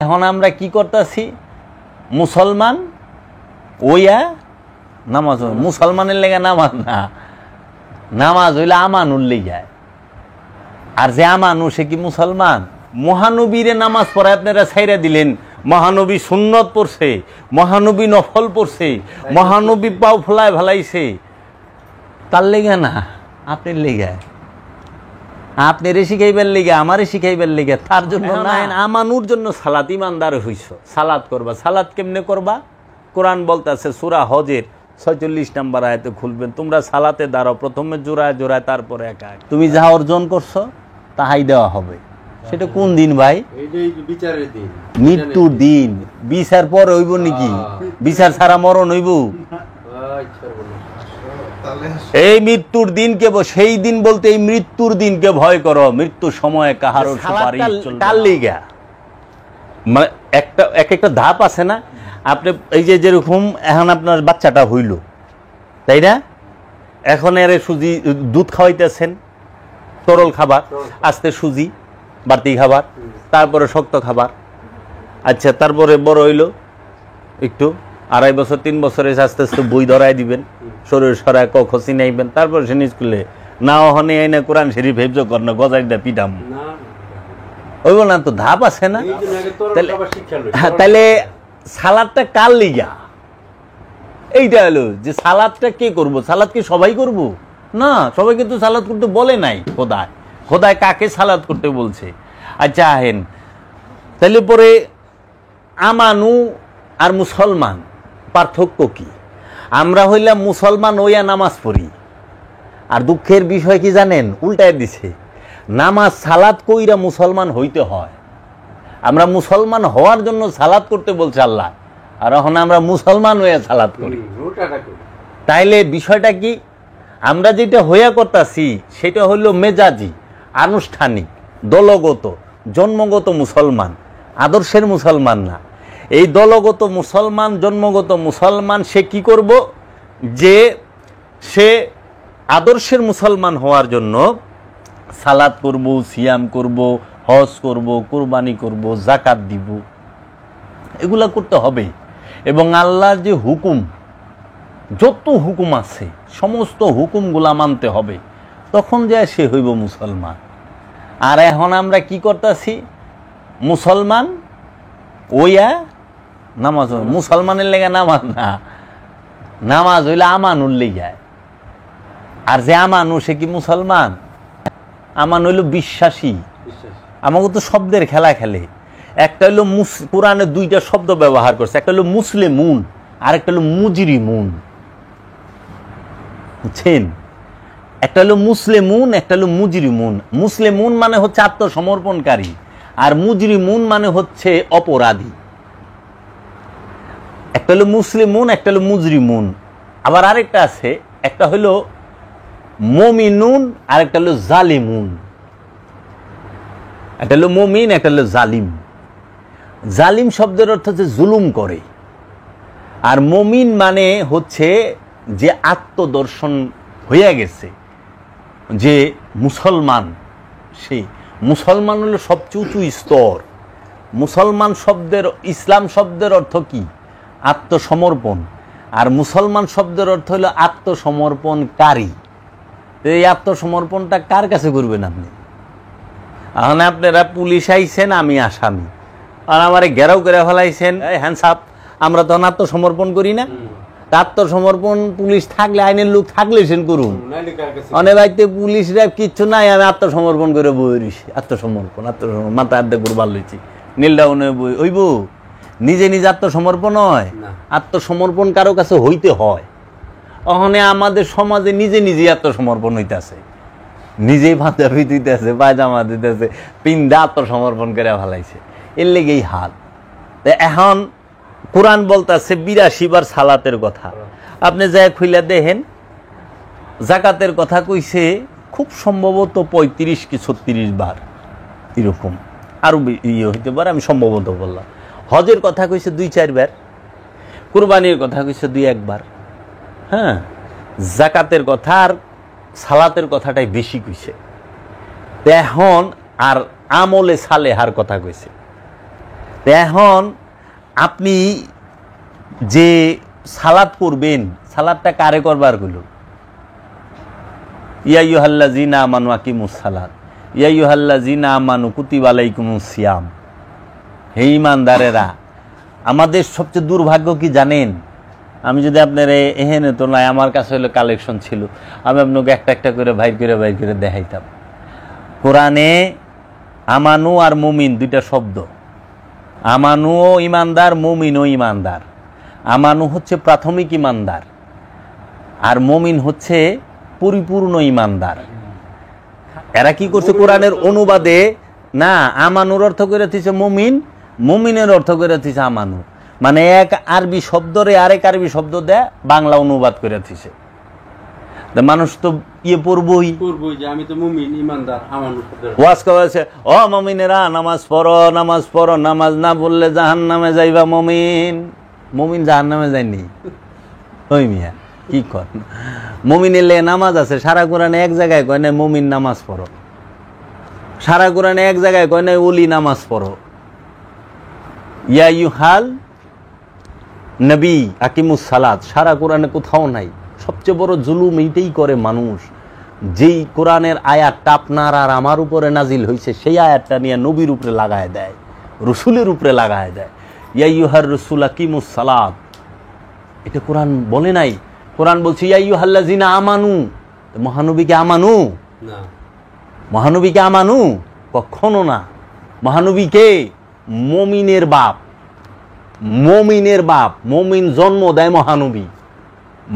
এখন আমরা কি করতেছি? মুসলমান ওইয়া নামাজ, মুসলমানের লেগে নামাজ না, নামাজ হইলে আমানুর লেগে। আর যে আমানু সে কি মুসলমান? মহানবীরে নামাজ পড়ে আপনারা ছাইরা দিলেন। মহানবী সুন্নত পড়ছে, মহানবী নফল পড়ছে, মহানবী পাও ফলায় ভালাইছে, তার লেগে না, আপনার লেগে, আপনারে শিখাইবার লেগে, আমারে শিখাইবার লেগে, তার জন্য না। আমানুর জন্য সালাত, ইমানদার হইছ, সালাত করবা। সালাত কেমনে করবা? কোরআন বলতেছে সূরা হজের 46 নম্বর আয়াতে খুলবেন, তোমরা সালাতে দাঁড়াও, প্রথমে জোড়ায় জোড়ায়, তারপরে একা একা। তুমি যা অর্জন করছো তাহাই দেওয়া হবে। সেটা কোন দিন ভাই? বিচারের দিন, মৃত্যুর দিন। বিচার পরে হইব নাকি? বিচার ছাড়া মরণ হইব? এই মৃত্যুর দিনকে, সেই দিন বলতে এই মৃত্যুর দিনকে ভয় করো। মৃত্যুর সময় কাহারও সুপারিশ কার লিগা? মানে একটা ধাপ আছে না? আপনি এই যে যেরকম এখন আপনার বাচ্চাটা হইল, তাই না? এখন এর সুজি দুধ খাওয়াইতেছেন, তরল খাবার, আস্তে সুজি বাড়তি খাবার, তারপরে শক্ত খাবার। আচ্ছা, তারপরে বড় হইল একটু, 2.5 বছর 3 বছরে আস্তে আস্তে বই ধরাই দিবেন, শরীর সরায় কখসি নাইবেন, তারপরে সে স্কুলে না হনে আইনা কোরআন শরীফ হেফজ কর না, গজাইটা পিটাম ওইব না। তো ধাপ আছে না? তাহলে সালাদটা কার লিগা? এইটা হলো যে সালাদটা কে করবো? সালাদ কি সবাই করব? না, সবাই কিন্তু সালাদ করতে বলে নাই খোদায়। খোদায় কাকে সালাদ করতে বলছে? আচ্ছা আহেন, তাহলে পরে আমানু আর মুসলমান পার্থক্য কি? আমরা হইলাম মুসলমান ওইয়া নামাজ পড়ি, আর দুঃখের বিষয় কি জানেন? উল্টায় দিছে, নামাজ সালাদ কইরা মুসলমান হইতে হয়। আমরা মুসলমান হওয়ার জন্য সালাদ করতে বলছে আল্লাহ, আর এখন আমরা মুসলমান হইয়া সালাদ করি। তাইলে বিষয়টা কি? আমরা যেটা হইয়া করতেছি সেটা হইল মেজাজি, আনুষ্ঠানিক, দলগত, জন্মগত মুসলমান, আদর্শের মুসলমান না। এই দলগত মুসলমান, জন্মগত মুসলমান, সে কি করব? যে সে আদর্শের মুসলমান হওয়ার জন্য সালাত করব, সিয়াম করব, হজ করব, কুরবানি করব, যাকাত দিব, এগুলা করতে হবে। এবং আল্লাহর যে হুকুম, যত হুকুম আছে সমস্ত হুকুমগুলা মানতে হবে, তখন যায় সে হইব মুসলমান। আর এখন আমরা কি করতেছি? মুসলমান ওইয়া নামাজ, মুসলমানের লেগে নামাজ না, নামাজ হইলে আমানুর লেগে। আর যে আমানু সে কি মুসলমান? আমান হইল বিশ্বাসী। আমাকে তো শব্দের খেলা খেলে। একটা হইল কোরআনে 2টা শব্দ ব্যবহার করছে, একটা হলো মুসলিমুন আর একটা হলো মুজরিমুন, বুঝছেন? একটা হলো মুসলিমুন, একটা হলো মুজরিমুন। মুসলিমুন মানে হচ্ছে আত্মসমর্পণকারী, আর মুজরিমুন মানে হচ্ছে অপরাধী। একটা হলো মুসলিমুন, একটা হলো মুজরিমুন। আবার আরেকটা আছে, একটা হলো মুমিনুন আর একটা হলো জালিমুন। একটা হলো মুমিন, একটা হলো জালিম। জালিম শব্দের অর্থ হচ্ছে জুলুম করে, আর মুমিন মানে হচ্ছে যে আত্মদর্শন হইয়া গেছে, যে মুসলমান। সেই মুসলমান হলো সবচেয়ে উঁচু স্তর। মুসলমান শব্দের, ইসলাম শব্দের অর্থ কি? আত্মসমর্পণ। আর মুসলমান শব্দের অর্থ হলো আত্মসমর্পণকারী। এই আত্মসমর্পণটা কার কাছে করবেন আপনি? এখন আপনারা পুলিশ আইছেন, আমি আসামি, আর আমারে ঘেরাও করে ফেলাইছেন, হ্যান্ডসাপ, আমরা তখন আত্মসমর্পণ করি না? আত্মসমর্পণ পুলিশ থাকলে, আইনের লোক থাকলে সেন করুন। অনেক বাড়িতে পুলিশরা কিচ্ছু নাই, আমি আত্মসমর্পণ করে বই রইছি। আত্মসমর্পণ, আত্মসমর্পণ, মাথা আর্ধেক করে ভাল লইছি, নীলডাউনে বই হইব? নিজে নিজে আত্মসমর্পণ হয়? আত্মসমর্পণ কারো কাছে হইতে হয়। ওখানে আমাদের সমাজে নিজে নিজেই আত্মসমর্পণ হইতেছে, নিজেই পাঞ্জাবি দিতেছে, পায়জামা দিতেছে, পিন্দা আত্মসমর্পণ করে ফেলাইছে। এর লেগেই হাল। এখন কোরআন বলতেছে 82 বার সালাতের কথা। আপনি যা খুইলা দেখেন, জাকাতের কথা কইছে খুব সম্ভবত 35 কি 36 বার, এরকম, আরো ইয়ে হইতে পারে, আমি সম্ভবত বললাম। হজের কথা কইছে 2-4 বার, কুরবানির কথা কইছে 2-1 বার। হ্যাঁ, জাকাতের কথা আর সালাতের কথাটাই বেশি কইছে। এখন আর আমলে সালেহার কথা কইছে। এখন আপনি যে সালাত করবেন, সালাদটা কারে করবার গুলো? ইয়া আইয়ুহাল্লাযীনা আমানু আকিমুস সালাত, ইয়া আইয়ুহাল্লাযীনা আমানু কুতিবা আলাইকুমুস সিয়াম। হে ঈমানদারেরা, আমাদের সবচেয়ে দুর্ভাগ্য কি জানেন? আমি যদি আপনার এহেন তো নয়, আমার কাছে হলো কালেকশন ছিল, আমি আপনাকে একটা একটা করে বাইর করে দেখাইতাম। কোরআনে আমানু আর মুমিন দুইটা শব্দ। আমানুও ইমানদার, মুমিনও ইমানদার। আমানু হচ্ছে প্রাথমিক ইমানদার, আর মুমিন হচ্ছে পরিপূর্ণ ইমানদার। এরা কি করছে কোরআনের অনুবাদে? না, আমানুর অর্থ করে দিচ্ছে মুমিন, মুমিনের অর্থ করে দিচ্ছে আমানু। মানে এক আরবি শব্দরে আরেক আরবি শব্দ দেয়, বাংলা অনুবাদ করে দিচ্ছে। মানুষ তো পড়বই, আমি তো মুমিন ইমানদার, ওয়াজ করেছে, ও মুমিনেরা নামাজ পড়ো, নামাজ পড়ো, নামাজ না পড়লে জাহান্নামে যাইবা। মুমিন জাহান্নামে যায়নি। ওই মিয়া কি কর, মুমিনের লে নামাজ আছে। সারা কোরআনে এক জায়গায় কয় না মুমিন নামাজ পড়ো, সারা কোরআনে এক জায়গায় কয় না ওলি নামাজ পড়ো। ইয়া আইয়ুহাল নবী আকিমুস সালাত সারা কোরআনে কোথাও নাই। সবচেয়ে বড় জুলুম এইটাই করে মানুষ, যেই কোরআনের আয়াতটা আপনার আর আমার উপরে নাজিল হয়েছে সেই আয়াতটা নিয়ে নবীর উপরে লাগায় দেয়, রসুলের উপরে লাগায় দেয়। ইয়া আইয়ুহার রাসূল আকিমুস সালাত, এটা কোরআন বলে নাই। কোরআন বলছে ইয়া আইয়ুহাল্লাযীনা আমানু। মহানবীকে আমানু না, মহানবীকে আমানু কখনো না। মহানবীকে মুমিনের বাপ, মুমিনের বাপ। মুমিন জন্ম দেয় মহানবী।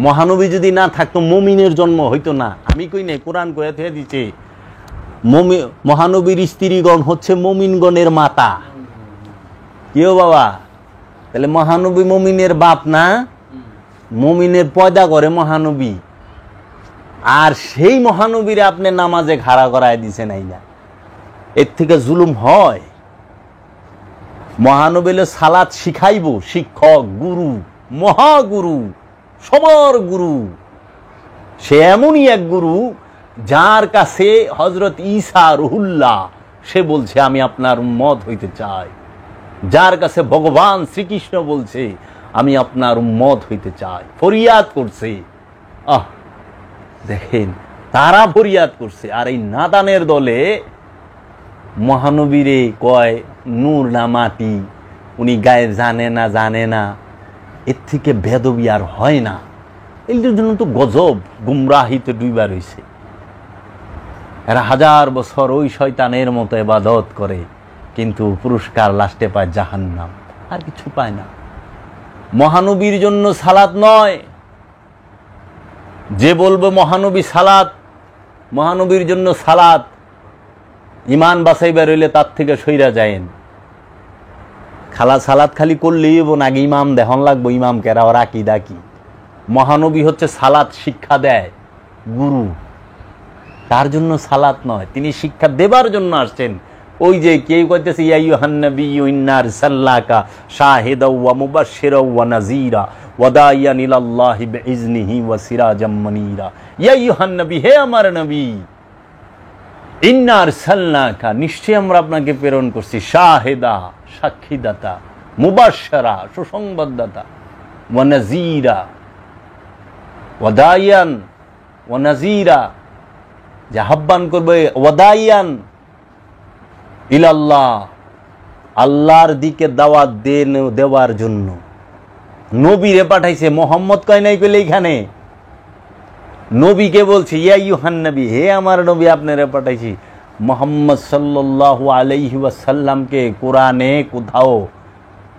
মহানবী যদি না থাকতো মুমিনের জন্ম হইতো না। আমি কই নাই, কোরআন কয়ে থেকে দিচ্ছে মহানবীর স্ত্রীগণ হচ্ছে মুমিনগণের মাতা। কেউ বাবা, তাহলে মহানবী মুমিনের বাপ না? মুমিনের পয়দা করে মহানবী, আর সেই মহানবীরে আপনি নামাজে খাড়া করায় দিছেন। এই না, এর থেকে জুলুম হয়? মহানবীলে সালাত শিখাইব শিক্ষক, গুরু, মহাগুরু, সবার গুরু। সে এমনই এক গুরু যার কাছে হযরত ঈসা রুহুল্লাহ সে বলছে আমি আপনার উম্মত হইতে চাই। যার কাছে ভগবান শ্রীকৃষ্ণ বলছে আমি আপনার উম্মত হইতে চাই, ফরিয়াদ করছে। দেখেন, তারা ফরিয়াদ করছে, আর এই নাদানের দলে মহানবীরে কয় নূর না মাটি, উনি গায়ে জানে না। এর থেকে বেদবি আর হয় না। এর জন্য তো গজব, গুমরাহিতে ডুইবা রয়েছে। এরা 1000 বছর ওই শয়তানের মতো ইবাদত করে, কিন্তু পুরস্কার লাস্টে পায় জাহান্নাম, আর কিছু পায় না। মহানবীর জন্য সালাত নয়। যে বলবে মহানবী সালাত, মহানবীর জন্য সালাত, ইমান বাঁচাইবার হইলে তার থেকে সইরা যায়েন। সালাত খালি করলেই এবং আগে ইমাম দেহন লাগবো, ইমাম কেরা ওর আকীদা কি। মহানবী হচ্ছে সালাত শিক্ষা দেয়, গুরু। তার জন্য সালাত নয়, তিনি শিক্ষা দেবার জন্য আসছেন। ওই যে কেউ কইতেছে ইয়া আইয়ুহান নাবিয়্যু ইন্না আরসালনাকা শাহিদাও ওয়া মুবাশশিরাও ওয়া নাযীরা ওয়া দাইয়ান ইলাল্লাহি বিইজনিহি ওয়া সিরাজাম মুনীরা। ইয়া আইয়ুহান নবী, হে আমার নবী, ইন্না আরসালনাকা, নিশ্চয় আমরা আপনাকে প্রেরণ করছি, শাহিদা, সাক্ষীদাতা, মুবাশশিরা, সুসংবাদদাতা, ওয়া নাযীরা, ওয়া দাইয়ান ওয়া নাযীরা, যে আহ্বান করবে, ওয়া দাইয়ান ইলাল্লাহ, আল্লাহর দিকে দাওয়াত দেওয়ার জন্য নবীরে পাঠাইছে। মোহাম্মদ কয় নাই কইলে এখানে নবীকে বলছে ইয়া আইয়ুহান নবী, হে আমার নবী, আপনারে পাঠাইছি। মুহাম্মদ সাল্লাল্লাহু আলাইহি ওয়াসাল্লামকে কোরআনে কোথাও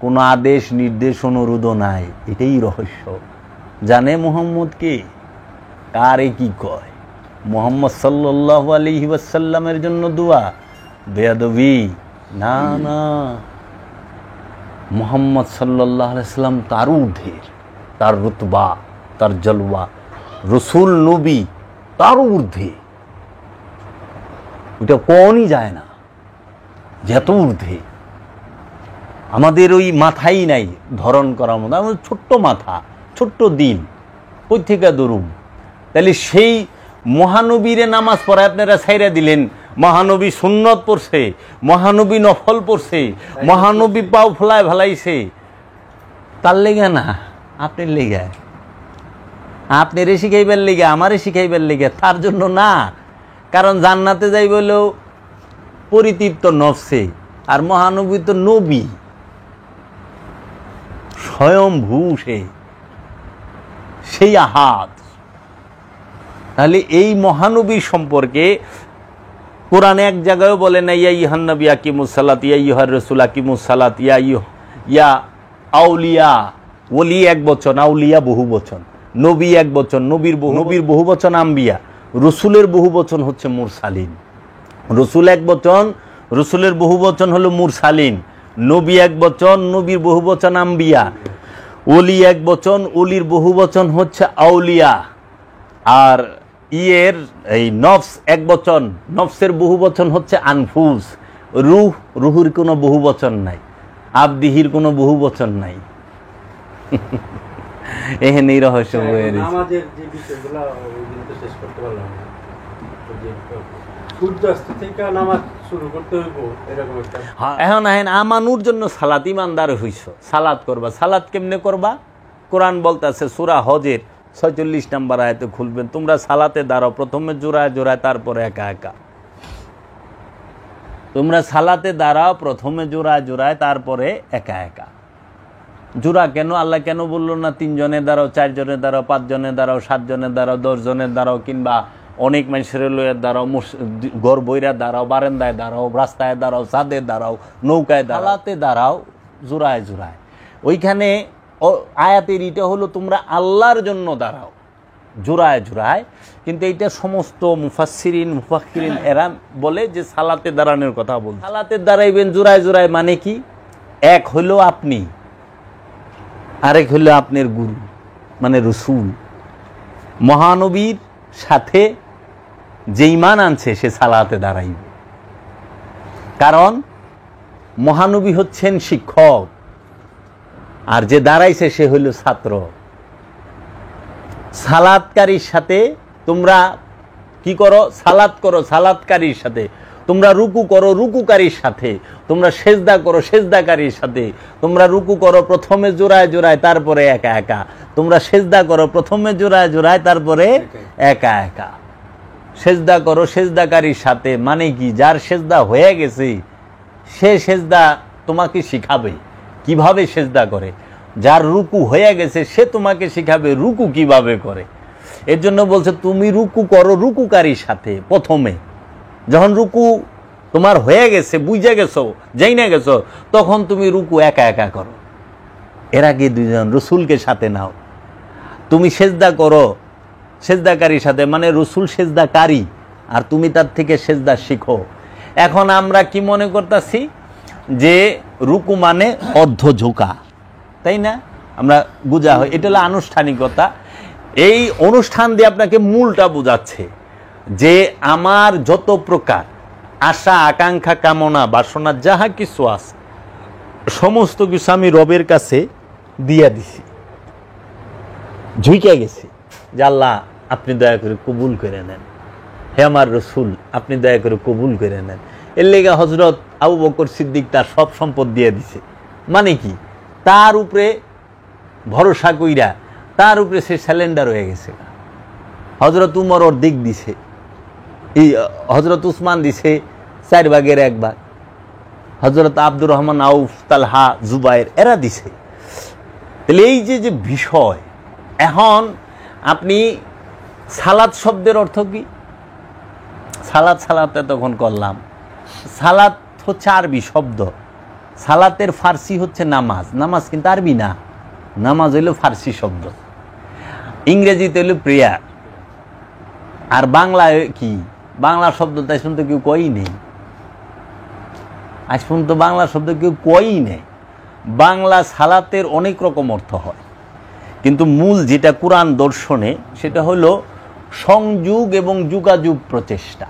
কোনো আদেশ নির্দেশ অনুরোধ নাই। এটাই রহস্য। জানে মুহাম্মদ কে, কারে কি কয়। মুহাম্মদ সাল্লাল্লাহু আলাইহি ওয়াসাল্লামের জন্য দোয়া, বেয়াদবি না। না, মুহাম্মদ সাল্লাল্লাহু আলাইহি সাল্লাম তার ঊর্ধ্বের, তার রুতবা, তার জলওয়া, রসুল নবী তার ঊর্ধ্বে। ওটা কোনই যায় না, যত ঊর্ধ্বে। আমাদের ওই মাথাই নাই ধরন করার মতো। আমাদের ছোট্ট মাথা, ছোট্ট দিল, কই থেকে দরুম। তাহলে সেই মহানবীরে নামাজ পড়ায় আপনারা ছাইরা দিলেন, মহানবী সুন্নত পড়ছে, মহানবী নফল পড়ছে, মহানবী পাও ফলায় ভালাইছে, তার লেগে না, আপনি লেগে, আপনি রে শিখাইবার লেগে, আমারে শিখাইবার লেগে, তার জন্য না। কারণ জান্নাতে যাই বলেও পরিতৃপ্ত নফসে, আর মহানবী তো নবী, স্বয়ংভূ সেই আহাদ। তাহলে এই মহানবীর সম্পর্কে কোরআনে এক জায়গায়ও বলে না, ইয়া ইহান নবী আকিমুস সালাত, ইয়া ইহার রাসূল আকিমুস সালাত, ইয়া আউলিয়া, ওলি এক বচন, আউলিয়া বহু বচন, নবী এক বচন, নবীর বহু বচন আম্বিয়া, রসুলের বহু বচন হচ্ছে মুরসালিন। রসুল এক বচন, রসুলের বহু বচন হলো মুরসালিন, নবী এক বচন, নবীর বহু বচন আম্বিয়া, ওলি এক বচন, ওলির বহু বচন হচ্ছে আউলিয়া, আর ইয়ের এই নফস এক বচন, নফসের বহু বচন হচ্ছে আনফুস, রুহ, রুহুর কোনো বহু বচন নাই, আবদিহির কোনো বহু বচন নাই। এখানে এই রহস্য হয়ে গেছে। আমাদের যে বিষয়গুলো শেষ করতে পারলাম না, সূর্যাস্ত থেকে নামাজ শুরু করতে হইব এরকম একটা। এখন আহেন আমানুর জন্য সালাত, ইমানদার হইছ, সালাত করবা। সালাত কেমনে করবা? কোরআন বলতেছে সূরা হজের 46 নম্বর আয়াতে খুলবেন, তোমরা সালাতে দাঁড়াও, প্রথমে জোড়ায় জোড়ায়, তারপরে একা একা। তোমরা সালাতে দাঁড়াও, প্রথমে জোড়ায় জোড়ায়, তারপরে একা একা। জোড়া কেন? আল্লাহ কেন বললো না 3 জনে দাঁড়াও, 4 জনে দাঁড়াও, 5 জনে দাঁড়াও, 7 জনে দাঁড়াও, 10 জনে দাঁড়াও, কিংবা অনেক মানুষের লইয়া দাঁড়াও, ঘর বইরা দাঁড়াও, বারান্দায় দাঁড়াও, রাস্তায় দাঁড়াও, ছাদে দাঁড়াও, নৌকায় দাঁড়াও, সালাতে দাঁড়াও জোড়ায় জোড়ায়। ওইখানে আয়াতের এটা হলো তোমরা আল্লাহর জন্য দাঁড়াও জোড়ায় জোড়ায়, কিন্তু এইটা সমস্ত মুফাসসিরিন মুফাক্কিরিন এরা বলে যে সালাতে দাঁড়ানোর কথা বল। সালাতে দাঁড়াইবেন জোড়ায় জোড়ায় মানে কি? এক হলো আপনি, আরেক হলো আপনার গুরু মানে রসুল। মহানবীর সাথে যে ঈমান আনছে সে সালাতে দাঁড়াইবে, কারণ মহানবী হচ্ছেন শিক্ষক, আর যে দাঁড়াইছে সে হইল ছাত্র। সালাতকারীর সাথে তোমরা কি করো? সালাত করো সালাতকারীর সাথে, তোমরা রুকু করো রুকুকারীর সাথে, তোমরা সেজদা করো সেজদাকারীর সাথে, তোমরা রুকু করো প্রথমে জোড়ায় জোড়ায়, তারপরে একা একা, তোমরা সেজদা করো প্রথমে জোড়ায় জোড়ায়, তারপরে একা একা। সেজদা করো সেজদাকারীর সাথে মানে কি? যার সেজদা হয়ে গেছে সে সেজদা তোমাকে শিখাবে কিভাবে সেজদা করে, যার রুকু হয়ে গেছে সে তোমাকে শিখাবে রুকু কিভাবে করে। এর জন্য বলছে তুমি রুকু করো রুকুকারীর সাথে। প্রথমে যখন রুকু তোমার হয়ে গেছে, বুঝে গেছো, যাই না গেছো, তখন তুমি রুকু একা একা করো। এর আগে দুজন রসুলকে সাথে নাও। তুমি সেজদা করো সেজদাকারীর সাথে মানে রসুল সেজদাকারী, আর তুমি তার থেকে সেজদা শিখো। এখন আমরা কি মনে করতেছি যে রুকু মানে অর্ধ ঝোঁকা, তাই না? আমরা বোঝা হয়, এটা হলো আনুষ্ঠানিকতা। এই অনুষ্ঠান দিয়ে আপনাকে মূলটা বোঝাচ্ছে যে আমার যত প্রকার আশা আকাঙ্ক্ষা কামনা বাসনা যাহা কিছু আছে সমস্ত কিছু আমি রবের কাছে দিয়া দিছি, ঝুঁকে গেছি যে আল্লাহ আপনি দয়া করে কবুল করে নেন, হে আমার রসুল আপনি দয়া করে কবুল করে নেন। এর লেগে হজরত আবু বকর সিদ্দিক তার সব সম্পদ দিয়ে দিছে, মানে কি তার উপরে ভরসা কইরা তার উপরে সে স্যালেন্ডার হয়ে গেছে। হজরত উমর ওর দিক দিছে, এই হজরত উসমান দিছে 4 ভাগের 1 ভাগ, হজরত আব্দুর রহমান আউফ তালহা জুবাইর এরা দিছে। তাহলে এই যে বিষয়, এখন আপনি সালাত শব্দের অর্থ কি? সালাত সালাতে তখন করলাম, সালাত হচ্ছে আরবি শব্দ, সালাতের ফার্সি হচ্ছে নামাজ, নামাজ কিন্তু আরবি না, নামাজ হইল ফার্সি শব্দ, ইংরেজিতে হইল প্রেয়ার। আর বাংলায় কি? বাংলা শব্দ তাই শুনতে কেউ কই নেই, আজ পর্যন্ত বাংলা শব্দ কেউ কই নেই। বাংলা সালাতের অনেক রকম অর্থ হয়, কিন্তু মূল যেটা কোরআন দর্শনে সেটা হলো সংযোগ এবং যোগাযোগ প্রচেষ্টা।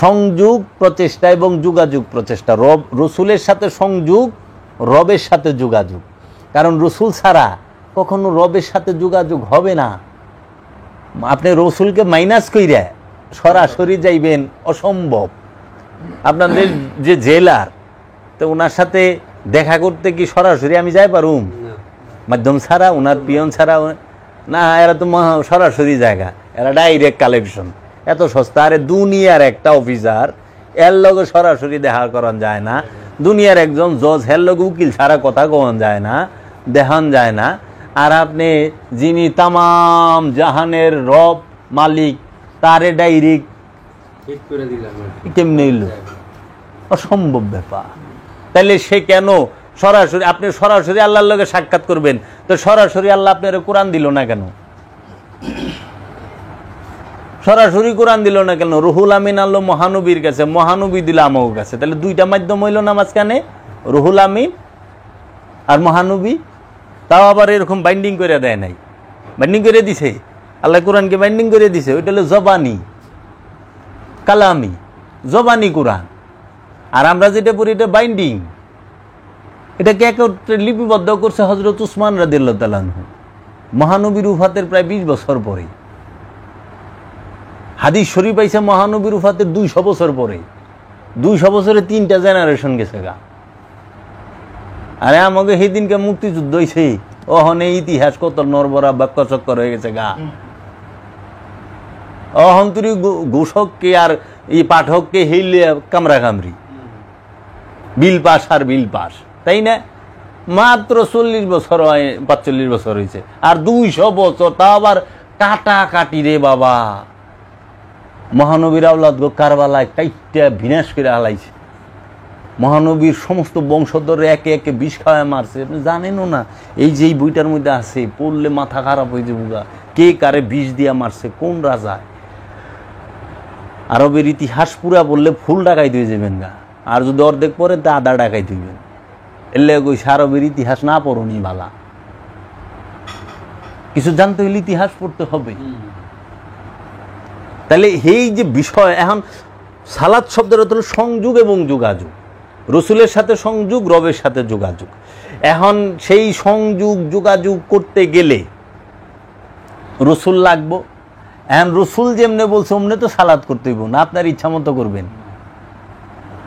সংযোগ প্রচেষ্টা এবং যোগাযোগ প্রচেষ্টা, রসুলের সাথে সংযোগ, রবের সাথে যোগাযোগ। কারণ রসুল ছাড়া কখনো রবের সাথে যোগাযোগ হবে না। আপনি রসুলকে মাইনাস কইরা সরাসরি যাইবেন অসম্ভব। আপনাদের যে জেলার, তো ওনার সাথে দেখা করতে কি সরাসরি আমি যাই পারুম? না। মাধ্যম ছাড়া, ওনার পিয়ন ছাড়া না, এরা তো সরাসরি জায়গা, এরা ডাইরেক্ট কালেকশন, এত সস্তা। আরে দুনিয়ার একটা অফিসার এর লগে সরাসরি দেখা করান যায় না, দুনিয়ার একজন জজ এর লগে উকিল ছাড়া কথা কন যায় না, দেখান যায় না। আর আপনি যিনি তামাম জাহানের রব মালিক, তারে ডাইরেক্ট হিট করে দিলাম আর কি। কেমনে এলো? অসম্ভব ব্যাপার। তাহলে সে কেন সরাসরি, আপনি সরাসরি আল্লাহর লগে সাক্ষাৎ করবেন, তো সরাসরি আল্লাহ আপনার কোরআন দিল না কেন? সরাসরি কোরআন দিল না কেন? রুহুল আমিন আল্লাহ মহানবীর কাছে, মহানবী দিল আমার কাছে। তাহলে দুইটা মাধ্যম হইল না মাঝখানে, রুহুল আমিন আর মহানবী। তাও আবার এরকম বাইন্ডিং করে দেয় নাই, বাইন্ডিং করে দিছে আল্লাহ, কোরআনকে বাইন্ডিং করে দিছে। ওইটা হলো জবানি, কালামি, জবানি কোরআন। আর আমরা যেটা পড়ি এটা বাইন্ডিং। এটাকে একত্রে লিপিবদ্ধ করছে হযরত উসমান রাদিয়াল্লাহু তাআলা আনহু, মহানবীর উফাতের প্রায় 20 বছর পরে। হাদিস শরীফ আইছে মহানবীর উফাতের 200 বছর পরে। 200 বছরে 3টা জেনারেশন গেছে গা। আরে আমাকে সেদিনকে মুক্তিযুদ্ধ হয়েছে, অহনে ইতিহাস কত নরবরা বাক্য চক্কর হয়ে গেছে গা। অহন্তরী ঘোষককে আর এই পাঠককে হেইলে কামরা কামরি, বিল পাস আর বিল পাস, তাই না? মাত্র 40 বছর হয়, 45 বছর হয়েছে, আর 200 বছর, তা আবার কাটাকাটি রে বাবা। মহানবীর আওলাদ কারবালায় কাইটা বিনাশ করে হালাইছে। মহানবীর সমস্ত বংশধরে একে একে বিষ খাওয়ায় মারছে। আপনি জানেনও না, এই যে বইটার মধ্যে আছে, পড়লে মাথা খারাপ হয়ে যাবে গা, কে কারে বিষ দিয়া মারছে, কোন রাজায়। আরবের ইতিহাস পুরা বললে ফুল ডাকাই দিয়ে যাবেন গা, আর যদি অর্ধেক পরে তা আধা ডাকাই দিবেন। এলে কইছে আরবের ইতিহাস না পড়নি বালা, কিছু জানতে হলে ইতিহাস পড়তে হবে। তাহলে এই যে বিষয়, এখন সালাত শব্দের অর্থ হলো সংযোগ এবং যোগাযোগ, রসুলের সাথে সংযোগ, রবের সাথে যোগাযোগ। এখন সেই সংযোগ যোগাযোগ করতে গেলে রসুল লাগবো। এখন রসুল যেমনে বলছে অমনে তো সালাত করতে হইব না, আপনার ইচ্ছা মতো করবেন।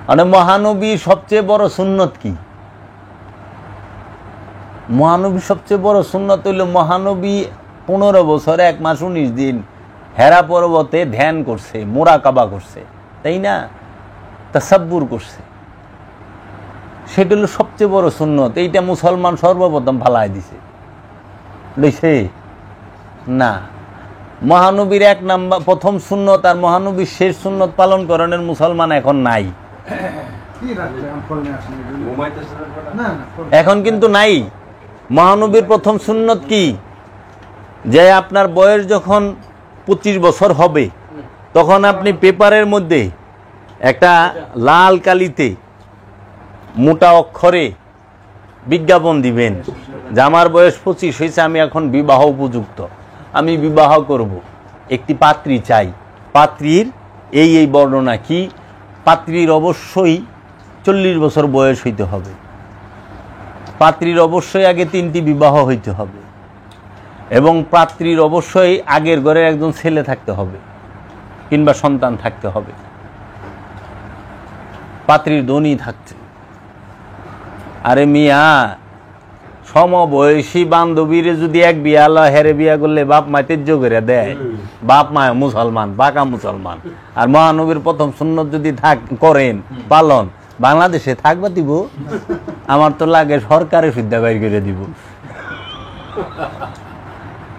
মানে মহানবী সবচেয়ে বড় সুন্নত কি? মহানবী সবচেয়ে বড় সুন্নত হইল, মহানবী 15 বছর 1 মাস 19 দিন হেরা পর্বতে ধ্যান করছে, মোরাকাবা করছে, তাই না? তাসাব্বুর করছে। সেটা হলো সবচেয়ে বড় সুন্নত। এইটা মুসলমান সর্বপ্রথম ফালাই দিছে, লইছে না। মহানবীর 1 নাম্বার প্রথম সুন্নত আর মহানবীর শেষ সুন্নত পালন করানোর মুসলমান এখন নাই, এখন কিন্তু নাই। মহানবীর প্রথম সুন্নত কি? যে আপনার বয়স যখন 25 বছর হবে, তখন আপনি পেপারের মধ্যে একটা লাল কালিতে মোটা অক্ষরে বিজ্ঞাপন দিবেন যে আমার বয়স 25 হয়েছে, আমি এখন বিবাহ উপযুক্ত, আমি বিবাহ করব, একটি পাত্রী চাই। পাত্রীর এই এই বর্ণনা কি? পাত্রীর অবশ্যই 40 বছর বয়স হইতে হবে, পাত্রীর অবশ্যই আগে 3টি বিবাহ হইতে হবে, এবং পাত্রীর অবশ্যই আগের ঘরে একজন ছেলে থাকতে হবে কিংবা সন্তান থাকতে হবে, পাত্রীর ধনী থাকছে। আরে মিয়া, সমবয়সী বান্ধবীরে যদি এক বিয়া আল্লাহ হেরে বিয়া করলে বাপ মা তেজ্য করে দেয়, বাপ মা মুসলমান, পাকা মুসলমান। আর মহানবীর প্রথম সুন্নত যদি করেন পালন, বাংলাদেশে থাকবা দিব? আমার তো লাগে সরকারে সুদ্ধা বাইর করে দিব।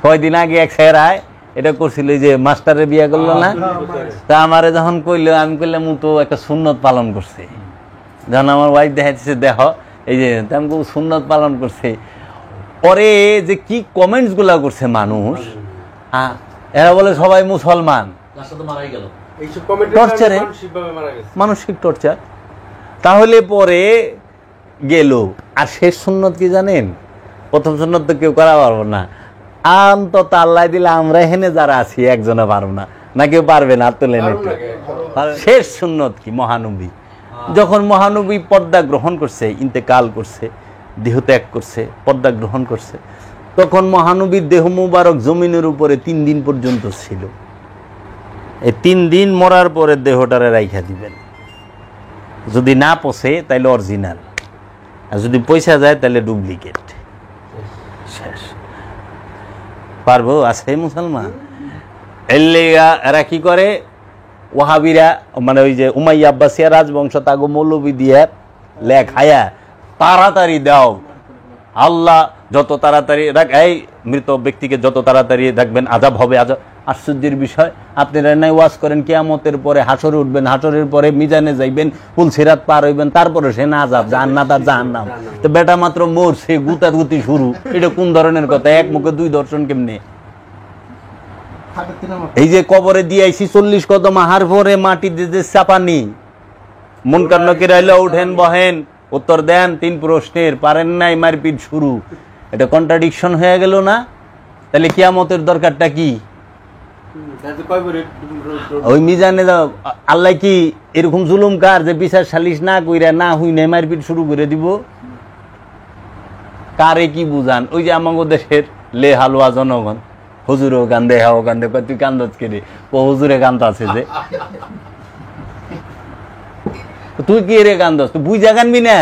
কয়দিন আগে এক স্যারায় এটা করছিল যে মাস্টারে বিয়া করলো না, তা আমারে যখন কইলো, আমি কইলাম তো একটা সুন্নত পালন করছে। যখন আমার ওয়াইফ দেখাচ্ছে, দেখো এই যে তেমন সুন্নত পালন করছে, পরে যে কি কমেন্টস গুলা করছে মানুষ, এরা বলে সবাই মুসলমান, টর্চারে, মানসিক টর্চার। তাহলে পরে গেল। আর শেষ সুন্নত কি জানেন? প্রথম সুন্নত তো কেউ করা পারবো না, অন্তত আল্লাহ দিলে আমরা এখানে যারা আছি একজনে পারবো না, না কেউ পারবে না, তুলে নিতে। শেষ সুন্নত কি? মহানবী যখন মহানবী পর্দা গ্রহণ করছে, ইন্তেকাল করছে, দেহ ত্যাগ করছে, পর্দা গ্রহণ করছে, তখন মহানবীর দেহ মুবারক জমিনের উপরে 3 দিন পর্যন্ত ছিল। এই 3 দিন মরার পরে দেহটারে রাইখা দিবেন। যদি না পচে তাইলে অরিজিনাল, আর যদি পয়সা যায় তাহলে ডুপ্লিকেট। শেষ। পারবো? আছে মুসলমান। এরা কি করে, ওয়াহাবিরা মানে ওই যে উমাইয়া আব্বাসিয়া রাজবংশ তাগো মৌলবি দিয়ে লেখায়া তাড়াতাড়ি দাও, আল্লাহ যত তাড়াতাড়ি এই মৃত ব্যক্তিকে যত তাড়াতাড়ি দেখবেন আযাব হবে। আযাব আশ্চর্যের বিষয়, আপনারা নাই ওয়াজ করেন কিয়ামতের পরে হাসরে উঠবেন, হাসরের পরে মিজানে যাইবেন, পুলসিরাত পার হইবেন, তারপরে সে না আযাব, জান্নাত আর জাহান্নাম। তো বেটা মাত্র মরছে, গুতাগুতি শুরু। এটা কোন ধরনের কথা? এক মুখে 2 দর্শন কেমনে? এই যে কবরে দিয়েছি 40 কদম আহার পরে মাটি দিয়ে চাপানি, মুনকার নাকির আইলা উঠেন বহেন, উত্তর দেন 3 প্রশ্নের, পারেন নাই মারপিট শুরু। এটা কন্ট্রাডিকশন হয়ে গেল না? তাহলে কিয়ামতের দরকারটা কি? ওই মিজানে আল্লাহ কি এরকম জুলুম কার যে বিচার সালিশ না কইরা না হুই নাই মারপিট শুরু করে দিব? কারে কি বুঝান? ওই যে আমাগো দেশের লে হালুয়া জনগণ, হুজুরও কান্দে, হাও কান্দে, তুই কান্দত কেড়ে, ও হুজুরে কান্দ আছে যে, তুই কি রে কান্দস? তুই বুঝা কানবি না?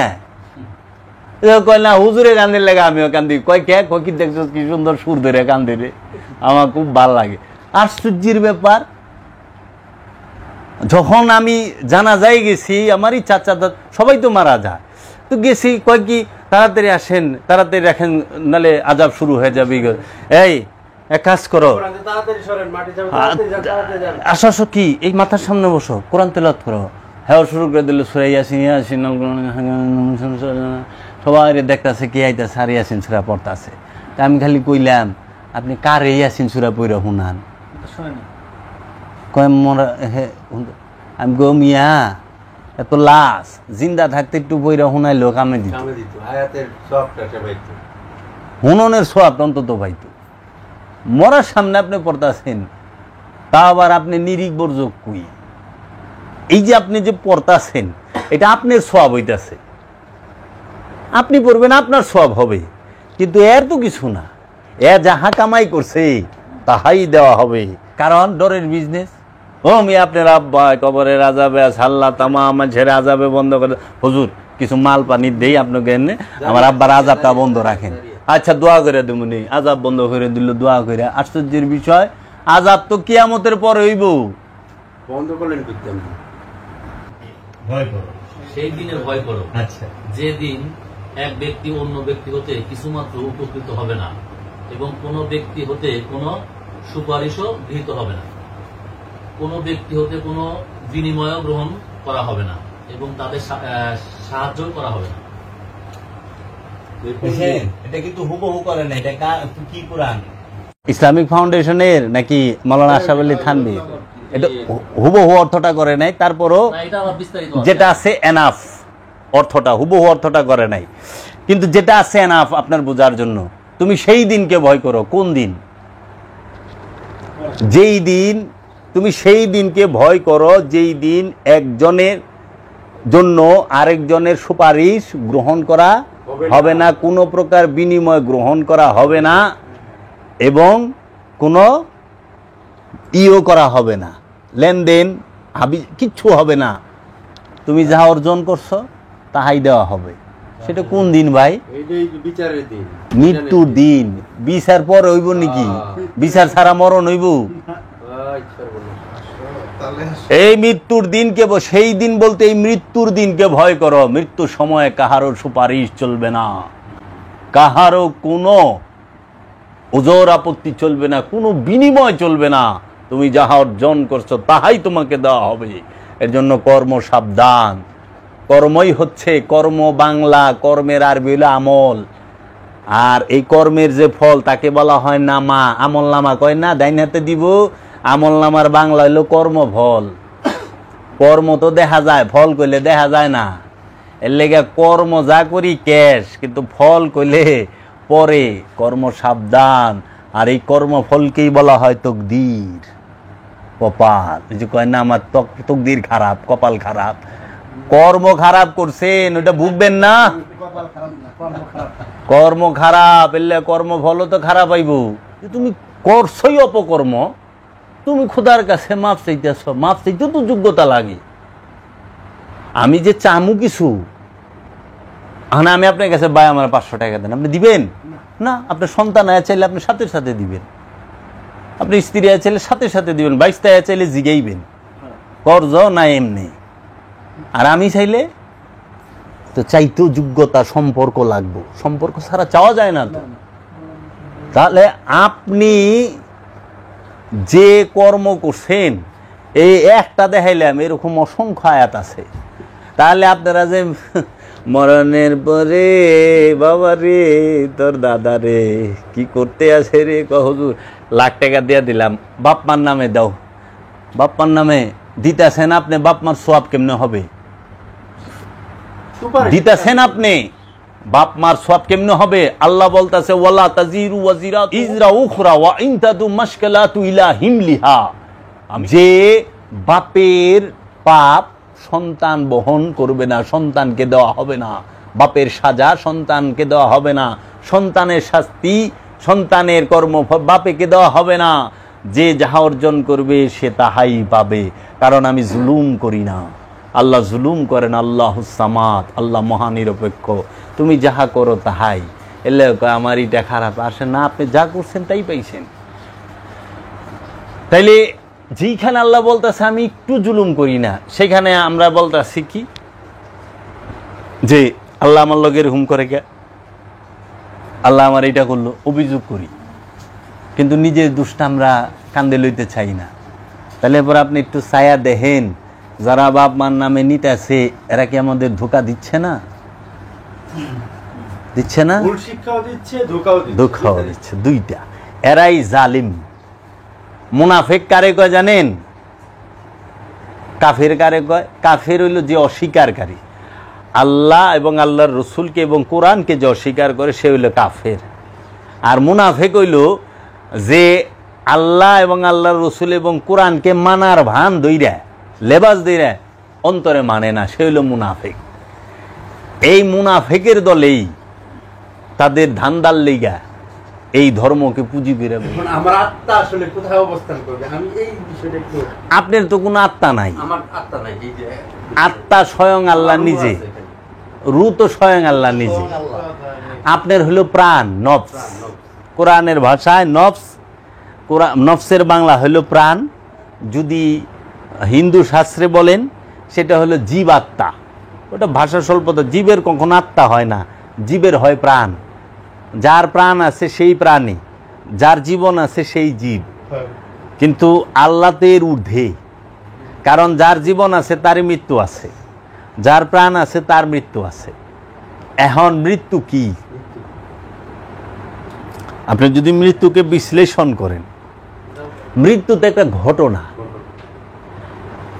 কয় না হুজুরে কান্দের লাগে আমিও কান্দি। কয় কে? কয় কি দেখছ কি সুন্দর সুর ধরে কান্দে রে, আমার খুব ভালো লাগে। আশ্চর্যের ব্যাপার, যখন আমি জানা যাই গেছি, আমারই চাচা সবাই তো মারা যায়, তো গেছি, কয় কি তাড়াতাড়ি আসেন, তাড়াতাড়ি রাখেন, নালে আযাব শুরু হয়ে যাবে। এই এক কাজ করো, আসো আসো, কি এই মাথার সামনে বসো, কোরআন তেলাওয়াত করো। হ্যাঁ শুরু করে দিল সূরা ইয়াসিন, ইয়াসিন সবাই দেখতেছে কি আইতাছে, আর ইয়াসিন সূরা পড়তাছে। তা আমি খালি কইলাম, আপনি কারে ইয়াসিন সূরা পড়া শুনান? কয় মোরা আমি গো মিয়া এত লাশ জিন্দা থাকতে একটু বইরা শুনাইলো কামে দিত, হুননের সওয়াব অন্তত পাইতো। মরার সামনে আপনি পড়তাছেন, তা আবার আপনি নিরিক বর্জক কুই। এই যে আপনি যে পড়তাছেন, এটা আপনার সওয়াব হইতাছে, আপনি পড়বেন, আপনার সওয়াব হবে। কিন্তু এর তো কিছু না, এ যাহা কামাই করছে তাহাই দেওয়া হবে, কারণ ডরের বিজনেস। ও মি আপনার আব্বা কবরের আযাবে আল্লাহ তামাম ছেড়ে আযাবে বন্ধ করে, হুজুর কিছু মাল পানি দেই আপনাকে এনে, আমার আব্বার আযাবটা বন্ধ রাখেন। আচ্ছা দোয়া করে দেবনি, আযাব বন্ধ করে দিল দোয়া করে। আশ্চর্যের বিষয়, আযাব তো কিয়ামতের পর হইব। বন্ধ করলেন ভয় করো, সেই দিনে ভয় করো। আচ্ছা, যেদিন এক ব্যক্তি অন্য ব্যক্তি হতে কিছুমাত্র উপকৃত হবে না, এবং কোন ব্যক্তি হতে কোনো সুপারিশও গৃহীত হবে না, কোন ব্যক্তি হতে কোনো বিনিময় গ্রহণ করা হবে না, এবং তাদের সাহায্য করা হবে না। এটা কিন্তু হুবহু করে না, এটা কি কোরআন? ইসলামিক ফাউন্ডেশনের নাকি মাওলানা আশরাফ আলী থানভী? এটা হুবহু অর্থটা করে নাই, তারপরও যেটা আছে এনাফ, অর্থটা হুবহু অর্থটা করে নাই, কিন্তু যেটা আছে এনাফ আপনার বোঝার জন্য। তুমি সেই দিনকে ভয় করো। কোন দিন? যেই দিন, তুমি সেই দিনকে ভয় করো যেই দিন একজনের জন্য আরেকজনের সুপারিশ গ্রহণ করা হবে না, কোনো প্রকার বিনিময় গ্রহণ করা হবে না, এবং কোনো ইও করা হবে না, লেনদেন কিচ্ছু হবে না। তুমি যা অর্জন করছো তাহাই দেওয়া হবে। সেটা কোন দিন ভাই? বিচারের দিন, মৃত্যুর দিন। বিচার পরে হইব নাকি? বিচার ছাড়া মরণ হইব? এই মৃত্যুর দিনকে, সেই দিন বলতে এই মৃত্যুর দিনকে ভয় করো। মৃত্যুর সময়ে কাহারও সুপারিশ চলবে না, কাহারও কোনো ওজর আপত্তি চলবে না, কোনো বিনিময় চলবে না। তুমি যাহা অর্জন করছো তাহাই তোমাকে দেওয়া হবে। এর জন্য কর্ম সাবধান। কর্মই হচ্ছে, কর্ম বাংলা, কর্মের আরবি হলো আমল, আর এই কর্মের যে ফল তাকে বলা হয় নামা। আমল নামা কয় না, ডাইন হাতে দিব, আমল নামার বাংলা হইল কর্মফল। কর্ম তো দেখা যায়, ফল কইলে দেখা যায় না। এর লেগে কর্ম যা করি ক্যাশ, কিন্তু ফল কইলে পরে। কর্ম সাবধান। আর এই কর্মফলকেই বলা হয় তকদির, কপাল। এই যে কয় না আমার তকদির খারাপ, কপাল খারাপ। কর্ম খারাপ করছেন, ওটা ভুগবেন না। কর্ম খারাপ, এলে কর্মফল তো খারাপ হইব। তুমি করছই অপকর্ম, তুমি খোদার কাছে মাপ চাইতেছ, মাপ চাইতে তো যোগ্যতা লাগে। আমি যে চামু কিছু, আমি আপনার কাছে ভাই আমার 500 টাকা দেন, আপনি দিবেন না? আপনার সন্তান আয়া চাইলে আপনি সাথে সাথে দিবেন, আপনি স্ত্রী আয়া চাইলে সাথে সাথে দিবেন, বাইশটা আয়া চাইলে জিগাইবেন করজ না এমনি। আর আমি চাইলে তো চাইতেও যোগ্যতা, সম্পর্ক লাগবো, সম্পর্ক ছাড়া চাওয়া যায় না তো। তাহলে আপনি যে কর্ম করছেন এই একটা দেখাইলাম, এরকম অসংখ্য আয়াত আছে। তাহলে আপনারা যে মরণের পরে বাবা রে তোর দাদা রে কি করতে আছে রে, হুজুর লাখ টাকা দিয়ে দিলাম, বাপমার নামে দাও, বাপমার নামে দিতেছেন আপনি, বাপমার সোয়াব কেমনে হবে? দিতেছেন আপনি, বাপ মার সব কেমনে হবে? আল্লাহ বলতেছে ওয়ালা তাজিরু ওয়াজিরাতু ইজরা উখরা ওয়া ইন তাদু মাশকালাতু ইলা হিমলিহা। যে বাপের পাপ সন্তান বহন করবে না, সন্তানকে দেওয়া হবে না, বাপের সাজা সন্তানকে দেওয়া হবে না, সন্তানের শাস্তি সন্তানের কর্ম বাপেকে দেওয়া হবে না। যে যাহা অর্জন করবে সে তাহাই পাবে, কারণ আমি জুলুম করি না। আল্লাহ জুলুম করেন, আল্লাহুস সামাদ, আল্লাহ মহানিরপেক্ষ, তুমি যাহা করো তাহাই। এলে আমার এটা খারাপ আসে না, আপনি যা করছেন তাই পাইছেন। তাইলে যেইখানে আল্লাহ বলতেছে আমি একটু জুলুম করি না, সেখানে আমরা বলতেছি কি যে আল্লাহ আমার লগে এরকম করে কে, আল্লাহ আমার এটা করলো, অভিযোগ করি, কিন্তু নিজের দুষ্টা আমরা কান্দে লইতে চাই না। তাহলে এবার আপনি একটু ছায়া দেখেন, যারা বাপ মার নামে নিতেছে এরা কি আমাদের ধোঁকা দিচ্ছে না? দিচ্ছে না? ধোঁকাও দিচ্ছে, দুইটা। এরাই জালিম। মুনাফিক কারে কয় জানেন? কাফের কারে কয়? কাফের হইল যে অস্বীকারী, আল্লাহ এবং আল্লাহর রসুলকে এবং কোরআনকে যে অস্বীকার করে সে হইল কাফের। আর মুনাফিক হইল যে আল্লাহ এবং আল্লাহর রসুল এবং কোরআনকে মানার ভান দইরা লেবাস দইরা অন্তরে মানে না, সে হইল মুনাফিক। এই মুনাফিকের দলেই তাদের ধান্দার লিগা এই ধর্মকে পুঁজি করে। আমার আত্মা আসলে কোথায় অবস্থান করবে, আমি এই বিষয়টা একটু। আপনার তো কোনো আত্মা নাই। আমার আত্মা নাই, এই যে আত্মা স্বয়ং আল্লাহ নিজে, রূহ তো স্বয়ং আল্লাহ নিজে। আপনার হলো প্রাণ, নফস। কোরআনের ভাষায় নফস, নফসের বাংলা হলো প্রাণ। যদি হিন্দু শাস্ত্রে বলেন সেটা হলো জীব আত্মা। ওটা ভাষা স্বল্পতা। জীবের কখনো আত্মা হয় না, জীবের হয় প্রাণ। যার প্রাণ আছে সেই প্রাণী, যার জীবন আছে সেই জীব। কিন্তু আল্লাহ তো এর ঊর্ধ্বে, কারণ যার জীবন আছে তার মৃত্যু আছে, যার প্রাণ আছে তার মৃত্যু আছে। এখন মৃত্যু কি? আপনি যদি মৃত্যুকে বিশ্লেষণ করেন, মৃত্যু তো একটা ঘটনা,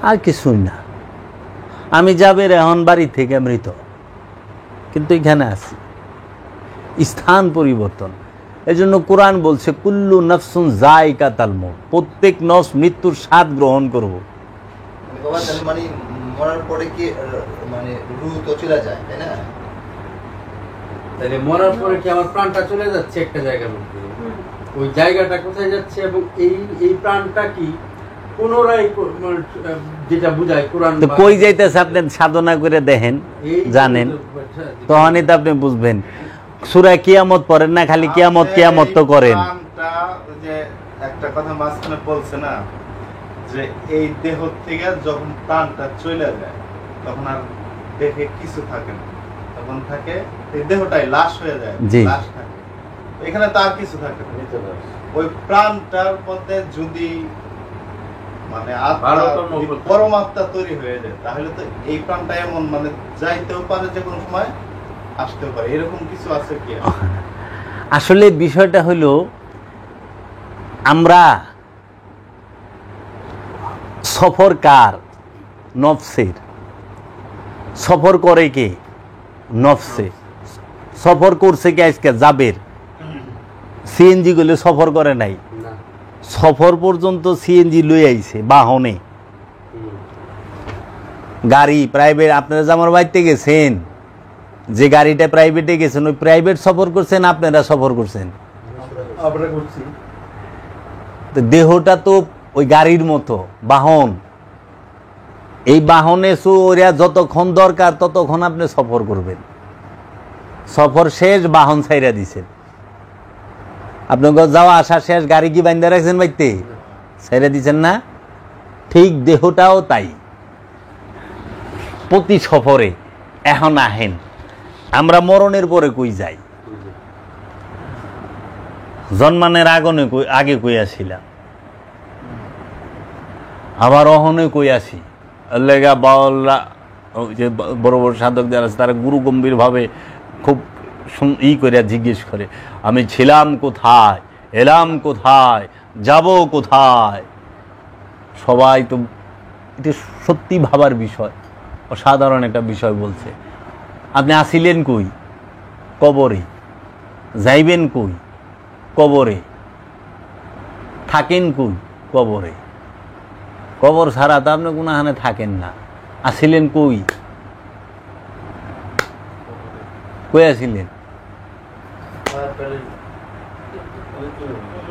আর কিছুই না। আমি যাবের এখন বাড়ি থেকে মৃত, কিন্তু এখানে আছি, স্থান পরিবর্তন। এই জন্য কোরআন বলছে কুল্লু নফসুন যায়কাতুল মউত, প্রত্যেক নফস মৃত্যুর স্বাদ গ্রহণ করবো। মানে মরার পরে কি মানে রূহ তো চলে যায়, তাই না? তাহলে মরার পরে কি আমার প্রাণটা চলে যাচ্ছে একটা জায়গার মধ্যে, ওই জায়গাটা কোথায় যাচ্ছে এবং এই প্রাণটা কি পুনরায় যেটা বুঝায় কোরআন কই যাইতেছে আপনি সাধনা করে দেখেন, জানেন, তখনই তো আপনি বুঝবেন। সূরা কিয়ামত পড়েন না, খালি কিয়ামত কিয়ামত তো করেন। যে একটা কথা মাঝখানে বলছে না যে এই দেহ থেকে যখন প্রাণটা চলে যায় তখন আর দেহে কিছু থাকে না, তখন থাকে এই দেহটাই লাশ হয়ে যায়, লাশ থাকে, এখানে তার কিছু থাকে না। ওই প্রাণটার মধ্যে যদি মানে পরমাত্মা তৈরি হয়ে যায় তাহলে তো এই প্রাণটা এমন মানে যাইতেও পারে, যে কোনো সময় আসতেও পারে, এরকম কিছু আছে কি? আসলে বিষয়টা হলো আমরা সফরকার, নফসের সফর করে কে? নফসে সফর করছে কে? আজকে যাবের সিএনজি গুলো সফর করে নাই, সফর পর্যন্ত সিএনজি লই আইছে বাহনে, গাড়ি প্রাইভেট। আপনারা যেমন বাড়িতে গেছেন, যে গাড়িটা প্রাইভেটে গেছেন, ওই প্রাইভেট সফর করছেন, আপনারা সফর করছেন। দেহটা তো ওই গাড়ির মতো বাহন। এই বাহনে চড়িয়া যতক্ষণ দরকার ততক্ষণ আপনি সফর করবেন। সফর শেষ, বাহন ছাইরা দিছেন, আপনাকে যাওয়া আসা শেষ, গাড়ি কি বাইন্দা রাখছেন বাইতে? ছাইরা দিছেন না? ঠিক দেহটাও তাই। প্রতি সফরে এখন আহেন, আমরা মরণের পরে কই যাই? জন্মানের আগে কই আসিলাম, আবার অহনে কই আসি। লেগা বাউলরা, যে বড় বড় সাধক যারা আছে, তারা গুরু গম্ভীর ভাবে খুব করে জিজ্ঞেস করে, আমি ছিলাম কোথায়, এলাম কোথায়, যাব কোথায়? সবাই তো এটা সত্যি ভাবার বিষয়, অসাধারণ একটা বিষয় বলছে। আপনি আসিলেন কই? কবরে। যাইবেন কই? কবরে। থাকেন কই? কবরে। কবর ছাড়া তো আপনি কোনখানে থাকেন না। আসিলেন কই? কই আসিলেন?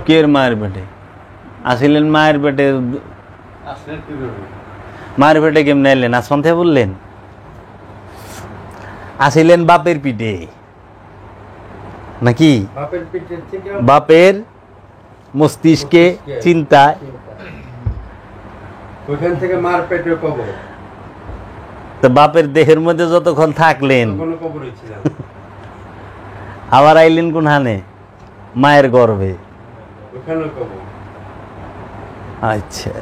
কের মায়ের পেটে আসিলেন? মায়ের পেটে। মায়ের পেটে কেমনে এলেন? আসন্তে বললেন? আসিলেন বাপের পিঠে নাকি? বাপের মস্তিষ্কে, চিন্তায়। ওইখান থেকে মার পেটে কবর। তো বাপের দেহের মধ্যে যতক্ষণ থাকলেন, কবরে ছিলাম। আবার আইলেন কোনখানে? মায়ের গর্ভে। ওখানে কবর। আচ্ছা,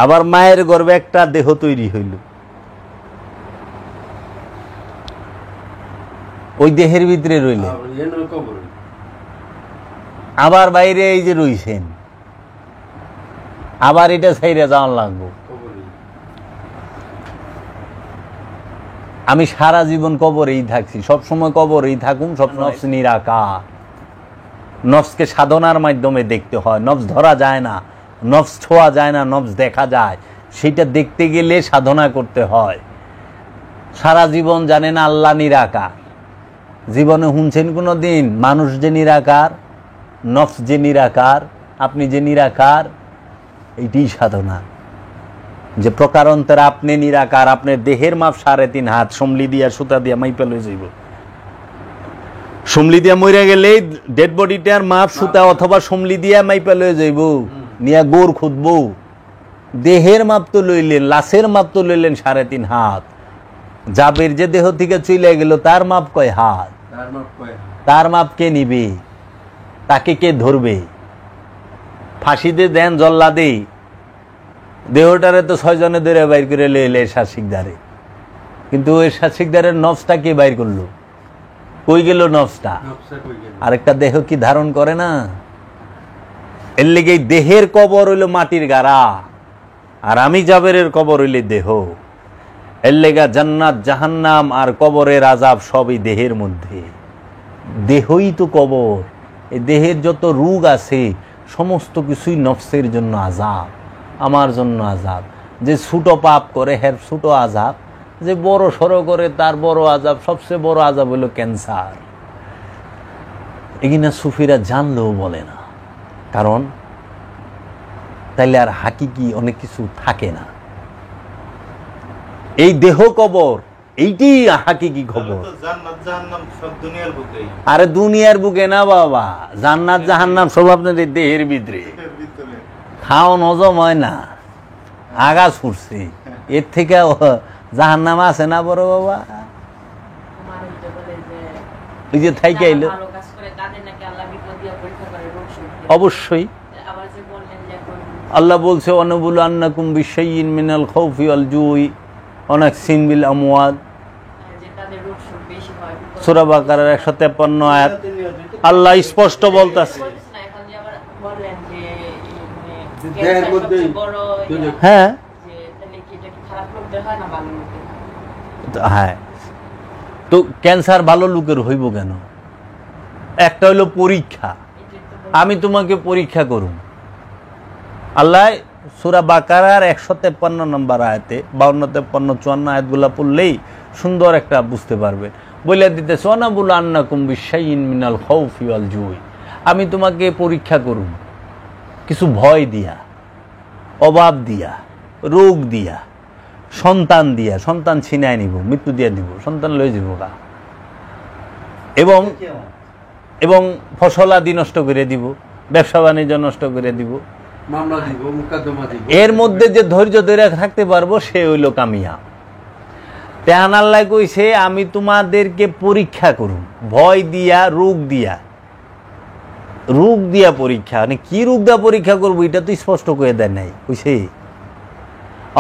আবার মায়ের গর্ভে একটা দেহ তৈরি হইল, ওই দেহের ভিতরে রইলেন। আবার বাইরে এই যে রইছেন, আবার এটা ছাইরা যাওয়ার লাগবো। আমি সারা জীবন কবরেই থাকছি, সবসময় কবরেই থাকুন, সব নফস নিরাকার। নফসকে সাধনার মাধ্যমে দেখতে হয়। নফস ধরা যায় না, নফস ছোঁয়া যায় না, নফস দেখা যায়। সেটা দেখতে গেলে সাধনা করতে হয়। সারা জীবন জানেন আল্লাহ নিরাকার। জীবনে শুনছেন কোনো দিন মানুষ যে নিরাকার, নফস যে নিরাকার, আপনি যে নিরাকার? এইটাই সাধনা। যে প্রকারান্তরে আপনি নিরাকার। আপনার দেহের মাপ 3.5 হাত, সমলি দিয়া সুতা দিয়া মাইপা লয়ে যাইব। সমলি দিয়া মরে গেলেই ডেড বডিটার মাপ সুতা অথবা সমলি দিয়া মাইপা লয়ে যাইব, নিয়া গোর খুঁদব। দেহের মাপ তো লইলেন, লাশের মাপ তো লইলেন 3.5 হাত। জাবের যে দেহ থেকে চলে গেল তার মাপ কয় হাত? তার মাপ কে নিবে? তাকে কে ধরবে? ফাঁসিতে দেন জল্লাদে, দেহটারে তো 6 জনে ধরে বাইর করে লইলে এরশাদ শিকদারে, কিন্তু এরশাদ শিকদারের নফসটা কে বাইর করলো? কই গেল নফসটা? আরেকটা দেহ কি ধারণ করে না? এর লেগে দেহের কবর হইল মাটির গাড়া, আর আমি জাবেরের কবর হইলে দেহ। এর লেগা জান্নাত জাহান্নাম আর কবরের আযাব সবই দেহের মধ্যে। দেহই তো কবর। এই দেহের যত রোগ আছে সমস্ত কিছুই নফসের জন্য আযাব, আমার জন্য আযাব। যে ছোট পাপ করে হের ছোট আযাব, যে বড় সড়ো করে তার বড় আযাব। সবচেয়ে বড় আযাব হলো ক্যান্সার। এগুলা সুফিরা জানলেও বলে না, কারণ তাইলে আর হাকিকি অনেক কিছু থাকে না। এই দেহ কবর, এইটি হাকিকি খবর। আরে দুনিয়ার বুকে না বাবা, জান্নাত জাহান্নাম সব আপনার দেহের ভিতরে। খাওন হজম হয় না, আগা ছুটছে। এর থেকে জাহান্নাম আছে না বড় বাবা? ওই যে থাইকে আইলো, অবশ্যই আল্লাহ বলছে অনুবুল আন্নাকুম বিশাইইন মিনাল খাউফি ওয়াল জুই ওয়া নাকসিন বিল আমওয়াল। সূরা বাকারার 153 আয়াত আল্লাহ স্পষ্ট বলতাছে। হ্যাঁ হ্যাঁ, তো ক্যান্সার ভালো লোকের হইব কেন? একটা হইল পরীক্ষা। আমি তোমাকে পরীক্ষা করুম। আল্লাহ সূরা বাকারার 153 নম্বর আয়াতে, 52, 53, 54 আয়াতগুলা পড়লেই সুন্দর একটা বুঝতে পারবে। বলে দিতেছে ওয়ানাবুল আন্নাকুম বিশাইইন মিনাল খাউফি ওয়াল জুই। আমি তোমাকে পরীক্ষা করুম কিছু ভয় দিয়া। অভাব দিয়া, রোগ দিয়া, সন্তান দিয়া, সন্তান ছিনায় নিব, মৃত্যু দিয়া দিব, সন্তান লয়ে যাব গা, এবং এবং ফসল আদি নষ্ট করে দিব, ব্যবসা বাণিজ্য নষ্ট করে দিব। মামলা দিব, মুকদ্দমা দিব। এর মধ্যে যে ধৈর্য ধরে থাকতে পারবো সে হইল কামিয়াব। তেহান আল্লাহ কইছে আমি তোমাদেরকে পরীক্ষা করুম, ভয় দিয়া, রোগ দিয়া, রোগ দিয়া পরীক্ষা। মানে কি রোগ দিয়া পরীক্ষা করবো এটা তো স্পষ্ট করে দেয় নাই, কইছে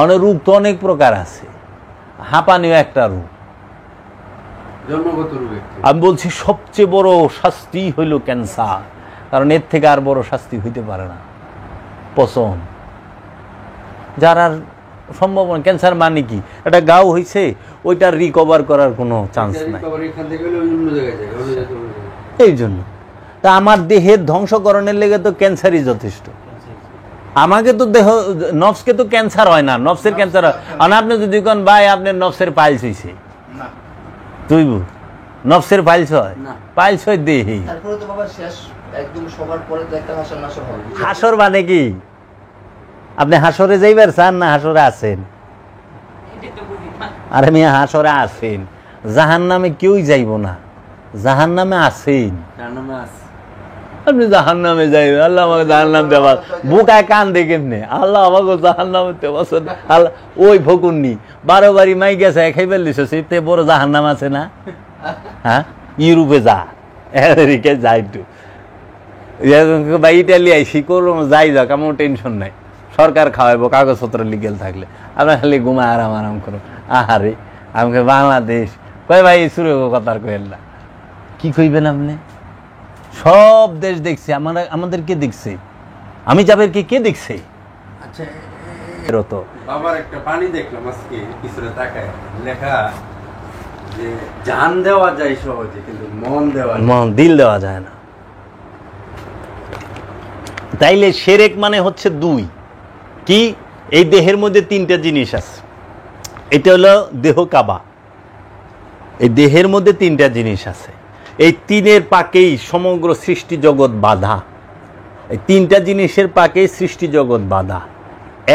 অনেক রোগ তো অনেক প্রকার আছে, হাঁপানিও একটা রোগ। জন্মগত রোগ। আমি বলছি সবচেয়ে বড় শাস্তি হইল ক্যান্সার, কারণ এর থেকে আর বড় শাস্তি হইতে পারে না। পচন যার আর সম্ভব না। ক্যান্সার মানে কি, একটা গাও হয়েছে ওইটা রিকভার করার কোনো চান্স নাই, এই জন্য তা আমার দেহের ধ্বংসকরণের লেগে তো ক্যান্সারই যথেষ্ট। আমাকে তো দেহ নফসকে তো ক্যান্সার হয় না, নফসের ক্যান্সার হয়। আর আপনি যদি কোন ভাই আপনার নফসের পাইলস হয়েছে, তুই নফসের পাইলস হয়, পাইলস হয় দেহে। তারপরে তো বাবা শেষ একদম সবার পরে তো একটা হাসর নাসর হবে। হাসর মানে কি, আপনি হাসরে যাইবার চান না হাসরে আছেন? আরে মিয়া হাসরে আছেন, জাহান্নামে কেউই যাইব না, জাহান্নামে আছেন। আপনি জাহান্নামে যাইবেন, আল্লাহ আমাকে জাহান্নাম দেওয়া, বুকায় কান দেখে এমনি আল্লাহ আমাকে জাহান্নামে দেওয়া। আল্লাহ ওই ফকুননি 12 বাড়ি মাই গেছে খাই ফেললিস, সেতে বড় জাহান্নাম আছে না? হ্যাঁ, ইউরোপে যা, আমেরিকায় যা, একটু বা ইটালি আইসি করো, যাই যাক, আমার টেনশন নাই, সরকার খাওয়াইবো কাগজপত্র লিগেল থাকলে, আপনার খালি ঘুমা আরাম আরাম করো। আহারে আমাকে বাংলাদেশ কয় ভাই শুরু কথার কইল না, কি কইবেন আপনি? সব দেশ দেখছে, আমাদেরকে দেখছে, আমি যাবেরকে কে দেখছে? আচ্ছা, এরতো বাবার একটা পানি দেখলাম আজকে পিছনে তাকায়, লেখা যে জান দেওয়া যায় সহজে কিন্তু মন দেওয়া যায় না। মন, দিল দেওয়া যায় না। তাইলে শিরক মানে হচ্ছে দুই। কি? এই দেহের মধ্যে 3টা জিনিস আছে। এটা হলো দেহ কাবা, এই দেহের মধ্যে 3টা জিনিস আছে। এই 3-এর পাকেই সমগ্র সৃষ্টি জগৎ বাঁধা। এই 3টা জিনিসের পাকেই সৃষ্টি জগৎ বাঁধা।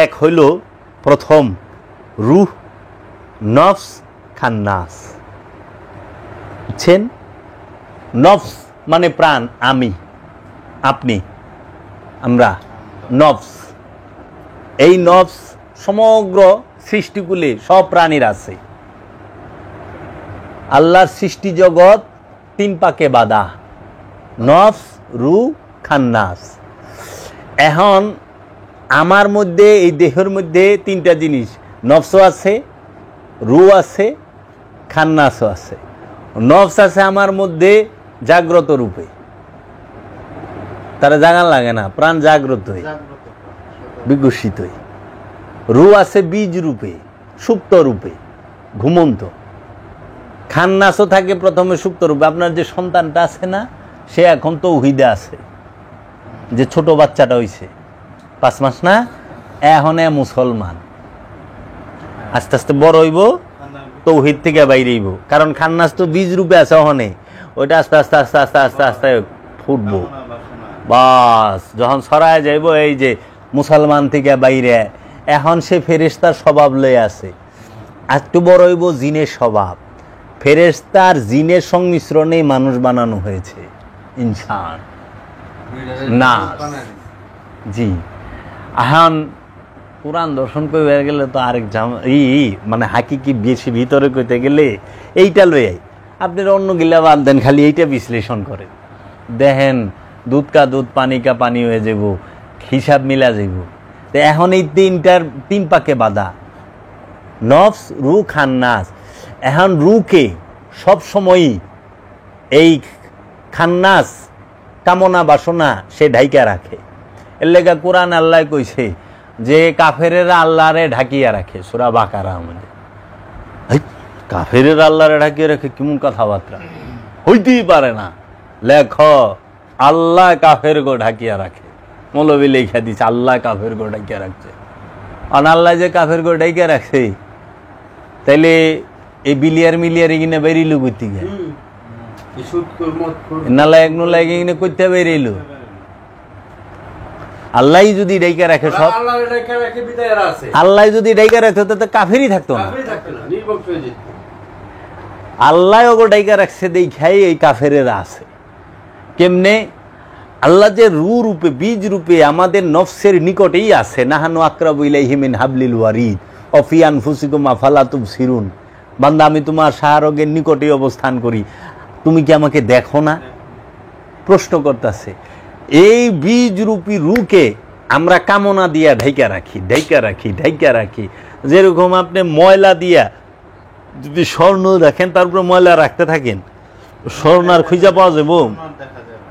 এক হইল প্রথম রূহ, নফস, খান্নাস। বুঝছেন? নফস মানে প্রাণ, আমি, আপনি, আমরা, নফস। এই নফস সমগ্র সৃষ্টিকুলে সব প্রাণীর আছে। আল্লাহর সৃষ্টি জগৎ 3 পাকে বাঁধা, নফস, রূহ, খান্নাস। এখন আমার মধ্যে এই দেহের মধ্যে 3টা জিনিস, নফসও আছে, রূহ আছে, খান্নাসও আছে। নফস আছে আমার মধ্যে জাগ্রত রূপে, তারা জাগান লাগে না, প্রাণ জাগ্রত বিকশিত। রূহ আছে বীজ রূপে, সুপ্ত রূপে, ঘুমন্ত। খান্নাসও থাকে প্রথমে সুপ্ত রূপে। আপনার যে সন্তানটা আছে না, সে এখন তৌহিদে আছে, যে ছোট বাচ্চাটা হইছে 5 মাস না, এখন মুসলমান, আস্তে আস্তে বড় হইব, তৌহিদ থেকে বাইরে হইব। কারণ খান্নাস তো বীজ রূপে আছে, ওখানে ওইটা আস্তে আস্তে আস্তে আস্তে আস্তে আস্তে ফুটবো, বাস যখন ছড়ায় যাইব, এই যে মুসলমান থেকে বাইরে, এখন সে ফেরেশতার স্বভাব লয়ে আছে। একটু বড় হইব জিনের স্বভাব। ফেরেশতার জিনের সংমিশ্রণে মানুষ বানানো হয়েছে, ইনসান না। জি, এখন কোরআন দর্শন করে গেলে তো আরেক মানে হাকিকি বেশি ভিতরে কইতে গেলে এইটা লই আই, আপনারা অন্য গিলা বাদ দেন, খালি এইটা বিশ্লেষণ করেন, দেখেন দুধ কা দুধ, পানি কা পানি হয়ে যাব, হিসাব মিলা যাব। তো এখন এই 3 পাকে বাঁধা, নফস, রূহ, খান্নাস। এখন রূহকে সবসময়ই এই খান্নাস কামনা বাসনা সে ঢাইকা রাখে। এর লেগা কোরআন আল্লাহ কইছে যে কাফেরেরা আল্লাহরে ঢাকিয়া রাখে, সূরা বাকারা মধ্যে। কাফেরেরা আল্লাহরে ঢাকিয়ে রাখে, কেমন কথাবার্তা, হইতেই পারে না। লেখ আল্লাহ কাফের গো ঢাকিয়া রাখে, মৌলবী লেখা দিচ্ছে আল্লাহ কাফের গো ঢাকিয়া রাখছে। আর আল্লাহ যে কাফের গো ঢাকিয়া রাখছে, তাইলে এই বিলিয়ার মিলিয়ার এগিনে বেরিল করতে গে, নালায়ক নুলায়ক এগিনে করতে বেরিল। আল্লাহ যদি ডাইকা রাখে সব, আল্লাহ রেখে রেখে বিদায় এরা আছে, আল্লাহ যদি ডাইকা রাখতো তাতে কাফেরই থাকতো না। কাফেরই থাকতো না, নির্বংশ হয়ে যেত। আল্লাহ ওগো ডাইকা রাখছে দেখাই এই কাফেরেরা আছে। কেমনে? আল্লাহ যে রু রূপে বীজ রূপে আমাদের নফসের নিকটেই আছে। নাহানু আকরাবু ইলাইহি মিন হাবলিল ওয়ারিদ অফি আনফুসিকুম আফালা তুবসিরুন। বান্দা আমি তোমার শাহরগের নিকটেই অবস্থান করি, তুমি কি আমাকে দেখো না? প্রশ্ন করতেছে। এই বীজ রূপী রুকে আমরা কামনা দিয়া ঢাইকা রাখি, ঢাইকা রাখি, ঢাইকা রাখি। যেরকম আপনি ময়লা দিয়া যদি স্বর্ণ রাখেন তারপরে ময়লা রাখতে থাকেন, স্বর্ণ আর খুঁজা পাওয়া যাবো? দেখা যাবে।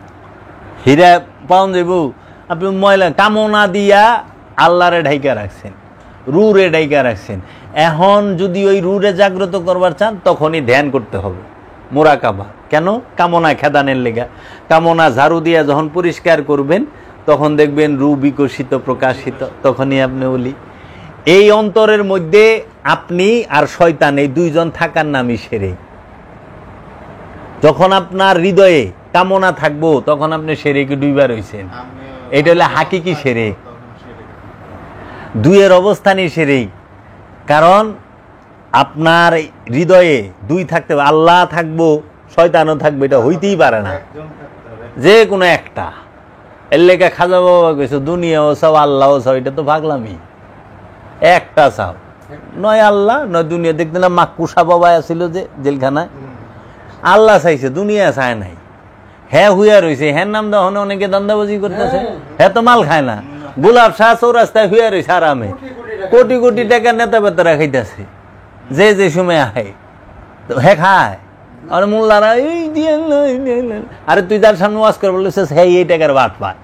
হীরা পাওয়া যাবো? আপনি ময়লা কামনা দিয়া আল্লাহরে ঢাইকা রাখছেন, রুরে ঢাইকা রাখছেন। এখন যদি ওই রুরে জাগ্রত করবার চান তখনই ধ্যান করতে হবে, মোরাকাবা। কেন? কামনা খেদানের লেগা। কামনা ঝাড়ু দিয়া যখন পরিষ্কার করবেন তখন দেখবেন রু বিকশিত প্রকাশিত, তখনই আপনি ওলি। এই অন্তরের মধ্যে আপনি আর শয়তান এই দুইজন থাকার নামই সেরে। যখন আপনার হৃদয়ে কামনা থাকবো তখন আপনি সেরেকে দুইবার হইছেন। এটা হলে হাকিকি সেরে, দুইয়ের অবস্থানই সেরেই। কারণ আপনার হৃদয়ে দুই থাকতে হবে, আল্লাহ থাকবো শয়তানও থাকবে, এটা হইতেই পারে না, একজন থাকতে হবে। যে কোনো একটা। এর লেখা খাজা বাবা কইছে দুনিয়াও চাও আল্লাহও চাও, এটা তো ভাগলামি। একটা চাও, নয় আল্লাহ নয় দুনিয়া। দেখতে না মাকুসা বাবা আছিল যে জেলখানায়, আল্লাহ চাইছে, দুনিয়া চায় নাই। হ্যাঁ হুইয়া রয়েছে, হ্যাঁ নাম দেওয়া অনেকে দান্দাবাজি করতেছে, হ্যাঁ তো মাল খায় না। গোলাপ শাহ চৌরাস্তায় হুইয়া রয়েছে আরামে, কোটি কোটি টাকা নেতা বেতারা খাইতেছে, যে যে সময় আহে হ্যাঁ খায়। আর মোল্লারা এই দিয়ে আরে তুই যার সামনে ওয়াজ করে বলছিস হ্যাঁ এই টাকার বাট পায়।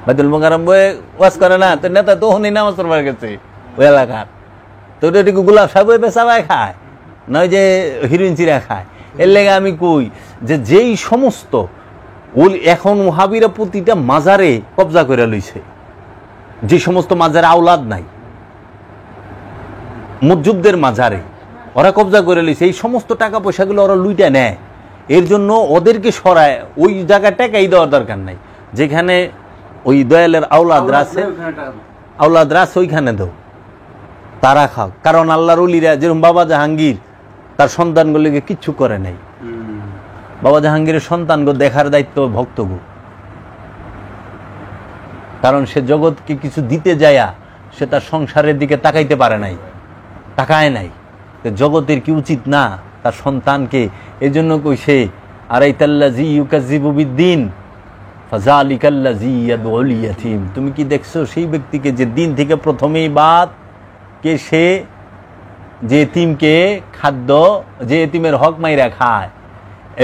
বাইতুল মোকাররম বয়ে ওয়াজ করে না, তো নেতা তখনই নামাজ পড়বার গেছে ওই এলাকার। তো ওটা গোলাপ শাহ বয়ে বেচাবাই খায়, নয় যে হিরোইন চিরা খায়। এর লেগে আমি কই যে যেই সমস্ত এখন ওহাবিরা প্রতিটা মাজারে কবজা করে লইছে, যে সমস্ত মাজারে আওলাদ নাই, মুজ্জুবদের মাজারে ওরা কবজা করে লইছে, এই সমস্ত টাকা পয়সাগুলো ওরা লুইটা নেয়। এর জন্য ওদেরকে সরায় ওই জায়গায় টাকাই দেওয়ার দরকার নাই। যেখানে ওই দয়ালের আওলাদরা আছে, আওলাদরা আছে ওইখানে দাও, তারা খাও। কারণ আল্লাহর ওলিরা যেরকম বাবা জাহাঙ্গীর তার সন্তানগুলিকে কিচ্ছু করে নাই। বাবা জাহাঙ্গীরের সন্তানগো দেখার দায়িত্ব ভক্তগো, কারণ সে জগৎকে কিছু দিতে যায়া সে তার সংসারের দিকে তাকাইতে পারে নাই, তাকায় নাই। জগতের কি উচিত না তার সন্তানকে? এই জন্য কইছে আরাইতাল্লাযী ইউকাযযিবু বিদ্দীন ফাযালিকাল্লাযী ইয়াদউল ইয়াতীম। তুমি কি দেখছো সেই ব্যক্তিকে যে দিন থেকে প্রথমেই বাদ কে, সে যে এতিমকে খাদ্য, যে এতিমের হক মাইরা খায়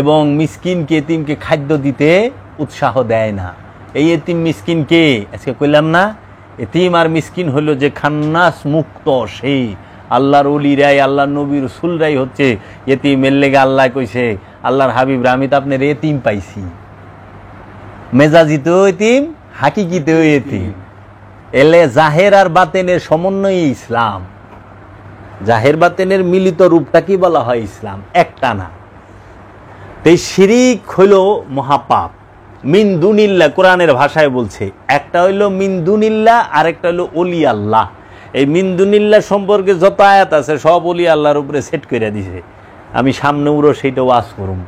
এবং মিসকিনকে এতিমকে খাদ্য দিতে উৎসাহ দেয় না। এই এতিম মিসকিন কে? আজকে কইলাম না, এতিম আর মিসকিন হলো যে খান্নাস মুক্ত, সেই আল্লাহর ওলিরাই আল্লাহর নবী রাসূলরাই হচ্ছে এতিম। এর লেগে আল্লাহ কইছে আল্লাহর হাবিব আমি তো আপনার এতিম পাইছি, মেজাজিতেও এতিম হাকিকিতেও এতিম। এলে জাহের আর বাতেনের সমন্বয় ইসলাম। জাহের বাতেনের মিলিত রূপটা কি বলা হয়? ইসলাম, একটা না। এই শিরিক হইল মহাপাপ। মিন দুনিল্লাহ কোরআনের ভাষায় বলছে, একটা হইল মিন দুনিল্লাহ আর একটা হইল ওলি আল্লাহ। এই মিন দুনিল্লাহ সম্পর্কে যত আয়াত আছে সব ওলি আল্লাহর উপরে সেট করে দিছে। আমি সামনে উড়ো সেইটা ওয়াজ করুম।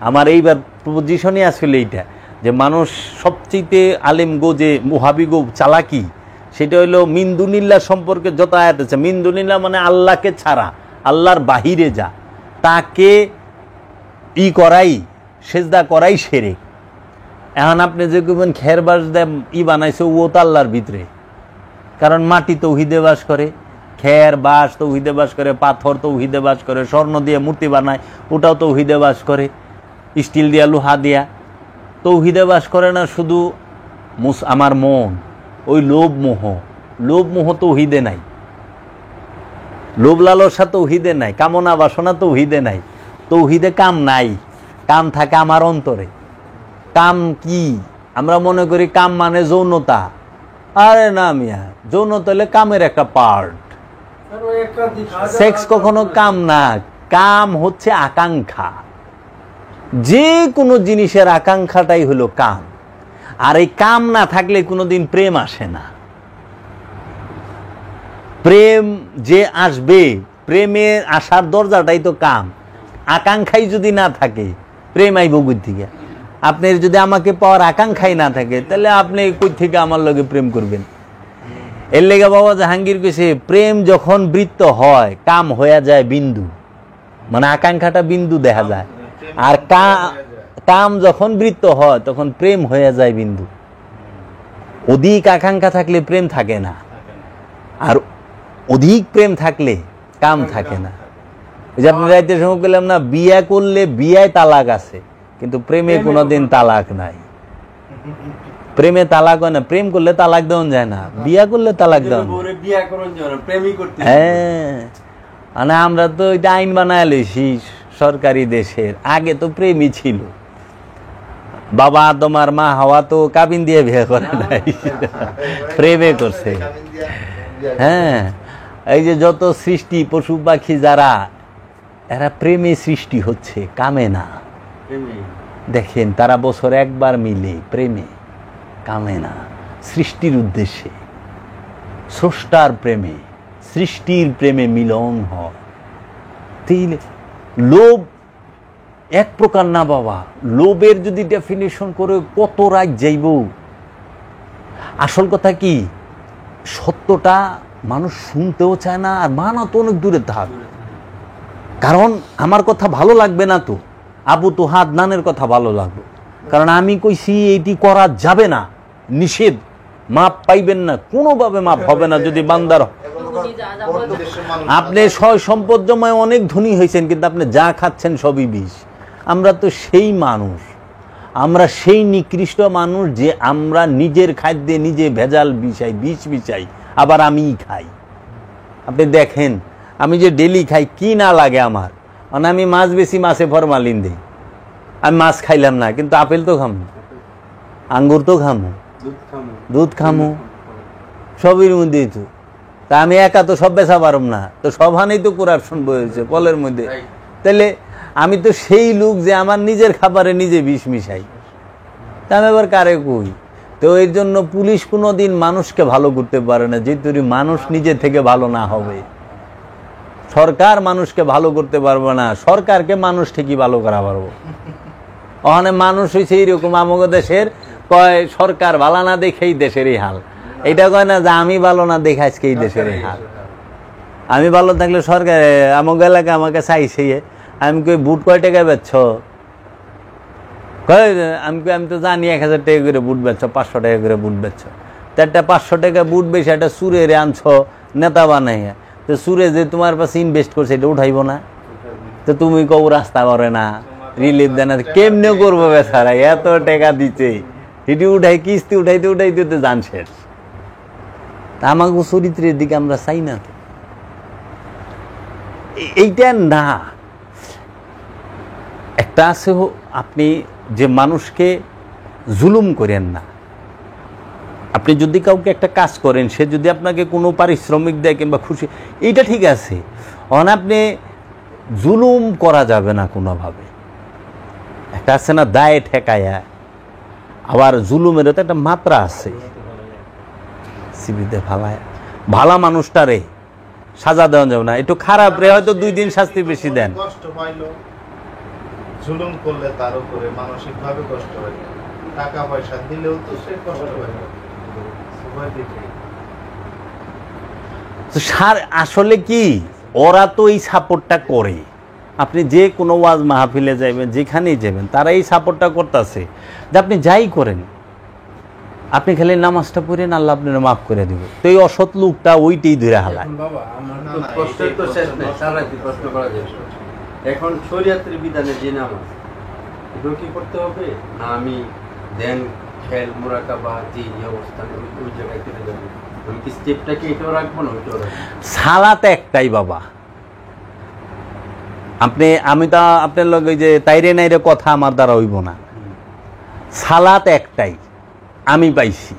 আমার এইবার পজিশনই আসলে এইটা যে মানুষ সবচেয়ে আলেম গো যে মুহাবি গো চালাকি, সেটা হইল মিন দুনিল্লাহ সম্পর্কে যত আয়াত আছে। মিন দুনিল্লাহ মানে আল্লাহকে ছাড়া, আল্লাহর বাহিরে যা, তাকে করাই, সেজদা করাই শিরক। এখন আপনি যে কইবেন খের বাস দেয় বানাইছে, ও তো আল্লাহর ভিতরে, কারণ মাটি তৌহিদে বাস করে, খের বাস তৌহিদে বাস করে, পাথর তৌহিদে বাস করে, স্বর্ণ দিয়ে মূর্তি বানায় ওটাও তৌহিদে বাস করে, স্টিল দিয়া লোহা দিয়া তৌহিদে বাস করে না। শুধু আমার মন, ওই লোভ মোহ তৌহিদে নাই, লোভ লালসা তৌহিদে নাই, কামনা বাসনা তৌহিদে নাই। তৌহিদে কাম নাই, কাম থাকে আমার অন্তরে। কাম কি? আমরা মনে করি কাম মানে যৌনতা। আরে না মিয়া, যৌনতা হলে কামের একটা পার্ট। সেক্স কখনো কাম না। কাম হচ্ছে আকাঙ্ক্ষা, যে কোনো জিনিসের আকাঙ্ক্ষাটাই হলো কাম। আর এই কাম না থাকলে কোনোদিন প্রেম আসে না। প্রেম যে আসবে, প্রেমের আসার দরজাটাই তো কাম। আকাঙ্ক্ষাই যদি না থাকে প্রেম আইব কই থেকে? আপনার যদি আমাকে পাওয়ার আকাঙ্ক্ষাই না থাকে তাহলে আপনি কই থেকে আমার লগে প্রেম করবেন? এর লেগে বাবা জাহাঙ্গীর কইছে প্রেম যখন বৃত্ত হয় কাম হয়ে যায় বিন্দু, মানে আকাঙ্ক্ষাটা বিন্দু দেখা যায়। আর কাম যখন বৃত্ত হয় তখন প্রেম হয়ে যায় বিন্দু। অধিক আকাঙ্ক্ষা থাকলে প্রেম থাকে না, আর অধিক প্রেম থাকলে কাম থাকে না। ওই যে আপনি রাইতে সময় বললাম না, বিয়ে করলে বিয়ায় তালাক আছে, কিন্তু প্রেমে কোনোদিন তালাক নাই। প্রেমে তালাক হয় না, প্রেম করলে তালাক দেওয়া যায় না, বিয়া করলে তালাক দেওয়া। হ্যাঁ, মানে আমরা তো এটা আইন বানায় লইছি সরকারি দেশের। আগে তো প্রেমই ছিল। বাবা আদম আর মা হাওয়া তো কাবিন দিয়ে বিয়ে করে নাই, প্রেমে করছে। হ্যাঁ, এই যে যত সৃষ্টি পশু পাখি যারা, এরা প্রেমে সৃষ্টি হচ্ছে, কামে না। দেখেন তারা বছর একবার মিলে, প্রেমে, কামে না, সৃষ্টির উদ্দেশ্যে, স্রষ্টার প্রেমে, সৃষ্টির প্রেমে মিলন হয়। লোভ এক প্রকার না বাবা, লোভের যদি ডেফিনেশন করে কত রাত যাইব। আসল কথা কি, সত্যটা মানুষ শুনতেও চায় না, আর মানা তো অনেক দূরে থাক। কারণ আমার কথা ভালো লাগবে না তো, আবু তো হাদনানের কথা ভালো লাগবে, কারণ আমি কইছি এইটি করা যাবে না, নিষেধ, মাপ পাইবেন না, কোনোভাবে মাপ হবে না যদি বান্দার। আপনি সয় সম্পদময় অনেক ধনী হয়েছেন, কিন্তু আপনি যা খাচ্ছেন সবই বিষ। আমরা তো সেই মানুষ, আমরা সেই নিকৃষ্ট মানুষ যে আমরা নিজের খাদ্যে নিজে ভেজাল বিষ বিছাই, আবার আমিই খাই। আপনি দেখেন আমি যে ডেলি খাই, কি না লাগে আমার। মানে আমি মাছ বেশি, মাছে ফরমালিন দিই, আমি মাছ খাইলাম না, কিন্তু আপেল তো খামো, আঙ্গুর তো খামো, দুধ খামো, সবের মধ্যেই তো। তা আমি একা তো সব বেচা পারম না, তো সবখানেই তো করাপশন বয়েছে কলের মধ্যে। তাহলে আমি তো সেই লোক যে আমার নিজের খাবারে নিজে বিষ মিশাই, তা আমি এবার কারে কই? তো এর জন্য পুলিশ কোনোদিন মানুষকে ভালো করতে পারে না, যেহেতু মানুষ নিজে থেকে ভালো না হবে। সরকার মানুষকে ভালো করতে পারবে না, সরকারকে মানুষ ঠিকই ভালো করা পারবো। ওখানে মানুষ হয়েছে এইরকম, আমাদের দেশের কয় সরকার ভালো না দেখেই দেশের এই হাল। এটা কয় না যে আমি ভালো না দেখে আজকে এই দেশের এই হাল। আমি ভালো থাকলে সরকার আমাকে এলাকা আমাকে চাইছে। আমি কই বুট কয় টাকা বেচছ? কয় আমি তো জানি 1000 টাকা করে বুট বেচছ, 500 টাকা করে বুট বেচছ। তো একটা 500 টাকা বুট বেশি একটা সুরে আনছ নেতা বানাইয়া, তো সুরে যে তোমার পাশে ইনভেস্ট করছে এটা উঠাইব না? তো তুমি কও রাস্তা করে না, রিলিফ দেয় না, কেমনে করবো বেচারা? এত টাকা দিতে এটি উঠাই, কিস্তি উঠাইতে উঠাইতে তো জান শেষ। তা আমাকে চরিত্রের দিকে আমরা চাই না তো, এইটা না। একটা আছে আপনি যে মানুষকে জুলুম করেন না। আপনি যদি কাউকে একটা কাজ করেন, সে যদি আপনাকে কোনো পারিশ্রমিক দেয় কিংবা খুশি, এইটা ঠিক আছে। অন আপনি জুলুম করা যাবে না কোনোভাবে। একটা আছে না দায়ে ঠেকায়া, আবার জুলুমেরও তো একটা মাত্রা আছে। সিবিতে ফালায় ভালা মানুষটারে সাজা দেওয়া যাবে না, একটু খারাপ রে হয়তো 2 দিন শাস্তি বেশি দেন। কষ্ট পাইলো, জুলুম করলে তার উপরে মানসিক ভাবে কষ্ট হয়, টাকা পয়সা দিলেও তো সে কষ্ট পায়। আসলে কি ওরা তো এই সাপোর্টটা করে। আপনি যে কোনো ওয়াজ মাহফিলে যাবেন, যেখানেই যাবেন, তারা এই সাপোর্টটা করতেছে যে আপনি যাই করেন, আপনি খালি নামাজটা পড়েন, আল্লাহ আপনার মাফ করে দিব। তো এই অসৎ লোকটা ওইটাই ধরে হালায়। এখন শরীয়তের বিধানে যে নামাজ, এটা কি করতে হবে না? আমি ধ্যান, খেল, মুরাকাবা, যে অবস্থান ওই জায়গায় চলে যাবো, আমি কি স্টেপটাকে এটাও রাখবো না ওইটাও রাখবো? সালাত একটাই বাবা। আমি তো আপনার লগে যে তাইরে নাইরে কথা আমার দ্বারা হইব না। সালাত একটাই আমি পাইছি।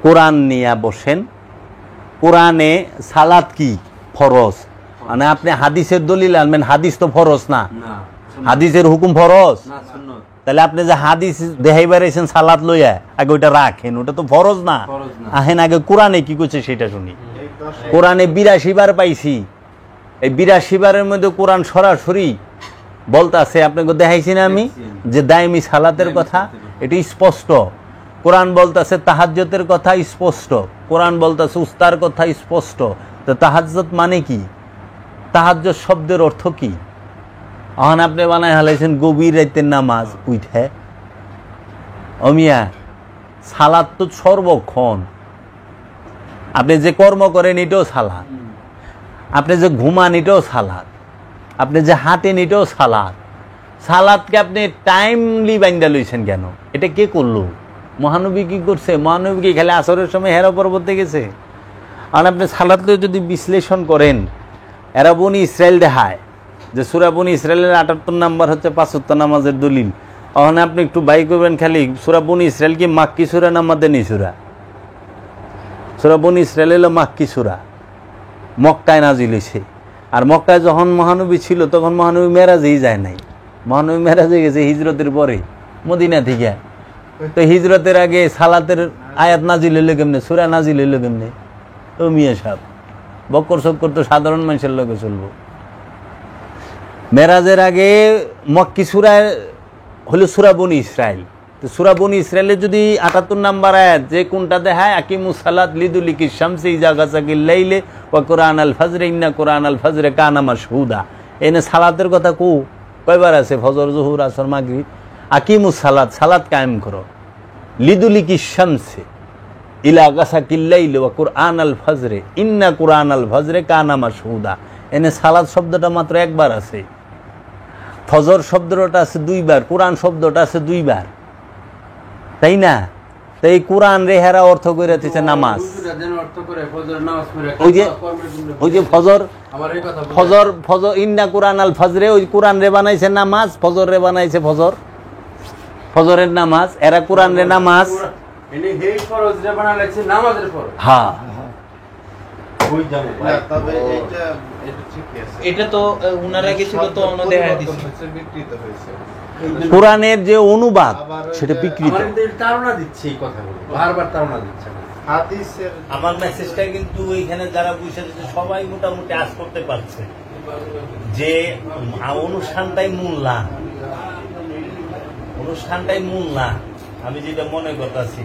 কোরআন নিয়ে বসেন, কোরআনে সালাত কি ফরজ, মানে আপনি হাদিসের দলিল আনবেন, হাদিস তো ফরজ না, হাদিসের হুকুম ফরজ। তাহলে আপনি যে হাদিস দেখাইবার এসেন সালাত লইয়া, আগে ওইটা রাখেন, ওটা তো ফরজ না। ফরজ না। আহেন আগে কোরআনে কি করছে সেটা শুনি। এই 10 কোরআনে 82 বার পাইছি, এই 82 বারের মধ্যে কোরআন সরাসরি বলতাছে, আপনাকে দেখাইছি না আমি যে দাইমি সালাতের কথা, এটি স্পষ্ট। কোরআন বলতাছে তাহাজ্জুদের কথা স্পষ্ট, কোরআন বলতাছে উস্তার কথা স্পষ্ট। তো তাহাজ্জুদ মানে কি? তাহাজ্জুদ শব্দের অর্থ কি? এখন আপনি বানায় হালাইছেন গভীর রাতের নামাজ উঠে। অমিয়া সালাত তো সর্বক্ষণ, আপনি যে কর্ম করেন এটাও সালাত, আপনি যে ঘুমান এটাও সালাত, আপনি যে হাঁটেন এটাও সালাত। সালাদকে আপনি টাইমলি বাইন্দা লইছেন কেন? এটা কে করলো? মহানবী কি করছে? মহানবী কি খালি আসরের সময় হেরা পর্বতে গেছে? আর আপনি সালাদকে যদি বিশ্লেষণ করেন, এরা বনি ইসরায়েল দেখায় যে সূরা বনি ইসরায়েলের 78 নাম্বার হচ্ছে 5 ওয়াক্ত নামাজের দলিল। ওখানে আপনি একটু বাই করবেন খালি সূরা বনি ইসরায়েল কি মাক্কি সূরা না মাদানী সূরা? সূরা বনি ইসরায়েল হলো মাক্কি সূরা, মক্কায় নাজিল হয়েছে। আর মক্কায় যখন মহানবী ছিল তখন মহানবী মেরাজেই যায় নাই, মহানবী মেরাজে গেছে হিজরতের পরে মদিনা থেকে। তো হিজরতের আগে সালাতের আয়াত নাজিল হইলো কেমনে, সূরা নাজিল হইলো কেমনে? তো মিয়া সাহেব বক্কর সক্কর তো সাধারণ মানুষের লোকে চলবো। মেরাজের আগে মক্কি সূরা হলো সূরা বনি ইসরাইল। তো সূরা বনি ইসরাইলের যদি 78 নাম্বার আয়াত যে কোনটা দেখায় আকিমুস সালাত লিদুলিকি শামসি ইজা গাসাকিল লাইলি ওয়া কুরআন আল ফজর ইন্না কুরআন আল ফজর কানা মাশহুদা, এনে সালাতের কথা কয়বার আছে? ফজর, জোহর, আসর, মাগরিব। আকিমুস সালাত, সালাত কায়েম করো, লিদুলিকি শামসি ইলা গাসাকিল লাইলি ওয়া কুরআন আল ফজর ইন্না কুরআন আল ফজর কানা মাশহুদা। এনে সালাত শব্দটা মাত্র একবার আছে, ফজর শব্দটা আছে 2 বার, কোরআন শব্দটা আছে 2 বার, তাই না? তো এই কোরআন রেহারা অর্থ করে দিচ্ছে নামাজ। ওই যে ফজর ইন্না কুরআন আল ফজরে, ওই কোরআন রে বানাইছে নামাজ, ফজর রে বানাইছে ফজরের নামাজ। এরা কোরআন রে নামাজ, হ্যাঁ তবে এটা ঠিকই আছে, এটা তো উনারা কিছু তো অন্য দেখা দিচ্ছে, বিকৃত হয়েছে। কোরআনের যে অনুবাদ সেটা বিকৃত। তাড়না দিচ্ছে এই কথাগুলো, বারবার তাড়না দিচ্ছে। হাদিসের আমার মেসেজটা কিন্তু ওইখানে যারা বুঝে দিচ্ছে সবাই মোটামুটি আজ করতে পারছে যে অনুষ্ঠানটাই মূল না, অনুষ্ঠানটাই মূল না। আমি যেটা মনে করতেছি,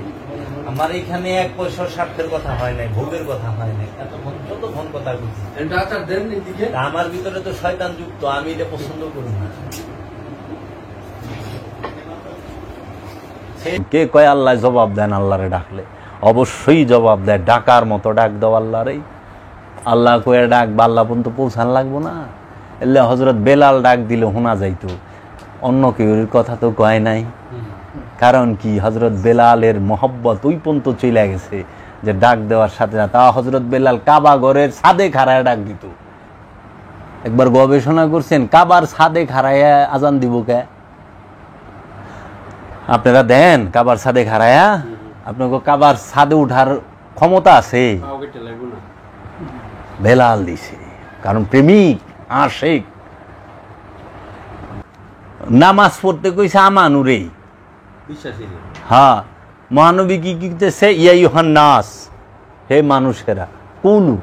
আমার এখানে 1 পয়সার স্বার্থের কথা হয় নাই, ভোগের কথা হয় নাই, এতক্ষণ যতক্ষণ কথা বলছি আমার ভিতরে তো শয়তান যুক্ত, আমি এটা পছন্দ করি না। কে কয় আল্লাহ জবাব দেন? আল্লাহরে ডাকলে অবশ্যই জবাব দেয়, ডাকার মতো ডাক দাও আল্লাহরেই। আল্লাহ কয়ে ডাক বা আল্লাহ পর্যন্ত পৌঁছান লাগবো না? এলে হযরত বেলাল ডাক দিলে শোনা যাইতো, অন্য কেউ কথা তো কয় নাই। কারণ কি? হযরত বেলালের মহব্বত ওই পর্যন্ত চলে গেছে যে ডাক দেওয়ার সাথে সাথে। তা হযরত বেলাল কাবা ঘরের ছাদে খাড়ায় ডাক দিত। একবার গবেষণা করছেন কাবার ছাদে খাড়াইয়া আজান দিব কে? আপনারা দেন কাবার ছাদে খাড়ায়া? আপনাকে কাবার ছাদে উঠার ক্ষমতা আছে? বেলাল দিছে, কারণ প্রেমিক আশিক। নামাজ পড়তে কইছে আমানুরে, হ্যাঁ। মহানবী কি করতেছে? ইয়া ইউহান নাস, হে মানুষেরা, কুলু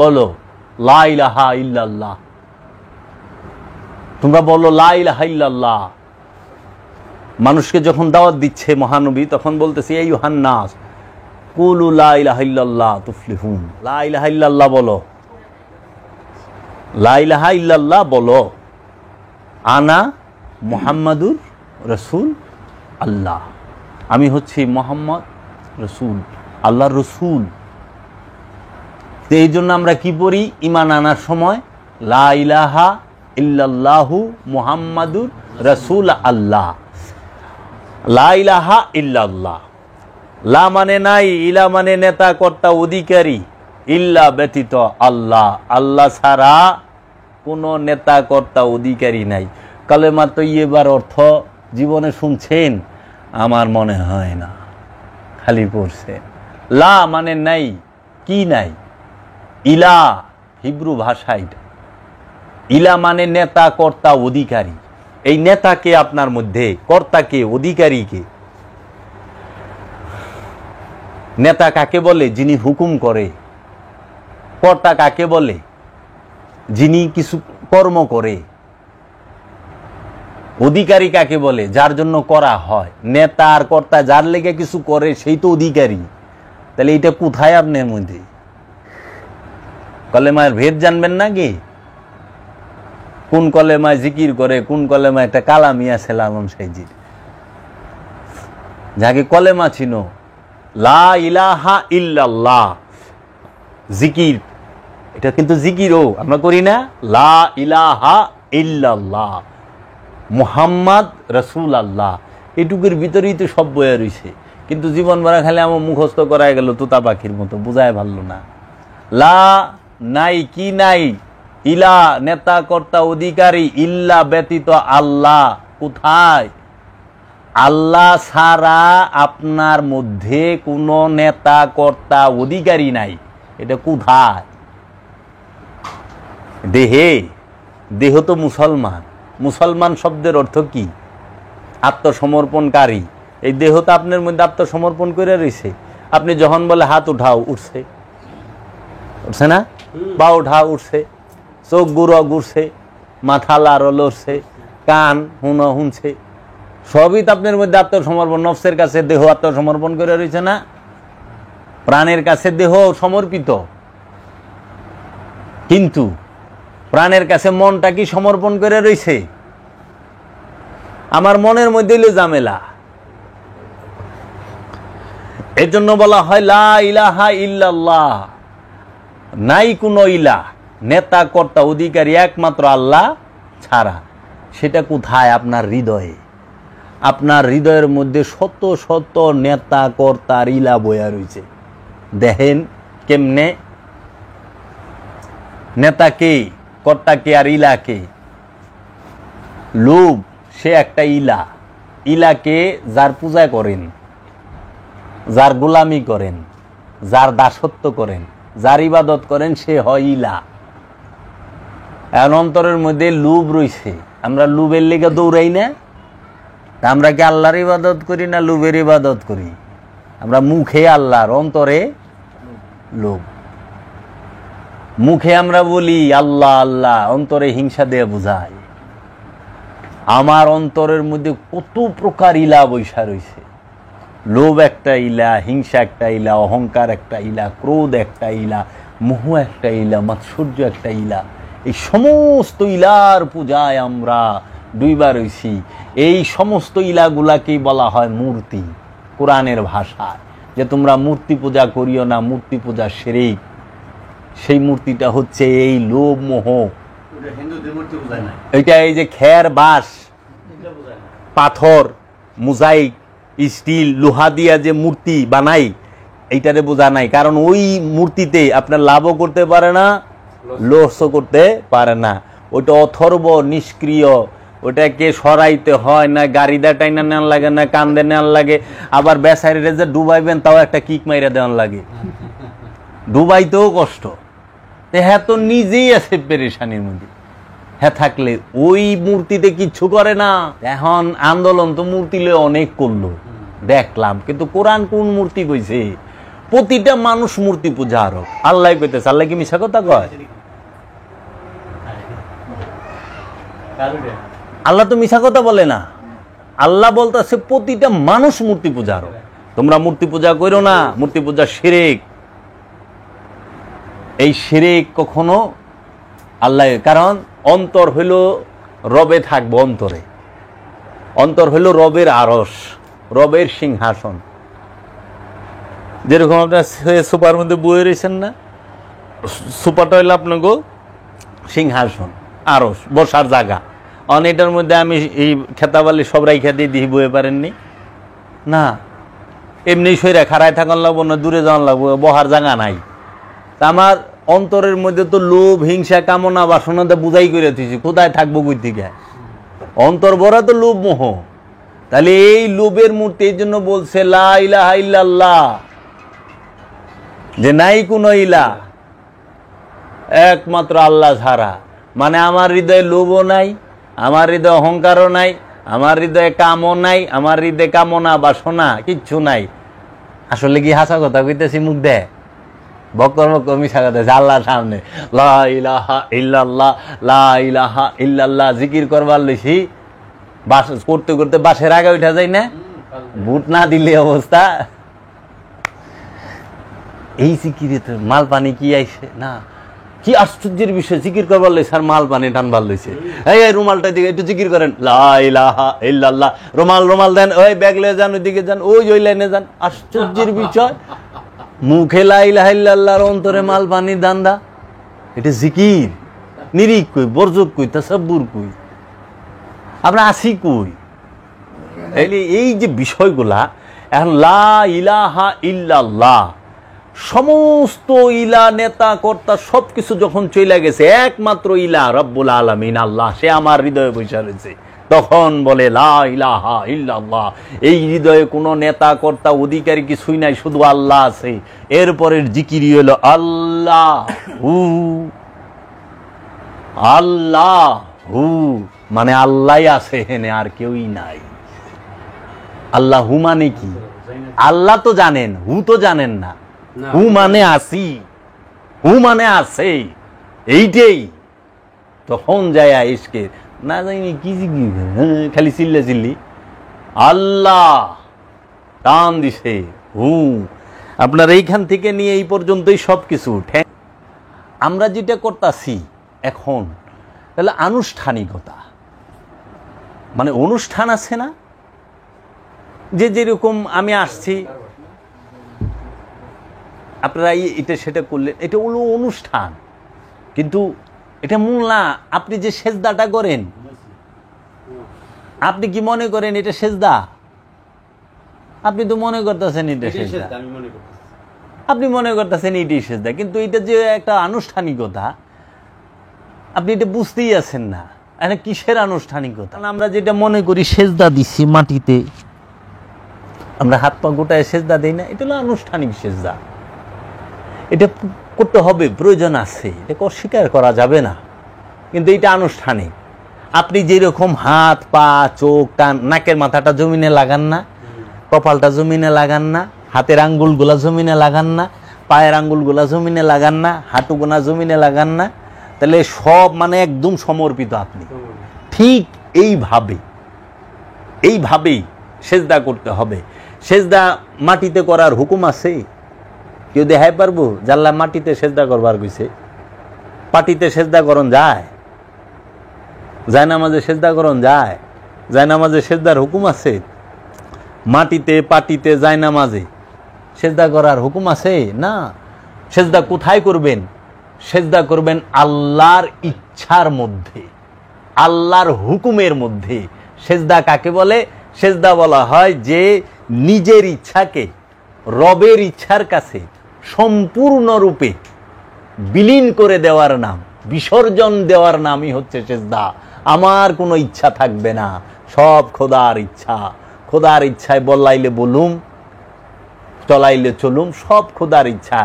বলো লা ইলাহা ইল্লাল্লাহ, তোমরা বলো লা ইলাহা ইল্লাল্লাহ। মানুষকে যখন দাওয়াত দিচ্ছে মহানবী তখন বলতেছে ইয়া ইউহান নাস কুলু লা ইলাহা ইল্লাল্লাহ তুফলিহুন, লা ইলাহা ইল্লাল্লাহ বলো, লা ইলাহা ইল্লাল্লাহ বলো। আনা মুহাম্মাদুর রাসূল আল্লাহ, আমি হচ্ছি মোহাম্মদ রসুল, আল্লাহর রসুল। এই জন্য আমরা কি পড়ি ঈমান আনার সময়? লা ইলাহা ইল্লাল্লাহু মুহাম্মাদুর রাসূল আল্লাহ, লা ইলাহা ইল্লাল্লাহ। লা মানে নাই, ইলা মানে নেতা কর্তা অধিকারী, ইল্লা ব্যতীত আল্লাহ, আল্লাহ ছাড়া কোনো নেতা কর্তা অধিকারী নাই। কালেমা তৈয়্যিবার অর্থ জীবনে শুনছেন? আমার মনে হয় না, খালি পড়ছে। লা মানে নাই, কি নাই? ইলা হিব্রু ভাষায় ইলা মানে নেতা কর্তা অধিকারী, এই নেতাকে আপনার মধ্যে, কর্তাকে, অধিকারীকে? নেতা কাকে বলে? যিনি হুকুম করে। কর্তা কাকে বলে? যিনি কিছু কর্ম করে। অধিকারী কাকে বলে? যার জন্য করা হয়। নেতা আর কর্তা যার লেগে কিছু করে সেই তো অধিকারী। তাহলে এটা কোথায় আপনার মধ্যে? কলেমার ভেদ জানবেন নাকি? কোন কলেমায় জিকির করে, কোন কলেমায় একটা কালামি আছে লালন সাইজির, যাকে কলেমা ছিল লা ইলাহা ইল্লাল্লাহ, জিকির। এটা কিন্তু জিকিরও আমরা করি না, লা ইলাহা ইল্লাল্লাহ মুহাম্মদ রাসূলুল্লাহ, এটুকুর ভিতরেই তো সব বয়ে রয়েছে। কিন্তু জীবন ভরা খালি আমার মুখস্থ করাই গেল তোতা পাখির মতো, বোঝায় ভালো না। লা নাই, কি নাই? ইলা নেতা কর্তা অধিকারী, ইল্লা ব্যতীত আল্লাহ। কোথায়? আল্লাহ ছাড়া আপনার মধ্যে কোনো নেতা কর্তা অধিকারী নাই। এটা কোথায়? দেহে। দেহ তো মুসলমান। মুসলমান শব্দের অর্থ কি? আত্মসমর্পণকারী। এই দেহ তো আপনার মধ্যে আত্মসমর্পণ করে রয়েছে। আপনি যখন বলে হাত উঠাও, উঠছে, উঠছে না? পা উঠাও, উঠছে। চোখ গুঁড়ো ঘুরছে, মাথা লাড়ো লড়ছে, কান শুনছে, সবই তো আপনার মধ্যে আত্মসমর্পণ। নফসের কাছে দেহ আত্মসমর্পণ করে রয়েছে না? প্রাণের কাছে দেহ সমর্পিত, কিন্তু প্রাণের কাছে মনটা কি সমর্পণ করে রয়েছে? আমার মনের মধ্যে ঝামেলা। এর জন্য বলা হয় লা ইলাহা ইল্লাল্লাহ, নাই কোনো ইলাহ, নেতা কর্তা অধিকারী একমাত্র আল্লাহ ছাড়া। সেটা কোথায়? আপনার হৃদয়ে। আপনার হৃদয়ের মধ্যে শত শত নেতা কর্তার ইলা বয়া রয়েছে। দেখেন কেমনে? নেতাকে, কর্তাকে আর ইলাকে। লোভ সে একটা ইলা। ইলাকে যার পূজা করেন, যার গোলামি করেন, যার দাসত্ব করেন, যার ইবাদত করেন, সে হয় ইলা। এখন অন্তরের মধ্যে লোভ রয়েছে, আমরা লোভের লেগে দৌড়াই না? আমরা কি আল্লাহর ইবাদত করি না লোভের ইবাদত করি? আমরা মুখে আল্লাহর, অন্তরে লোভ। মুখে আমরা বলি আল্লাহ আল্লাহ, অন্তরে হিংসা দিয়ে বোঝাই। আমার অন্তরের মধ্যে কত প্রকার ইলা বৈশা রয়েছে। লোভ একটা ইলা, হিংসা একটা ইলা, অহংকার একটা ইলা, ক্রোধ একটা ইলা, মোহ একটা ইলা, মাৎসর্য একটা ইলা। এই সমস্ত ইলার পূজায় আমরা ডুইবা রয়েছি। এই সমস্ত ইলাগুলাকেই বলা হয় মূর্তি কোরআনের ভাষায়। যে তোমরা মূর্তি পূজা করিও না, মূর্তি পূজা শিরক। সেই মূর্তিটা হচ্ছে এই লোভ মোহ। এটা এই যে খের বাঁশ পাথর মোজাইক স্টিল লোহা দিয়া যে মূর্তি বানাই, এইটারে বোঝা নাই। কারণ ওই মূর্তিতে আপনার লাভও করতে পারে না, লসও করতে পারে না। ওইটা অথর্ব, নিষ্ক্রিয়। ওটাকে সরাইতে হয় না, গাড়িদা টাইনা নেওয়ার লাগে না, কান্দে নেওয়ার লাগে। আবার বেচারিরে যে ডুবাইবেন তাও একটা কিক মাইরা দেওয়ার লাগে, ডুবাইতেও কষ্ট। হ্যাঁ তো নিজেই আছে পেরেশানির মধ্যে। হ্যাঁ থাকলে ওই মূর্তিতে কিচ্ছু করে না। এখন আন্দোলন তো মূর্তি লয়ে অনেক করলো দেখলাম, কিন্তু কোরআন কোন মূর্তি কইছে? প্রতিটা মানুষ মূর্তি পূজা আরো। আল্লাহ কইতেছে, আল্লাহ কি মিশা কথা কয়? আল্লাহ তো মিশা কথা বলে না। আল্লাহ বলতেছে প্রতিটা মানুষ মূর্তি পূজা আরো। তোমরা মূর্তি পূজা করো না, মূর্তি পূজা শিরক। এই শিরক কখনো আল্লাহ, কারণ অন্তর হইল রবে থাকবো, অন্তরে অন্তর হইল রবের আরশ, রবের সিংহাসন। যেরকম আপনার সুপার মধ্যে বয়ে রয়েছেন না, সুপারটা হইল আপনাকে সিংহাসন, আরশ, বসার জায়গা। অনেকটার মধ্যে আমি এই খেতাবালি সব রাইখা দিয়ে দিই, বয়ে পারেননি না, এমনি সইরা খাড়ায় থাকান লাগবো না, দূরে যাওয়ান লাগবো, বহার জায়গা নাই। তা আমার অন্তরের মধ্যে তো লোভ হিংসা কামনা বাসনাতে বুঝাই করে দিয়েছি, কোথায় থাকবো কই থেকে? অন্তর ভরা তো লোভ মোহ। তাহলে এই লোভের মূর্তি এই জন্য বলছে লা ইলাহা ইল্লাল্লাহ, যে নাই কোনো ইলাহ একমাত্র আল্লাহ ছাড়া। মানে আমার হৃদয়ে লোভও নাই, আমার হৃদয়ে অহংকারও নাই, আমার হৃদয়ে কামও নাই, আমার হৃদয়ে কামনা বাসনা কিচ্ছু নাই। আসলে কি হাসা কথা কইতেছি মুখ দে, বকর বকর মিশা কথা আল্লাহর সামনে লা ইলাহা ইল্লাল্লাহ লা ইলাহা ইল্লাল্লাহ জিকির করবার লইছি, বাস করতে করতে বাসের আগে উঠা যায় না, বুট না দিলে অবস্থা। এই জিকিরে তো মাল পানি কি আইছে না, কি আশ্চর্যের বিষয়, জিকির করবার লইছে আর মাল পানি টানবার লইছে। এই রুমালটা দিকে একটু জিকির করেন, লা ইলাহা ইল্লাল্লাহ, রুমাল দেন, ওই ব্যাগ লয়ে যান, ওইদিকে যান, ওই লাইনে যান। আশ্চর্যের বিষয়, মুখে লা ইলাহা ইল্লাল্লাহর অন্তরে মাল পানি দান্দা। এটা জিকির, নিরিক কই, বরজক কই, তাসাব্বুর কই, আমরা আসি কই? এই যে বিষয়গুলা এখন লা ইলাহা ইল্লাল্লাহ, সমস্ত ইলা নেতা কর্তা সবকিছু যখন চলে গেছে, একমাত্র ইলা রব্বুল আলামিন আল্লাহ, সে আমার হৃদয়ে বসে রয়েছে, তখন বলে লা ইলাহা ইল্লাল্লাহ। এই হৃদয়ে কোনো নেতা কর্তা অধিকারী কিছুই নাই, শুধু আল্লাহ আছে। এরপরের জিকিরি হলো আল্লাহ হু, আল্লাহ হু, মানে আল্লাহ আছে হেনে, আর কেউই নাই। আল্লাহ হু মানে কি? আল্লাহ তো জানেন, হু তো জানেন না। হু মানে আসি, হু মানে আছে, এইটাই। তখন যায় ইসকে না জানি কি খালি চিল্লা চিল্লি, আল্লাহ টান দিছে হু। আপনার এইখান থেকে নিয়ে এই পর্যন্তই সবকিছু। আমরা যেটা করতেছি এখন তাহলে আনুষ্ঠানিকতা, মানে অনুষ্ঠান আছে না, যে যেরকম আমি আসছি আপনারা এটা সেটা করলেন, এটা হলো অনুষ্ঠান। কিন্তু এটা মূল না। আপনি যে সেজদাটা করেন, আপনি কি মনে করেন এটা সেজদা? আপনি তো মনে করতেছেন এটা সেজদা, আপনি মনে করতেছেন এটাই সেজদা, কিন্তু এটা যে একটা আনুষ্ঠানিকতা, আপনি এটা বুঝতেই আছেন না। এটা কিসের আনুষ্ঠানিকতা? আমরা যেটা মনে করি সেজদা দিচ্ছি মাটিতে, আমরা হাত পা গোটায় সেজদা দিই না, এটা হলো আনুষ্ঠানিক সেজদা। এটা করতে হবে, প্রয়োজন আছে, এটা অস্বীকার করা যাবে না, কিন্তু এটা আনুষ্ঠানিক। আপনি যেরকম হাত পা চোখ কান নাকের মাথাটা জমিনে লাগান না, কপালটা জমিনে লাগান না, হাতের আঙ্গুলগুলা জমিনে লাগান না, পায়ের আঙ্গুলগুলা জমিনে লাগান না, হাঁটুগুনা জমিনে লাগান না, তাহলে সব মানে একদম সমর্পিত আপনি। ঠিক এইভাবেই সেজদা করতে হবে। সেজদা মাটিতে করার হুকুম আছে? কেউ দেখাই পারবো জাল্লা মাটিতে সেজদা করবার কইছে? পাটিতে সেজদা করন যায়? জায়নামাজে সেজদা করন যায়? জায়নামাজে সেজদার হুকুম আছে? মাটিতে পাটিতে জায়নামাজে সেজদা করার হুকুম আছে না। সেজদা কোথায় করবেন? সেজদা করবেন আল্লাহর ইচ্ছার মধ্যে, আল্লাহর হুকুমের মধ্যে। সেজদা কাকে বলে? সেজদা বলা হয় যে নিজের ইচ্ছাকে রবের ইচ্ছার কাছে সম্পূর্ণরূপে বিলীন করে দেওয়ার নাম, বিসর্জন দেওয়ার নামই হচ্ছে সেজদা। আমার কোনো ইচ্ছা থাকবে না, সব খোদার ইচ্ছা। খোদার ইচ্ছায় বলাইলে বলুম, চলাইলে চলুম, সব খোদার ইচ্ছা।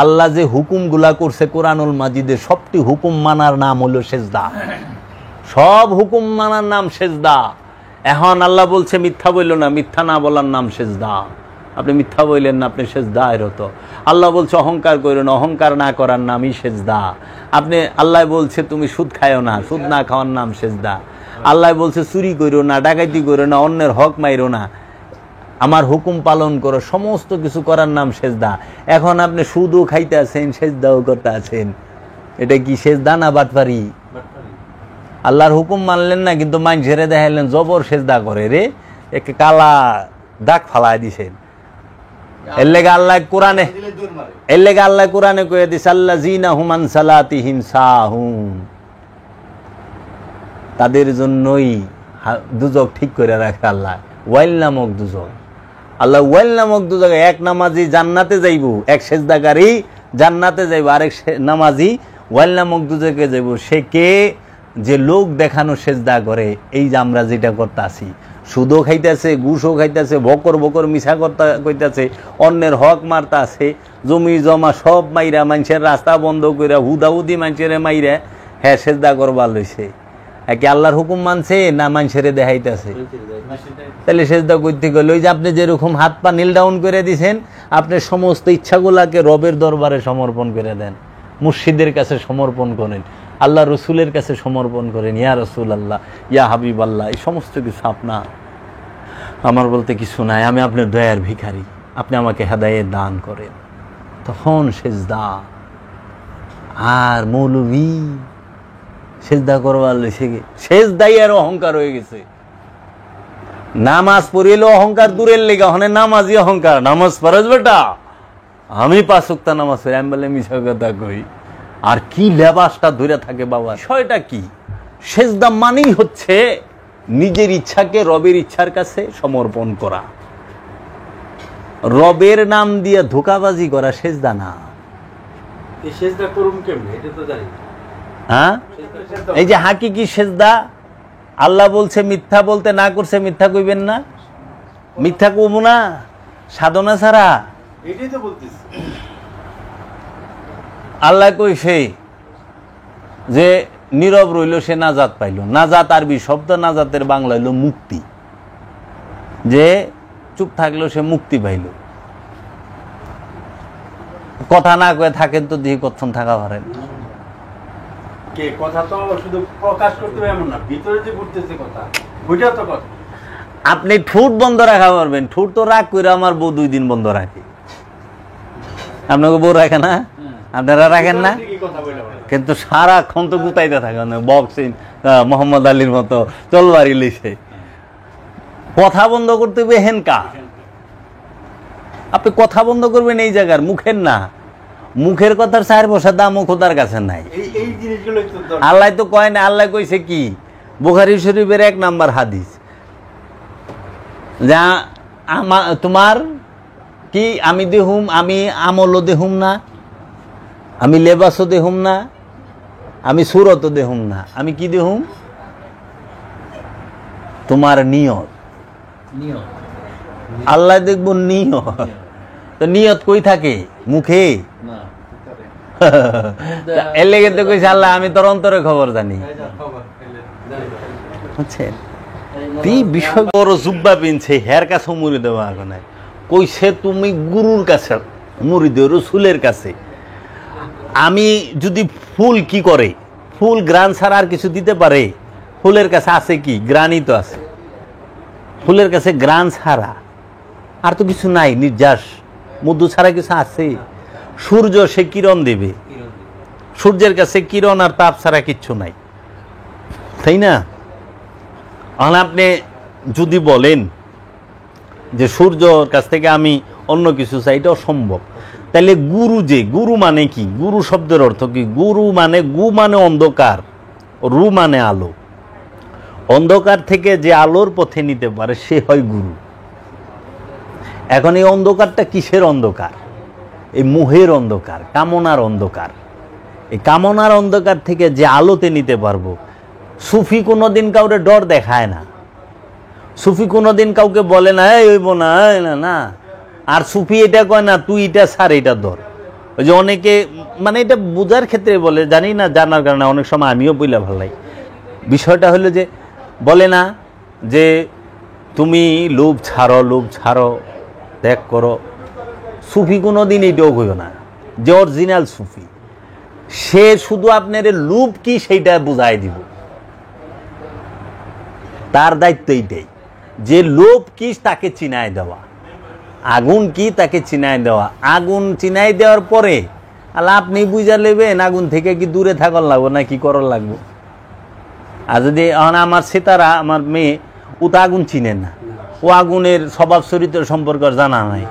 আল্লাহ যে হুকুমগুলা করছে কোরআনুল মাজিদে, সবটি হুকুম মানার নাম হলো সেজদা। সব হুকুম মানার নাম সেজদা। এখন আল্লাহ বলছে মিথ্যা বলল না, মিথ্যা না বলার নাম সেজদা। আপনি মিথ্যা বললেন না, আপনি সেজদা এরত। আল্লাহ বলছে অহংকার করো না, অহংকার না করার নামই সেজদা। আপনি আল্লাহ বলছে তুমি সুদ খায়ও না, সুদ না খাওয়ার নাম সেজদা। আল্লাহ বলছে চুরি করো না, ডাকাতি করো না, অন্যের হক মাইরো না, আমার হুকুম পালন করো, সমস্ত কিছু করার নাম সেজদা। এখন আপনি সুদও খাইতে আছেন, সেজদাও করতে আছেন, এটা কি সেজদা না বাটপারি? আল্লাহর হুকুম মানলেন না, কিন্তু মানুষেরে দেখাইলেন জবর সেজদা করে রে, একে কালা দাগ ফালাই দিছেন। এর লেগে আল্লাহ কোরআনে কয়ে দিছে আল্লাযীনা হুম আন সালাতিহিম সাহুন, তাদের জন্যই দুজক ঠিক করে রাখে আল্লাহ, ওয়াইল নামক দুজক। আল্লাহ ওয়াইল নামক দুজক, এক নামাজি জান্নাতে যাইব, এক সেজদাকারী জান্নাতে যাইব, আরেক নামাজি ওয়াইল নামক দুজকে যাইব। সে কে? যে লোক দেখানো সেজদা করে। এই যে আমরা যেটা করতে আসি, সুদও খাইতেছে, ঘুষও খাইতেছে, বকর বকর মিছা করতে কইতেছে, অন্যের হক মারতে আছে, জমি জমা সব মাইরা, মানুষের রাস্তা বন্ধ কইরা, হুদাহুদি মানুষের মাইরা হ্যাঁ সেজদা করবার লইছে। একে আল্লাহর হুকুম মানছে না মানুষের দেখাইতেছে? তাহলে সেজদা করতে গেলে ওই যে আপনি যেরকম হাত পা নীল ডাউন করে দিয়েছেন, আপনি সমস্ত ইচ্ছাগুলাকে রবের দরবারে সমর্পণ করে দেন, মুর্শিদের কাছে সমর্পণ করেন, আল্লাহ রসুলের কাছে সমর্পণ করেন, ইয়া রসুল আল্লাহ, ইয়া হাবিব আল্লাহ, এই সমস্ত কিছু আপনার, আমার বলতে কিছু নাই, আমি আপনার দয়ার ভিখারি, আপনি আমাকে হেদায়েত দান করেন। তখন সেজদা। আর মৌলভী সেজদা করবার লইছে, সেজদাই আর অহংকার হয়ে গেছে। নামাজ পড়িলে অহংকার দূরের লেগে, ওখানে নামাজই অহংকার। নামাজ পড়াস বেটা, আমি 5 ওয়াক্ত নামাজ পড়ি, আমি বলে মিছা কথা কই। আর কি লেবাসটা ধরে থাকে বাবা। বিষয়টা কি? সেজদা মানেই হচ্ছে নিজের ইচ্ছাকে রবের ইচ্ছার কাছে সমর্পণ করা। রবের নাম দিয়ে ধোঁকাবাজি করা সেজদা না। এই সেজদা করুম কেমনে এটা তো জানি না। হ্যাঁ, এই যে হাকিকি সেজদা, আল্লাহ বলছে মিথ্যা বলতে না করছে, মিথ্যা কইবেন না, মিথ্যা কইব না সাধনা ছাড়া। এটাই তো বলতেছি। আল্লাহ কইছে যে নীরব রইল সে নাজাত পাইল। নাজাত আরবি শব্দ, নাজাতের বাংলা হইল মুক্তি। যে চুপ থাকলো সে মুক্তি পাইল। কথা না কয়ে থাকেন তো দেখি কতক্ষণ থাকা পারেন। কে কথা তো শুধু প্রকাশ করতে হবে এমন না, ভিতরে যে ঘুরতেছে কথা, ওইটা তো কথা। আপনি ঠোঁট বন্ধ রাখা পারবেন, ঠোঁট তো রাগ করে আমার বউ 2 দিন বন্ধ রাখে। আপনাকে বউ রাখে না? আপনারা রাখেন না? কিন্তু সারাক্ষণ তো গুতাইতে থাকেন, বক্সিং মোহাম্মদ আলীর মতো তলবারি লিখে। কথা বন্ধ করতে হবে হেনকা। আপনি কথা বন্ধ করবেন এই জায়গার, মুখের না। মুখের কথার 4 পয়সা দামও খোদার কাছে নাই। এই জিনিসগুলোই তো দরকার। আল্লাহ তো কয় না, আল্লাহ কইছে কি? বুখারী শরীফের 1 নাম্বার হাদিস, যা তোমার কি আমি দেহুম, আমি আমলও দেহুম না, আমি লেবাসও দেহুম না, আমি সুরতও দেহুম না, আমি কি দেহুম? তোমার নিয়ত। আল্লাহ দেখবো নিয়ত। তো নিয়ত কই থাকে? মুখে। এর লেগে তো কইছে আল্লাহ আমি তোর অন্তরে খবর জানি। বুঝছেন? বিষয় বড় জুব্বা পিনছে, হের কাছে মুড়ি দেওয়া এখন কইছে তুমি গুরুর কাছে মুড়ি দেও, রসুলের কাছে। আমি যদি ফুল কি করে, ফুল গ্রান ছাড়া আর কিছু দিতে পারে? ফুলের কাছে আছে কি? গ্রানই তো আছে। ফুলের কাছে গ্রান ছাড়া আর তো কিছু নাই, নির্যাস মধু ছাড়া কিছু আছে? সূর্য সে কিরণ দেবে, সূর্যের কাছে কিরণ আর তাপ ছাড়া কিচ্ছু নাই, তাই না? আপনি যদি বলেন যে সূর্যর কাছ থেকে আমি অন্য কিছু চাই, এটা অসম্ভব। তাহলে গুরু, যে গুরু মানে কি? গুরু শব্দের অর্থ কি? গুরু মানে, গু মানে অন্ধকার, রু মানে আলো। অন্ধকার থেকে যে আলোর পথে নিতে পারে সে হয় গুরু। এখন এই অন্ধকারটা কিসের অন্ধকার? এই মোহের অন্ধকার, কামনার অন্ধকার। এই কামনার অন্ধকার থেকে যে আলোতে নিতে পারবো। সুফি কোনোদিন কাউরে ডর দেখায় না, সুফি কোনোদিন কাউকে বলে না এই হইব না না। আর সুফি এটা কয় না তুই এটা ছাড়, এটা ধর। ওই যে অনেকে মানে এটা বোঝার ক্ষেত্রে বলে, জানি না, জানার কারণে অনেক সময় আমিও বইলা ভালাই। বিষয়টা হলো যে বলে না যে তুমি লোভ ছাড়ো, লোভ ছাড়ো, ত্যাগ করো। সুফি কোনোদিন এটাও কইও না। যে অরিজিনাল সুফি সে শুধু আপনার লোভ কি সেইটা বুঝাই দিব। তার দায়িত্ব এইটাই যে লোভ কি তাকে চিনায় দেওয়া, আগুন কি তাকে চিনায় দেওয়া। আগুন চিনাই দেওয়ার পরে আল্লাহ আপনি বুঝা নেবেন আগুন থেকে কি দূরে থাকার লাগবো না কি করার লাগবো। আর যদি আমার সেতারা, আমার মেয়ে, ও তো আগুন চিনে না, ও আগুনের স্বভাব চরিত্র সম্পর্কে জানা নাই,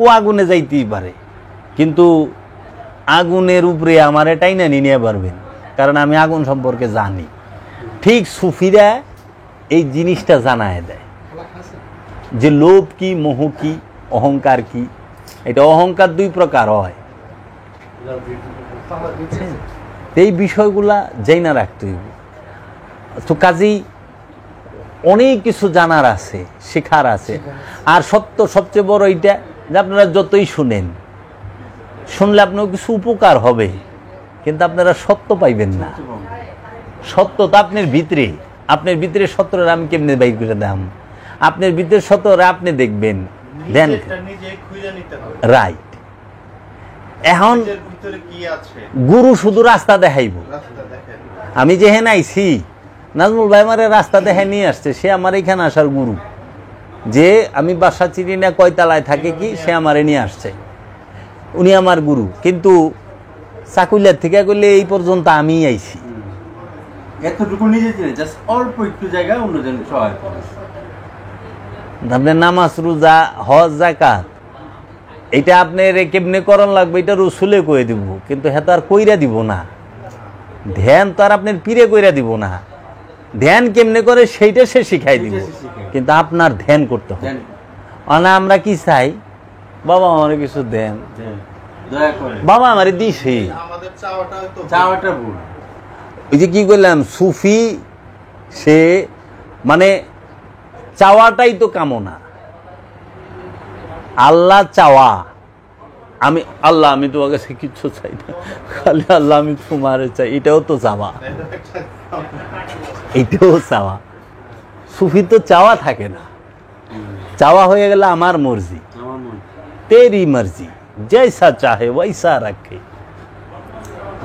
ও আগুনে যাইতেই পারে, কিন্তু আগুনের উপরে আমার এটাই না নিয়ে পারবেন, কারণ আমি আগুন সম্পর্কে জানি। ঠিক সুফিরা এই জিনিসটা জানায় দেয় যে লোভ কি, মোহ কি, অহংকার কি। এটা অহংকার 2 প্রকার হয়। এই বিষয়গুলা জানা রাখতে হইব। তো কাজেই অনেক কিছু জানার আছে, শেখার আছে। আর সত্য সবচেয়ে বড় এইটা যে আপনারা যতই শুনেন, শুনলে আপনার কিছু উপকার হবে, কিন্তু আপনারা সত্য পাইবেন না। সত্য তো আপনার ভিতরে। আপনার ভিতরে সত্যরে আমি কেমনে বাইর করে দাম? আপনার ভিতরে সত্যরে আপনি দেখবেন, দেন নিজেরটা নিজে খুঁজে নিতে হবে। রাইট। এখন নিজের ভিতরে কি আছে গুরু শুধু রাস্তা দেখাইব। রাস্তা দেখেন। আমি যেখানে আইছি, নাজমুল ভাই আমারে রাস্তা দেখায় নিয়ে আসছে, সে আমার এখানে আসার গুরু। যে আমি বাসা চিনি না, কয়তলায় থাকে কি, সে আমারে নিয়ে আসছে, উনি আমার গুরু। কিন্তু চাকুলিয়ার থেকে করলে এই পর্যন্ত আমিই আইছি। এতটুকু নিজে চিনে, জাস্ট অল্প একটু জায়গা অন্যজন সহায় করে। আপনার নামাজ, রোজা, হজ, যাকাত, এটা আপনার কেমনে করণ লাগবে এটা রসুলে কয়ে দিব, কিন্তু হ্যাঁ তো আর কইরা দিব না। ধ্যান তো আর আপনার পীরে কইরা দিব না। ধ্যান কেমনে করে সেইটা সে শিখাই দিব, কিন্তু আপনার ধ্যান করতে হবে। না আমরা কি চাই, বাবা আমার কিছু দেন, দয়া করে বাবা আমারে দিছে, আমাদের চাওয়াটা হয়তো চাওয়াটা ভুল। ওই যে কি করলাম, সুফি সে মানে চাওয়াটাই তো কামনা। আল্লাহ চাওয়া, আমি আল্লাহ আমি তোমার কাছে কিচ্ছু চাই না, খালি আল্লাহ আমি তোমার চাই, এটাও তো চাওয়া, এটাও চাওয়া। সুফি তো চাওয়া থাকে না, চাওয়া হয়ে গেলে আমার মর্জি, আমার মন তেরি মর্জি, জৈসা চাহে ওইসা রাখে,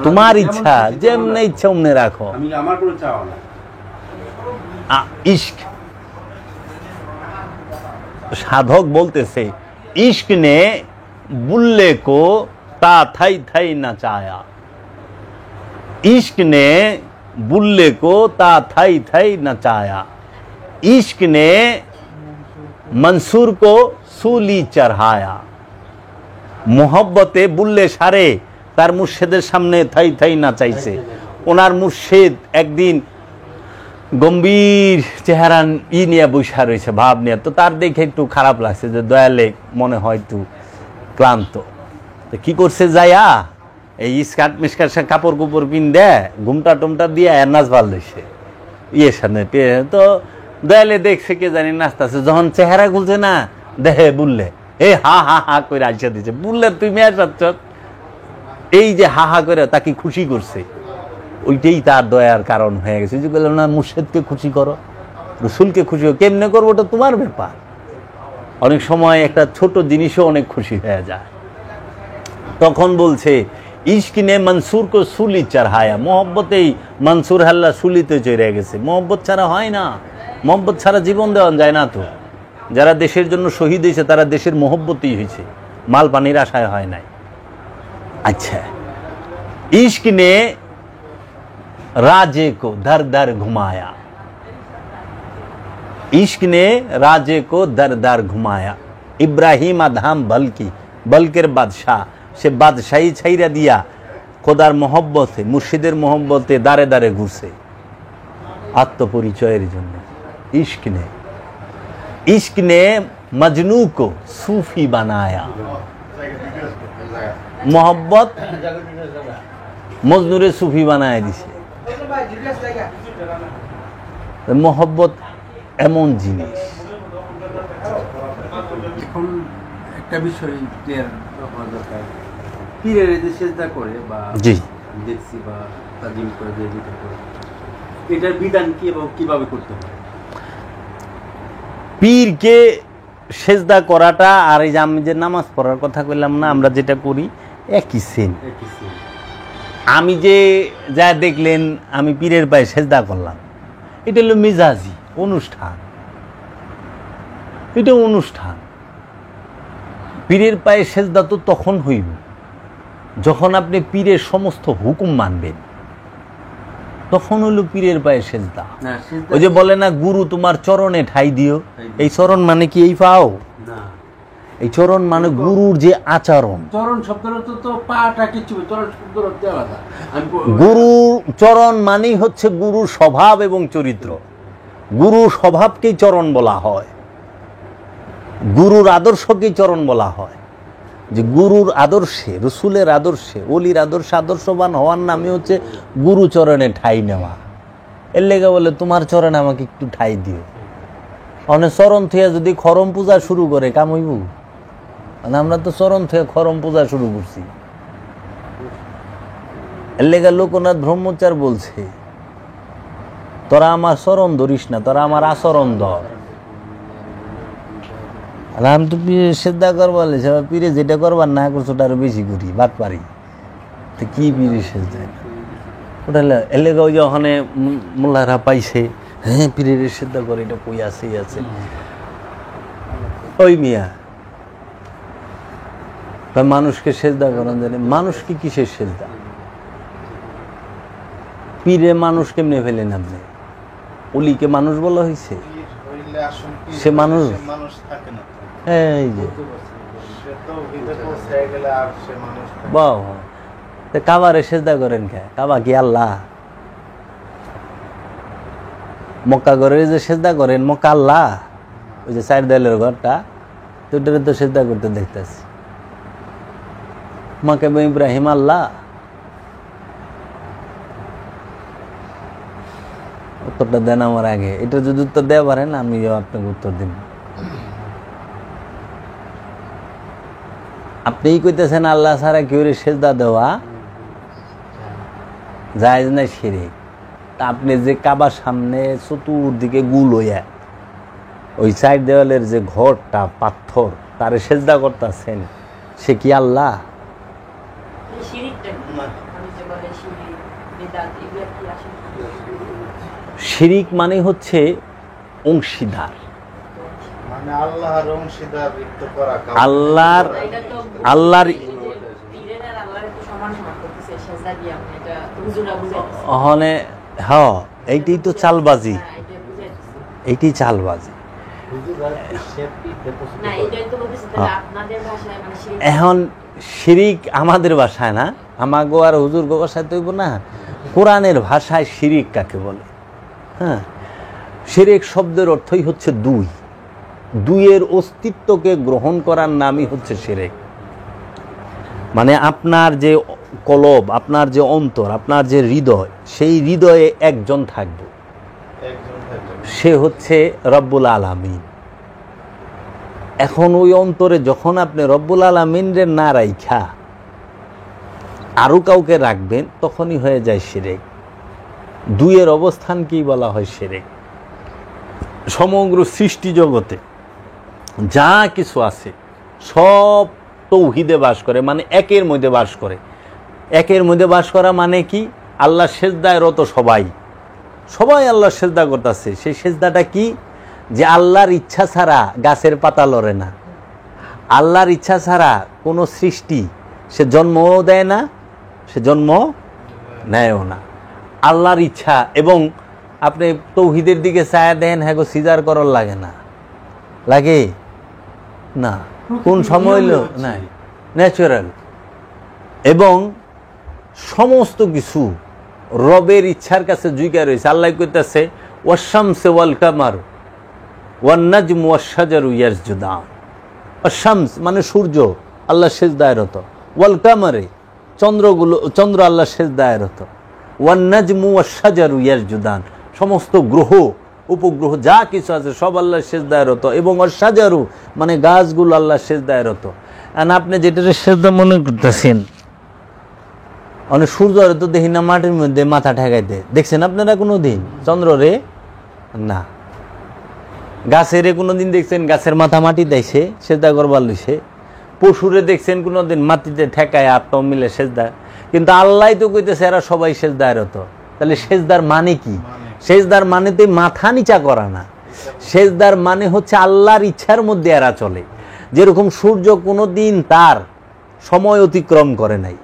তোমার ইচ্ছা, যেমনে ইচ্ছা অমনে রাখো। আমি আমার কোনো চাওয়া না। ইश्क, সাধক বলতেছে इश्क ने बुल्ले को ता थाई थाई नचाया, इश्क ने बुल्ले को ता थाई थाई नचाया, इश्क ने मंसूर को सूली चढ़ाया। मोहब्बते बुल्ले सारे तार मुर्शिদের সামনে থাই থাই নাচাইছে। ওনার মুর্শিদ একদিন গম্ভীর চেহারা নিয়ে বসে রয়েছে, ভাব নিয়ে, তো তার দেখে একটু খারাপ লাগছে, যে দয়ালে মনে হয় একটু ক্লান্ত। তো কি করছে, যাইয়া এই স্কার্ট মিস্কার কাপড় কুপড় পিন দেয়, ঘুমটা টুমটা দিয়ে নাচ ভাল দিছে ইয়ের সামনে। তো দয়ালে দেখছে কে জানি নাচতেছে, যখন চেহারা খুলছে না দেহে বললে এই হা হা হা করে আসা দিচ্ছে। বললে তুই মেয়াজ পাচ্ছ, এই যে হা হা করে তাকে খুশি করছে, ওইটাই তার দয়ার কারণ হয়ে গেছে। যে বললাম না, মুর্শিদকে খুশি করো, রসুলকে খুশি করো, কেমনে করবো ওটা তোমার ব্যাপার। অনেক সময় একটা ছোট জিনিসও অনেক খুশি হয়ে যায়। তখন বলছে ইश्क ने मंसूर को सूली चढ़ाया, मोहब्बतेই মনসুর হাল্লা সুলিতে চড়ে গেছে। মোহব্বত ছাড়া হয় না, মোহব্বত ছাড়া জীবন দেওয়া যায় না। তো যারা দেশের জন্য শহীদ হয়েছে তারা দেশের মোহব্বতেই হয়েছে, মাল পানির আশায় হয় নাই। আচ্ছা, इश्क ने राजे को दर दर घुमाया, इश्क ने राजे को दर दर घुमाया। इब्राहिम आधाम बल्कि, बल्केर बादशाह, সে বাদশাহী ছাইরা দিয়া খোদার মহব্বতে, মুর্শিদের মহব্বতে দাঁড়ে দাঁড়ে ঘুরছে আত্মপরিচয়ের জন্য। इश्क ने मजनू को सूफी बनाया, मोहब्बत মজনুরে সুফি বানায় দিছে। মোহব্বত এমন জিনিস। এখন একটা বিষয় ক্লিয়ার হওয়া দরকার, পীরের যে সেজদা করে বা জি দেখছি বা তাজিম করে যে যেটা করে, এটার বিধান কি এবং কিভাবে করতে হয়? পীরকে সেজদা করাটা আর এই যে আমি যে নামাজ পড়ার কথা কইলাম না, আমরা যেটা করি একই সেম। আমি যে যা দেখলেন আমি পীরের পায়ে সেজদা করলাম, এটা হলো মেজাজি অনুষ্ঠান, এটা অনুষ্ঠান। পীরের পায়ে সেজদা তো তখন হইব যখন আপনি পীরের সমস্ত হুকুম মানবেন, তখন হলো পীরের পায়ে সেজদা। ওই যে বলে না, গুরু তোমার চরণে ঠাই দিও, এই চরণ মানে কি এই পাও না, এই চরণ মানে গুরুর যে আচরণ। চরণ শব্দের অর্থ তো পাটা কিছু, চরণ শব্দের অর্থ আলাদা। গুরু চরণ মানেই হচ্ছে গুরুর স্বভাব এবং চরিত্র। গুরুর স্বভাবকেই চরণ বলা হয়, গুরুর আদর্শকেই চরণ বলা হয়। যে গুরুর আদর্শে, রসুলের আদর্শে, অলির আদর্শে আদর্শবান হওয়ার নামে হচ্ছে গুরু চরণে ঠাই নেওয়া। এর লেগে বলে তোমার চরণে আমাকে একটু ঠাই দিও। অনেক চরণ থেকে যদি খরম পূজা শুরু করে কাম হইব? মানে আমরা তো চরণ থেকে খরম পূজা শুরু করছি। এর লেগে লোকনাথ ব্রহ্মচার বলছে তোরা আমার চরণ ধরিস না, তোরা আমার আচরণ ধর। আর আমি তো পীরে সেদ্ধা করবার পীরে যেটা করবার না করছো ওটা আরো বেশি করি, বাদ পারি। তো কি পীরে সেদ্ধা ওটা এলাকা ওই যে ওখানে মোল্লারা পাইছে, হ্যাঁ পীরের সেদ্ধা করে, এটা কই আছেই আছে। ওই মিয়া মানুষকে সেজদা করেন জানে, মানুষকে কিসের সেজদা? পীরে মানুষ কেমনে ফেলেন আপনি? অলিকে মানুষ বলা হয়েছে? সে মানুষ থাকে না। এই যে সে তো ভিতরে পৌঁছে গেলে আর সে মানুষ থাকে না। বাহ, কাবারে সেজদা করেন কে? কাবা কি আল্লাহ? মক্কা ঘরে যে সেজদা করেন, মক্কা আল্লাহ? ওই যে 4 দেয়ালের ঘরটা, তো ওটারে তো সেজদা করতে দেখতেছি। মাকাম ইব্রাহিম আল্লাহ? উত্তরটা দেন আমার আগে। এটা যদি উত্তর দেওয়া পারেন আমিও আপনাকে উত্তর দিব। আপনিই কইতেছেন আল্লাহ ছাড়া কেউ সেজদা দেওয়া জায়েজ না, শিরক। তা আপনি যে কাবার সামনে চতুর্দিকে গুল হইয়া ওই 4 দেওয়ালের যে ঘরটা পাথর, তারে সেজদা করতেছেন, সে কি আল্লাহ? শিরিক মানে হচ্ছে অংশীদার, মানে আল্লাহর অংশীদারিত্ব করা। আল্লাহর ওখানে। হ্যাঁ, এইটাই তো চালবাজি, এইটাই চালবাজি। এখন শিরিক আমাদের ভাষায় না, আমাগো আর হুজুর গো ভাষায় তৈব না, কোরআনের ভাষায় শিরিক কাকে বলে? হ্যাঁ, শিরিক শব্দের অর্থই হচ্ছে দুই, দুইয়ের অস্তিত্বকে গ্রহণ করার নামই হচ্ছে শিরিক। মানে আপনার যে কলব, আপনার যে অন্তর, আপনার যে হৃদয়, সেই হৃদয়ে একজন থাকবে, সে হচ্ছে রব্বুল আলামিন। এখন ওই অন্তরে যখন আপনি রব্বুল আলামিনের না রাইখা আরো কাউকে রাখবেন, তখনই হয়ে যায় শিরক। দুইয়ের অবস্থান কি বলা হয়? শিরক। সমগ্র সৃষ্টি জগতে যা কিছু আছে সব তৌহিদে বাস করে, মানে একের মধ্যে বাস করে। একের মধ্যে বাস করা মানে কি? আল্লাহ সেজদায় রত, সবাই আল্লাহ সেজদা করতেছে। সেই সেজদাটা কি? যে আল্লাহর ইচ্ছা ছাড়া গাছের পাতা লড়ে না, আল্লাহর ইচ্ছা ছাড়া কোনো সৃষ্টি সে জন্মও দেয় না, সে জন্ম নেয়ও না, আল্লাহর ইচ্ছা। এবং আপনি তৌহিদের দিকে চায়া দেন, হ্যাঁ গো সিজার করার লাগে না, লাগে না, কোন সময় হইল নাই, ন্যাচারাল। এবং সমস্ত কিছু রবের ইচ্ছার কাছে জুইকা রয়েছে। আল্লাহ কইতাছে ওয়াশ-শামসু ওয়াল কামার ওয়ান নাজমু ওয়াশ-শাজারু ইয়াসজুদান। ওয়াশ-শামস মানে সূর্য আল্লাহ সিজদায় রত, ওয়াল কামারে চন্দ্র আল্লাহ সিজদায় রত, ওয়ান নাজমু ওয়াশ-শাজারু ইয়াসজুদান সমস্ত গ্রহ উপগ্রহ যা কিছু আছে সব আল্লাহ সিজদায় রত, এবং ওয়াশ-শাজারু মানে গাছগুলো আল্লাহ সিজদায় রত। আর আপনি যেটা সিজদা মনে করতেছেন, অনেক সূর্যরে তো দেখি না মাটির মধ্যে মাথা ঠেকাইতে, দেখছেন আপনারা কোনো দিন? চন্দ্ররে না, গাছেরে কোনো দিন দেখছেন গাছের মাথা মাটি দেয়ছে সেজদা করবার লইছে? পশুরে দেখছেন কোনো দিন মাটিতে ঠেকায় হাত পা মিলে সেজদা? কিন্তু আল্লাহ তো কইতেছে এরা সবাই সেজদায় রত। তাহলে সেজদার মানে কি? সেজদার মানে তো মাথা নিচা করা না, সেজদার মানে হচ্ছে আল্লাহর ইচ্ছার মধ্যে এরা চলে। যেরকম সূর্য কোনো দিন তার সময় অতিক্রম করে নাই,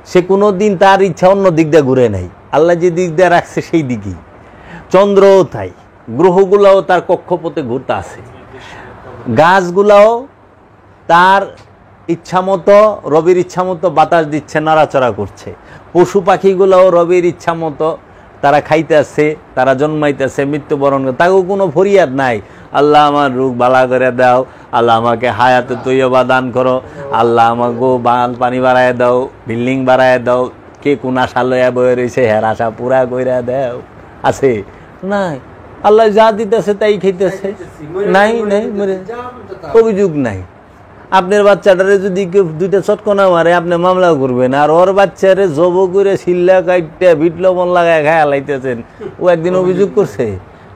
সে কোনো দিন তার ইচ্ছা অন্য দিক দিয়ে ঘুরে নাই, আল্লাহ যে দিক দিয়ে রাখছে সেই দিকেই। চন্দ্রও তাই, গ্রহগুলাও তার কক্ষপথে ঘুরতে আছে, গাছগুলাও তার ইচ্ছা মতো রবির ইচ্ছা মতো বাতাস দিচ্ছে, নাড়াচড়া করছে। পশু পাখিগুলাও রবির ইচ্ছা মতো তারা খাইতেছে, তারা জন্মাইতেছে, মৃত্যুবরণ করে, তাকেও কোনো ফরিয়াদ নাই। আল্লাহ আমার রোগ বালা করে দাও, আল্লাহ আমাকে হায়াতে তৈয়বা দান করো, আল্লাহ আমাকে পানি বাড়ায় দাও, বিল্ডিং বাড়ায় দাও, কে কোন আশা লইয়া বয়ে রয়েছে হের আশা পুরা কইরা দাও, আছে নাই? আল্লাহ যা দিতেছে তাই খাইতেছে, নাই নাই অভিযোগ নাই। আপনার বাচ্চাটারে যদি কেউ দুইটা চটকনা মারে আপনি মামলা করবেন, আর ওর বাচ্চারে জব করে শিল্লা কাইটটা বিট লবণ লাগায় খায়া লাইতেছেন। ও একদিন অভিযোগ করছে,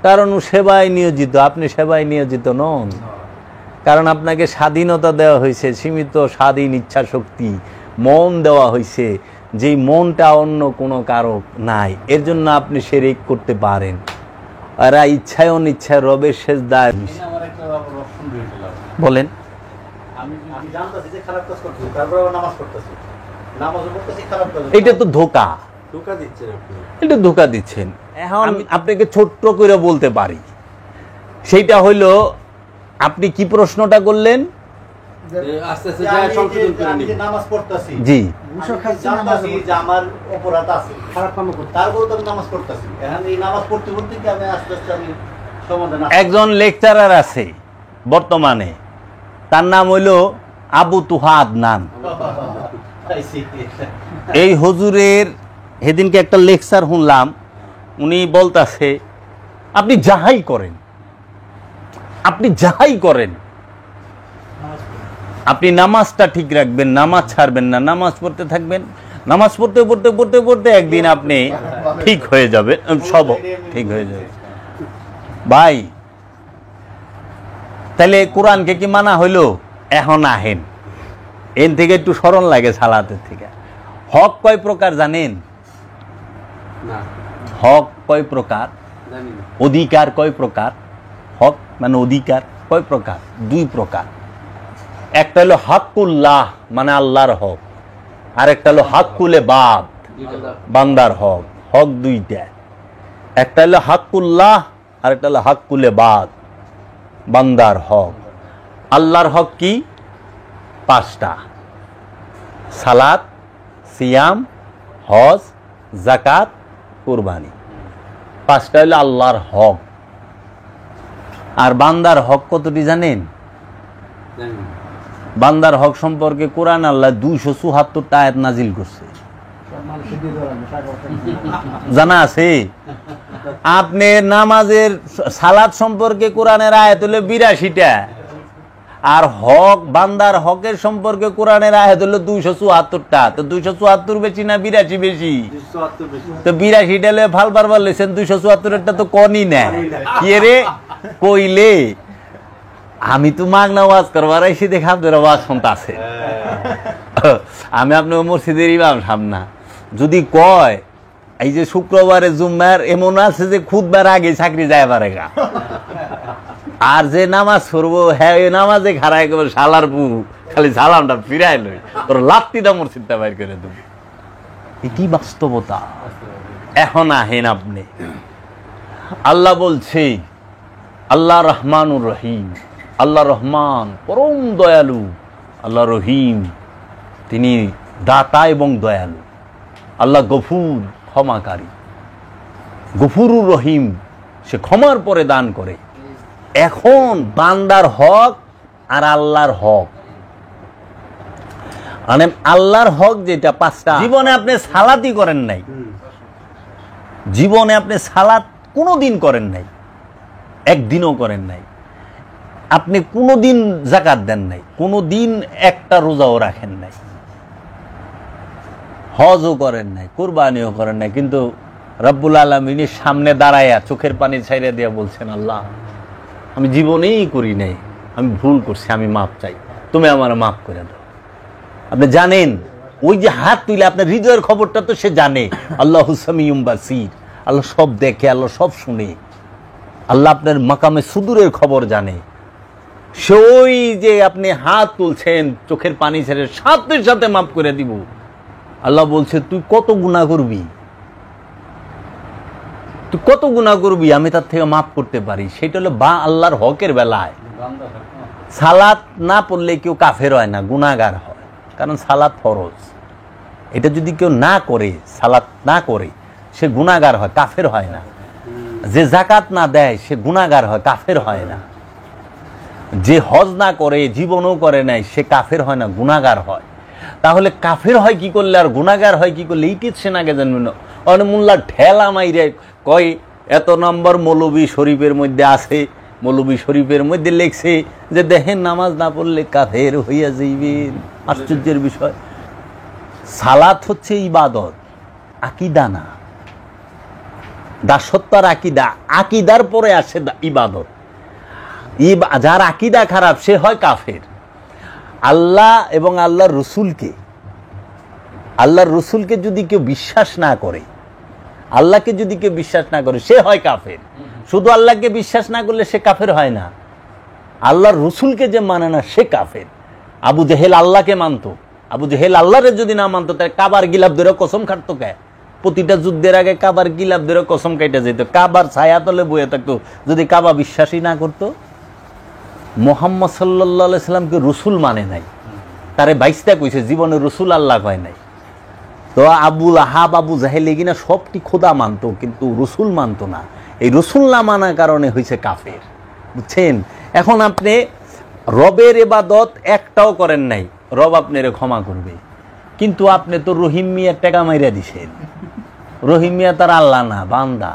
কারণ ও সেবায় নিয়োজিত, আপনি সেবায় নিয়োজিত নন। কারণ আপনাকে স্বাধীনতা দেওয়া হয়েছে, সীমিত স্বাধীন ইচ্ছা শক্তি, মন দেওয়া হয়েছে, যেই মনটা অন্য কোনো কারক নাই। এর জন্য আপনি শিরক করতে পারেন। আর ইচ্ছায় অনিচ্ছায় রবের সেজদায়। আমার একটা অপশন রয়েছিল, বলেন। আমি জানতাছি যে খারাপ কাজ করতেছি, তারপরে নামাজ পড়তেছি, নামাজও পড়তেছি, খারাপ কাজ। এটা তো ধোঁকা, ধোঁকা দিচ্ছেন আপনি। এটা ধোঁকা দিচ্ছেন। এখন আমি আপনাকে ছোট্ট করে বলতে পারি, সেইটা হইলো আপনি কি প্রশ্নটা করলেন? আস্তে আস্তে যা সংশোধন করে নিব। নামাজ পড়তাছি, জি, জানতাছি যে আমার অপরাধ আছে, খারাপ কাম করতে, তারপরে তো আমি নামাজ পড়তাছি। এখন এই নামাজ পড়তে পড়তে কি আমি আস্তে আস্তে আমি সমাধান। একজন লেকচারার আছে বর্তমানে, তার নাম হইল আবু তুহা আদনান। এই হুজুরের সেদিনকে একটা লেকচার শুনলাম, উনি বলতাছে আপনি যাহাই করেন, আপনি যাহাই করেন, আপনি নামাজটা ঠিক রাখবেন, নামাজ ছাড়বেন না, নামাজ পড়তে থাকবেন, নামাজ পড়তে পড়তে পড়তে পড়তে একদিন আপনি ঠিক হয়ে যাবে, সব ঠিক হয়ে যাবে। ভাই, তাহলে কোরআনকে কি মানা হইলো? এখন আহেন, এর থেকে একটু স্মরণ লাগে সালাতের থেকে। হক কয় প্রকার জানেন? না, হক কয় প্রকার? জানি না। অধিকার কয় প্রকার? হক মানে অধিকার কয় প্রকার? 2 প্রকার। একটা হলো হাক্কুল্লাহ মানে আল্লাহর হক, আর একটা হলো হাক্কুলে বাদ বান্দার হক। হক 2টা, একটা হলো হাক্কুল্লাহ আর একটা হলো হাক্কুলে বাদ বান্দার হক। আল্লাহর হক কি? 5টা: সালাত, সিয়াম, হজ, যাকাত, কুরবানি। 5টা হলো আল্লাহর হক। আর বান্দার হক কতটি জানেন? জানি না। বান্দার হক সম্পর্কে কোরআন আল্লাহ 274টা আয়াত নাজিল করছে, জানা আছে? আপনি নামাজের সালাত সম্পর্কে কোরআনের আয়াত হলো 82টা, আর হক বান্দার হকের সম্পর্কে কোরআনের আয়াত হলো 274টা। তো 274 বেশি না 82 বেশি? 274 বেশি। তো 82টা লে ফাল পারবার লেছেন, 274টা তো কনই না। কি রে কইলে আমি তো মাগনা ওয়াজ করবার এসে দেখে আপনার ওয়াজ শুনতে আছে। আমি আপনার মসজিদের ইমাম সামনা, যদি কয় এই যে শুক্রবারে জুম্মার এমন আছে যে খুদবার আগে চাকরি যায় পারে গা, আর যে নামাজ পড়বো হ্যাঁ ওই নামাজে খারাই করবো শালার পু, খালি সালামটা ফিরাই লই, তোর লাত্তিটা মসজিদটা বাইর করে দেব। এটি বাস্তবতা। এখন আহেন আপনি, আল্লাহ বলছে আল্লাহ রহমানুর রহিম, আল্লাহ রহমান পরম দয়ালু, আল্লাহ রহিম তিনি দাতা এবং দয়ালু, আল্লাহ গফুর ক্ষমাকারী, গফুরুর রহিম সে ক্ষমার পরে দান করে। এখন বান্দার হক আর আল্লাহর হক, মানে আল্লাহর হক যেটা 5টা। জীবনে আপনি সালাতই করেন নাই, জীবনে আপনি সালাত কোনোদিন করেন নাই, একদিনও করেন নাই, আপনি কোনোদিন যাকাত দেন নাই, কোনোদিন একটা রোজাও রাখেন নাই, হজও করেন নাই, কুরবানিও করেন নাই, কিন্তু রব্বুল আলামিনের সামনে দাঁড়ায়া চোখের পানি ছাইড়া দিয়ে বলছেন আল্লাহ আমি জীবনেই করি নাই, আমি ভুল করছি, আমি মাপ চাই, তুমি আমার মাফ করে দাও। আপনি জানেন ওই যে হাত তুলে আপনার হৃদয়ের খবরটা তো সে জানে। আল্লাহ সামিউম বাসির, আল্লাহ সব দেখে, আল্লাহ সব শুনে, আল্লাহ আপনার মাকামে সুদূরের খবর জানে। সে ওই যে আপনি হাত তুলছেন চোখের পানি ছেড়ে সাথে সাথে মাফ করে দিব। আল্লাহ বলছে তুই কত গুনাহ করবি, তুই কত গুনাহ করবি, আমি তার থেকে মাফ করতে পারি। সেটা হলো বা আল্লাহর হকের বেলায় সালাত না পড়লে কেউ কাফের হয় না, গুনাহগার হয়, কারণ সালাত ফরজ। এটা যদি কেউ না করে, সালাত না করে, সে গুনাহগার হয়, কাফের হয় না। যে যাকাত না দেয় সে গুনাহগার হয়, কাফের হয় না। যে হজ না করে, জীবনও করে নাই, সে কাফের হয় না, গুনাহগার হয়। তাহলে কাফের হয় কি করলে আর গুনাহগার হয় কি করলে, এইটি সে নাগে জানবেন না। অনেক মোল্লা ঠেলা মাইরে কয় এত নম্বর মৌলবী শরীফের মধ্যে আছে, মৌলভী শরীফের মধ্যে লেখছে যে দেখেন নামাজ না পড়লে কাফের হইয়া যাইবেন। আশ্চর্যের বিষয়, সালাত হচ্ছে ইবাদত, আকীদা না। দাসত্ব আর আকীদা, আকীদার পরে আসে ইবাদত। যার আকীদা খারাপ সে হয় কাফের। আল্লাহ এবং আল্লাহর রসুলকে যদি কেউ বিশ্বাস না করে, আল্লাহকে যদি কেউ বিশ্বাস না করে সে হয় কাফের। শুধু আল্লাহকে বিশ্বাস না করলে সে কাফের হয় না, আল্লাহর রসুলকে যে মানে না সে কাফের। আবু জেহেল আল্লাহকে মানত, আবু জেহেল আল্লাহরে যদি না মানত তাহলে কাবার গিলাফ ধরে কসম খাটতো কে? প্রতিটা যুদ্ধের আগে কাবার গিলাফ ধরে কসম কাইটা যেত, কাবার ছায়া তলে বয়ে থাকতো যদি কাবা বিশ্বাসই না করতো। মুহাম্মদ সাল্লাল্লাহু আলাইহি সাল্লামকে রসুল মানে নাই, তারে বাইশটা কইছে, জীবনে রসুল আল্লাহ কয় নাই। তো আবুল আহাব আবু জাহেল এগিনা সবটি খোদা মানতো কিন্তু রসুল মানতো না। এই রসুল না মানার কারণে হয়েছে কাফের, বুঝছেন? এখন আপনি রবের ইবাদত একটাও করেন নাই, রব আপনারে ক্ষমা করবে, কিন্তু আপনি তো রহিম মিয়ার টাকা মাইরা দিছেন। রহিম মিয়া তার আল্লাহ না, বান্দা,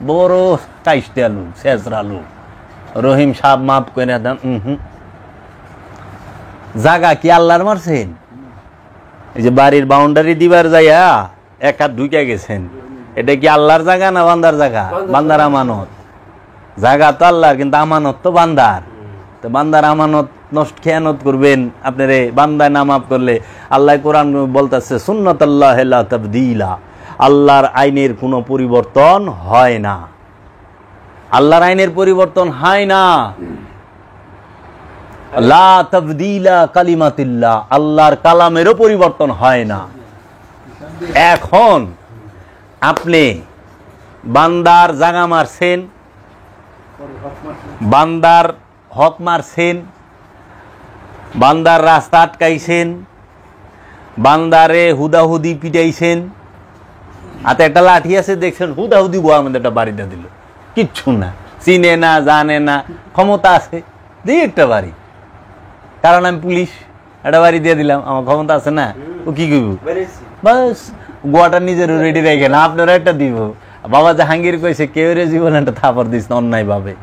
বড় কাইস্টে আলু শেষরা আলু। রহিম সাহেব মাফ করে দেন। জাগা কি আল্লাহর মারছেন? এই যে বাড়ির বাউন্ডারি দিবার যাইয়া এক হাত ঢুকে গেছেন, এটা কি আল্লাহর জায়গা না বান্দার জায়গা? বান্দার আমানত। জায়গা তো আল্লাহর, কিন্তু আমানত তো বান্দার। তো বান্দার আমানত নষ্ট খেয়ানত করবেন আপনারে বান্দায় না মাফ করলে? আল্লাহ কোরআন বলতেছে সুন্নাতুল্লাহি লা তাবদীলা, আল্লাহর আইনের কোনো পরিবর্তন হয় না। আল্লাহর আইনের পরিবর্তন হয় না। লা তাবদীলা কালিমাতিল্লাহ, আল্লাহর কালামেরও পরিবর্তন হয় না। এখন আপনি বান্দার জাগা মারছেন, বান্দার হক মারছেন, বান্দার রাস্তা আটকাইছেন, বান্দারে হুদাহুদি পিটাইছেন, হাতে একটা লাঠি আছে দেখছেন, হুদাহুদি বউ আমাদের একটা বাড়িটা দিল, কিচ্ছু না, চিনে না জানে না, ক্ষমতা আছে দিই একটা বাড়ি, কারণ আমি পুলিশ, একটা বাড়ি দিয়ে দিলাম, আমার ক্ষমতা আছে না, ও কি করব? বাস গোয়াটা নিজের রেডি রেখে না, আপনারা একটা দিব। বাবা জাহাঙ্গীর কইছে কেউ রে জীবন একটা থাপড় দিস না অন্যায় ভাবে,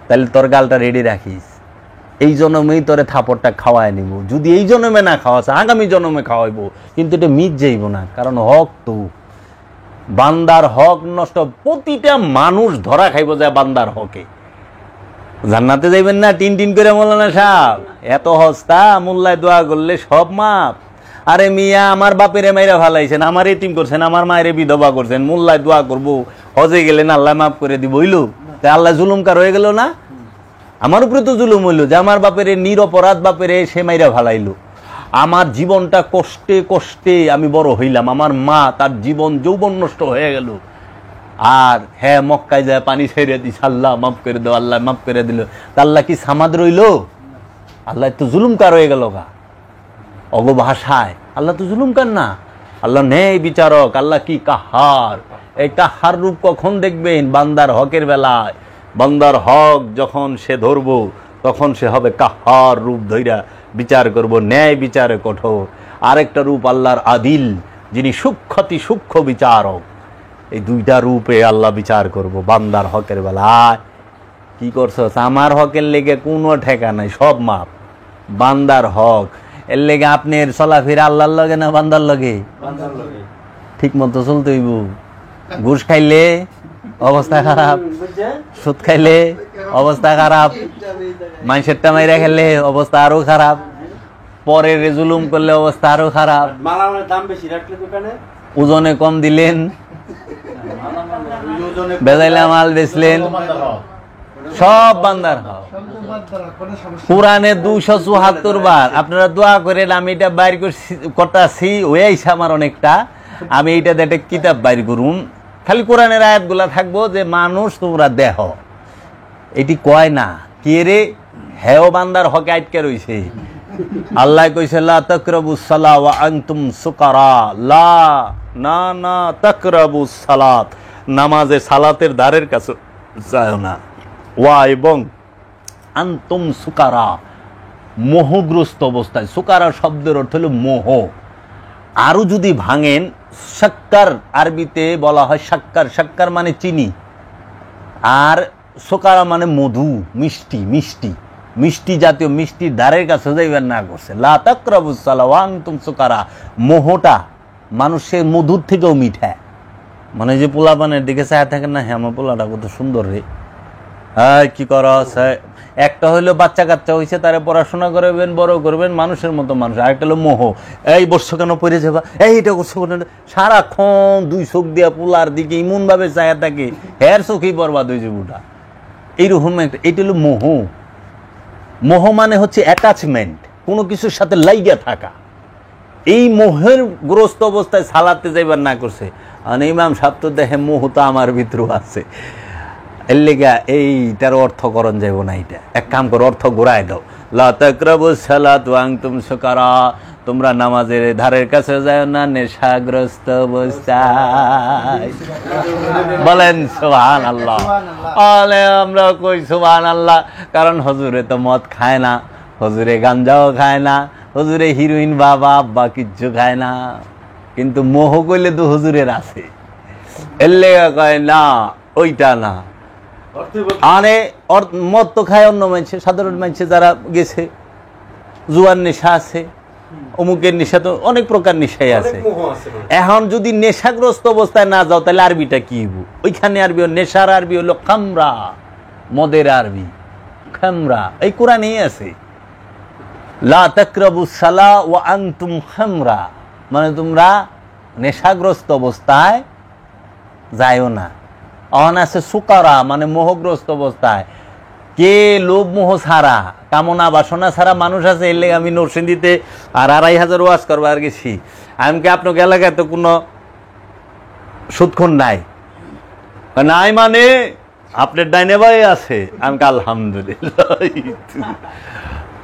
তাহলে তোর গালটা রেডি রাখিস, এই জন্মেই তোরে থাপড়টা খাওয়াই নিব। যদি এই জন্মে না খাওয়াছে আগামী জন্মে খাওয়াইবো, কিন্তু এটা মিট যাইব না, কারণ হক তো বান্দার হক নষ্ট। প্রতিটা মানুষ ধরা খাইব যায় বান্দার হকে। জান্নাতে যাইবেন না টিন টিন করে মৌলানা সাহেব, এত হস্তা মোল্লায় দোয়া করলে সব মাপ। আরে মিয়া আমার বাপেরে মাইরা ফালাইছেন, আমার এতিম করছেন, আমার মায়েরে বিধবা করছেন, মোল্লায় দোয়া করবো, হজে গেলেন আল্লাহ মাফ করে দিব, হইলো? তাই আল্লাহ জুলুমকার হয়ে গেল না? আমার উপরে তো জুলুম হইলো যে আমার বাপেরে নিরপরাধ বাপেরে সে মাইরা ফালাইলো। আমার জীবনটা কষ্টে কষ্টে আমি বড় হইলাম, আমার মা তার জীবন যৌবন নষ্ট হয়ে গেল, আর হ্যাঁ মক্কায় যায় পানি ছেড়ে দিস, আল্লাহ মাফ করে দেও, আল্লাহ মাফ করে দিল। তা আল্লাহ কি সামাদ রইল? আল্লাহ তো জুলুমকার হয়ে গেল গা। অগ ভাষায় আল্লাহ তো জুলুমকার না, আল্লাহ ন্যায় বিচারক। আল্লাহ কি কাহার, এই কাহার রূপ কখন দেখবেন? বান্দার হকের বেলায়। বান্দার হক যখন সে ধরবো তখন সে হবে কাহার রূপ ধইরা বিচার করব, ন্যায় বিচারে কঠোর। আরেকটা রূপ আল্লাহর আদিল, যিনি সূক্ষ্মতি সূক্ষ্ম বিচারক। এই দুইটা রূপে আল্লাহ বিচার করব বান্দার হকের বেলায়। কি করছো? আমার হকের লেগে কোনো ঠেকা নাই, সব মাপ। বান্দার হক এর লেগে আপনার চলাফেরা আল্লাহর লগে না বান্দার লগে? ঠিক মতো চলতে হইব। ঘুষ খাইলে অবস্থা খারাপ, সুদ খাইলে অবস্থা খারাপ, মানুষেরটা মাইরা খেলে অবস্থা আরো খারাপ, পরে জুলুম করলে অবস্থা আরো খারাপ, দাম বেশি রাখলে দোকানে, ওজনে কম দিলেন, বেজাইলা মাল বেচলেন, সব বান্দার হক। কোরআনে 274 বার আপনারা দোয়া করেন, আমি এটা বাইর করতেছি, হয়ে আইসা আমার অনেকটা, আমি এইটা একটা কিতাব বাইর করুন, খালি কোরআনের আয়াতগুলা থাকবো যে মানুষ তোমরা দেহ, এটি কয় না কে রে, হেও বান্দার হকে আটকে রইছে। আল্লাহ কইছে লা তাকরাবুস সালাহ ওয়া আনতুম সুকারা, লা না না তাকরাবুস সালাত, নামাজে সালাতের দ্বারের কাছে যায় না, ওয়া এবং আনতুম সুকারা, মোহগ্রস্ত অবস্থায়। সুকারা শব্দের অর্থ হলো মোহ। আরো যদি ভাঙেন, শাক্কার আরবিতে বলা হয় শাক্কার, শাক্কার মানে চিনি, আর সোকারা মানে মধু, মিষ্টি মিষ্টি মিষ্টি জাতীয় মিষ্টির ধারের কাছে যাইবার না করছে। লা তাকরাবুস সালাত ওয়া আনতুম সুকারা, মোহটা মানুষের মধুর থেকেও মিঠা। মানে যে পোলাপানের দিকে চায় থাকেন না, হ্যাঁ আমার পোলাটা কত সুন্দর রে, হ্যাঁ কি করা, একটা হইলো বাচ্চা কাচ্চা হয়েছে, তারা পড়াশোনা করবেন, বড় করবেন, মানুষের মতো মানুষ। আরেকটা হলো মোহ, এই বর্ষ কেন পড়ে যাবা, এইটা করছো কেন, সারাক্ষণ দুই চোখ দিয়া পোলার দিকে এমন ভাবে চায়া থাকে, হের চোখেই বরবাদ হয়ে যাবে ওটা। এইরকম একটা, এইটা হলো মোহ। মোহ মানে হচ্ছে অ্যাটাচমেন্ট, কোনো কিছুর সাথে লাইগা থাকা। এই মোহের গ্রস্ত অবস্থায় সালাতে যাইবার না করছে। আর ইমাম সাহেব তো দেখে মোহ তো আমার ভিতরেও আছে, এর লেগা এইটার অর্থকরণ যাব না। এটা এক কাম করো, অর্থ ঘুরাই দাও। লা তাকরাবুস সালাত ওয়া আনতুম সুকারা, তোমরা নামাজের ধারের কাছে যাও না নেশাগ্রস্ত অবস্থায়। বলেন সুবহানাল্লাহ। আলে আমরা কই সুবহানাল্লাহ, কারণ হুজুরে তো মদ খায় না, হুজুরে গাঞ্জাও খায় না, হুজুরে হিরোইন বাবা আব্বা কিচ্ছু খায় না, কিন্তু মোহ কইলে তো হুজুরের আছে। এর লেগা কয় না, ওইটা না। আরে মদ তো খায় অন্য মানুষে, সাধারণ মানুষে যারা গেছে, জুয়ার নেশা আছে, অমুকের নেশা, তো অনেক প্রকার নেশাই আছে। এখন যদি নেশাগ্রস্ত অবস্থায় না যাও তাহলে আরবিটা কি হইব? ওইখানে আরবি, নেশার আরবি হলো খামরা, মদের আরবি খামরা, এই কোরআনেই আছে। লা তাকরাবুস সালাত ওয়া আনতুম খামরা, মানে তোমরা নেশাগ্রস্ত অবস্থায় যাইও না। অন আছে সুকারা, মানে মোহগ্রস্ত অবস্থায়। কে লোভ মোহ ছাড়া, কামনা বাসনা ছাড়া মানুষ আছে। এর লেগে আমি নরসিংদীতে আর ২৫০০ ওয়াজ করবার গেছি। আমি কি আপনার এলাকায় তো কোনো সুদখোর নাই? নাই মানে আপনার ডাইনে ভাই আছে। আমি আলহামদুলিল্লাহ।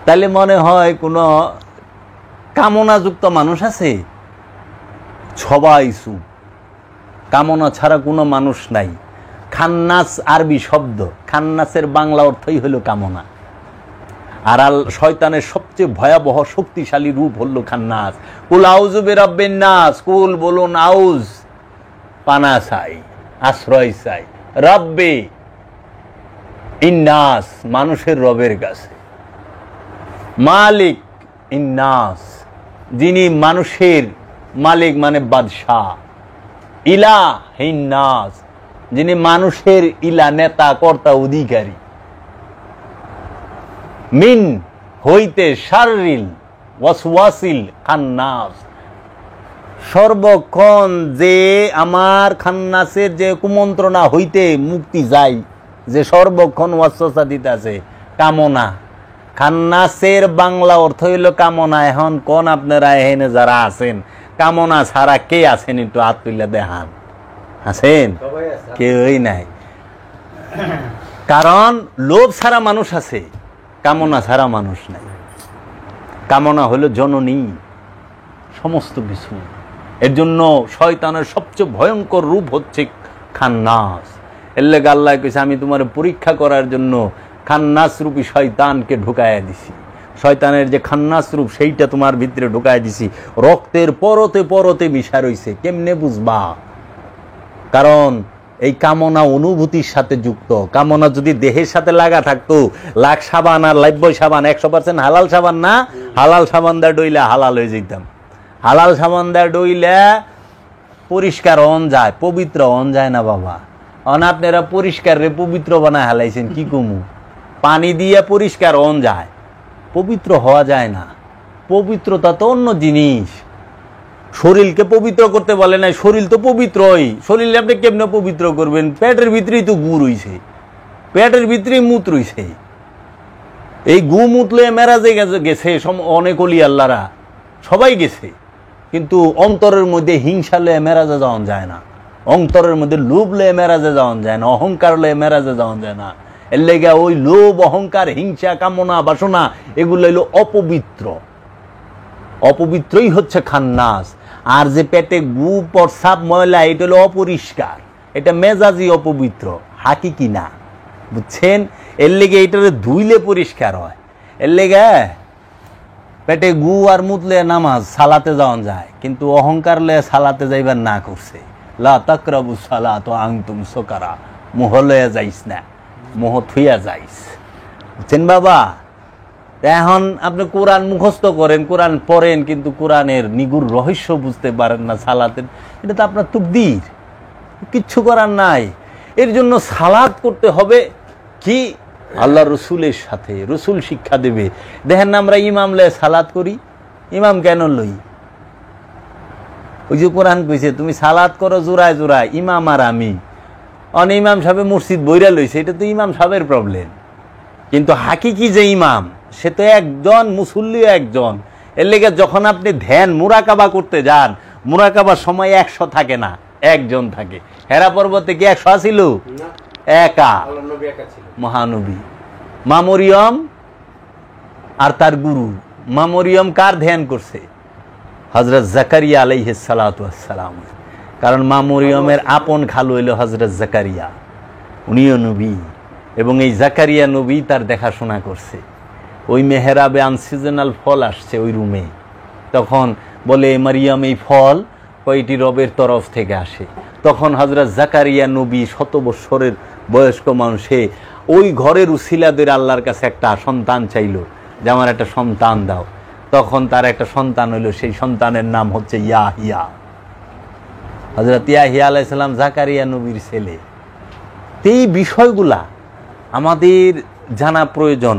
তাহলে মনে হয় কোনো কামনাযুক্ত মানুষ আছে? সবাই চুপ, কামনা ছাড়া কোনো মানুষ নাই। খান্নাস আরবি শব্দ, খান্নাসের বাংলা অর্থই হলো কামনা। আর শয়তানের সবচেয়ে ভয়াবহ শক্তিশালী রূপ হলো খান্নাস। কুল আউযু বিরাব্বিন নাস, কুল বলুন আউজ, পানা চাই, আশ্রয় চাই, রব্বে ইন্নাস, মানুষের রবের কাছে, মালিক ইন্নাস, যিনি মানুষের মালিক মানে বাদশাহ, ইলাহ ইন্নাস, যিনি মানুষের ইলা, নেতা কর্তা অধিকারী, মিন হইতে শাররিল ওয়াসওয়াসিল খান্নাস, সর্বক্ষণ যে আমার খান্নাসের যে কুমন্ত্রণা হইতে মুক্তি যায়, যে সর্বক্ষণ ওয়াসওয়াসা দিতেছে, কামনা। খান্নাসের বাংলা অর্থ হইল কামনা। এখন কোন আপনারা এখানে যারা আছেন, কামনা ছাড়া কে আছেন? একটু হাত তুলে দেখান। আছেন? কেউই নাই। কারণ লোভ ছাড়া মানুষ আছে, কামনা ছাড়া মানুষ নাই। কামনা হলো জননী সমস্ত কিছু। এর জন্য শয়তানের সবচেয়ে ভয়ঙ্কর রূপ হচ্ছে খান্নাস। এর লেগে আল্লাহ কইছে, আমি তোমার পরীক্ষা করার জন্য খান্নাস রূপী শয়তানকে ঢুকাইয়া দিছি। শয়তানের যে খান্নাস রূপ, সেইটা তোমার ভিতরে ঢুকাইয়া দিছি, রক্তের পরতে পরতে মিশা রইছে। কেমনে বুঝবা? কারণ এই কামনা অনুভূতির সাথে যুক্ত। কামনা যদি দেহের সাথে লাগা থাকতো, লাখ সাবান আর লাইফবয় সাবান 100% হালাল সাবান না, হালাল সাবান দা ডইলে হালাল হয়ে যেতাম। হালাল সাবান দা ডইলে পরিষ্কার হন যায়, পবিত্র হন যায় না বাবা। অন আপনারা পরিষ্কার রে পবিত্র বানায় হালাইছেন, কি কমু? পানি দিয়ে পরিষ্কার হন যায়, পবিত্র হওয়া যায় না। পবিত্রতা তো অন্য জিনিস। শরীরকে পবিত্র করতে বলে না, শরীর তো পবিত্রই। শরীর আপনি কেমনে পবিত্র করবেন? পেটের ভিতরেই তো গু রইছে, পেটের ভিতরেই মুত রইছে। এই গু মুতলে মেরাজে গেছে অনেক অলি আল্লাহরা, সবাই গেছে, কিন্তু অন্তরের মধ্যে হিংসা লয়ে মেরাজে যাওয়া যায় না, অন্তরের মধ্যে লোভ লয়ে মেরাজে যাওয়া যায় না, অহংকার লয়ে মেরাজে যাওয়া যায় না। এর লেগে ওই লোভ, অহংকার, হিংসা, কামনা, বাসনা এগুলো হইল অপবিত্র। অপবিত্রই হচ্ছে খান্নাস। আর যে পেটে গু প্রসাব ময়লা, এটা হলো অপরিষ্কার, এটা মেজাজি অপবিত্র, হাকিকি না, বুঝছেন? এর লেগে এটারে ধুইলে পরিষ্কার হয়। এর লেগে পেটে গু আর মুতলে নামাজ সালাতে যাওয়া যায়, কিন্তু অহংকার লয়ে সালাতে যাইবার না করছে। লা তাকরাবুস সালাত ওয়া আনতুম সুকারা, মুহ লয়ে যাইস না। মোহ থুইয়া যাইস, বুঝছেন বাবা? এখন আপনি কোরআন মুখস্থ করেন, কোরআন পড়েন, কিন্তু কোরআনের নিগুড় রহস্য বুঝতে পারেন না সালাতের, এটা তো আপনার তাকদীর, কিচ্ছু করার নাই। এর জন্য সালাত করতে হবে কি আল্লাহ রসুলের সাথে, রসুল শিক্ষা দেবে। দেখেন না আমরা ইমাম লয়ে সালাত করি, ইমাম কেন লই? ওই যে কোরআন কইছে তুমি সালাত করো জোড়ায় জোড়ায়, ইমাম আর আমি। অন ইমাম সাহেব মসজিদ বইরা লইছে, এটা তো ইমাম সাহেবের প্রবলেম। কিন্তু হাকিকি যে ইমাম সে তো একজন, মুসল্লিও একজন। এর লেগে যখন আপনি ধ্যান মুরাকাবা করতে যান, মুরাকাবার সময় 100 থাকে না, একজন থাকে। হেরা পর্বতে কি 100 ছিল? একা মহানবী মা মরিয়ম আর তার গুরু। মা মরিয়ম কার ধ্যান করছে? হযরত জাকারিয়া আলাইহিস সালাতু ওয়াস সালাম। কারণ মা মরিয়মের আপন খালু হইল হযরত জাকারিয়া, উনিও নবী, এবং এই জাকারিয়া নবী তার দেখাশোনা করছে। ওই মেহরাবে আনসিজনাল ফল আসছে ওই রুমে, তখন বলে মারিয়াম এই ফল কয়টি রবের তরফ থেকে আসে। তখন হযরত জাকারিয়া নবী 100 বৎসরের বয়স্ক মানুষে ওই ঘরের উসিলাদের আল্লাহর কাছে একটা সন্তান চাইল, যে আমার একটা সন্তান দাও। তখন তার একটা সন্তান হইল, সেই সন্তানের নাম হচ্ছে ইয়াহিয়া। হযরত ইয়াহিয়া আলাইহিস সালাম জাকারিয়া নবীর ছেলে। এই বিষয়গুলা আমাদের জানা প্রয়োজন।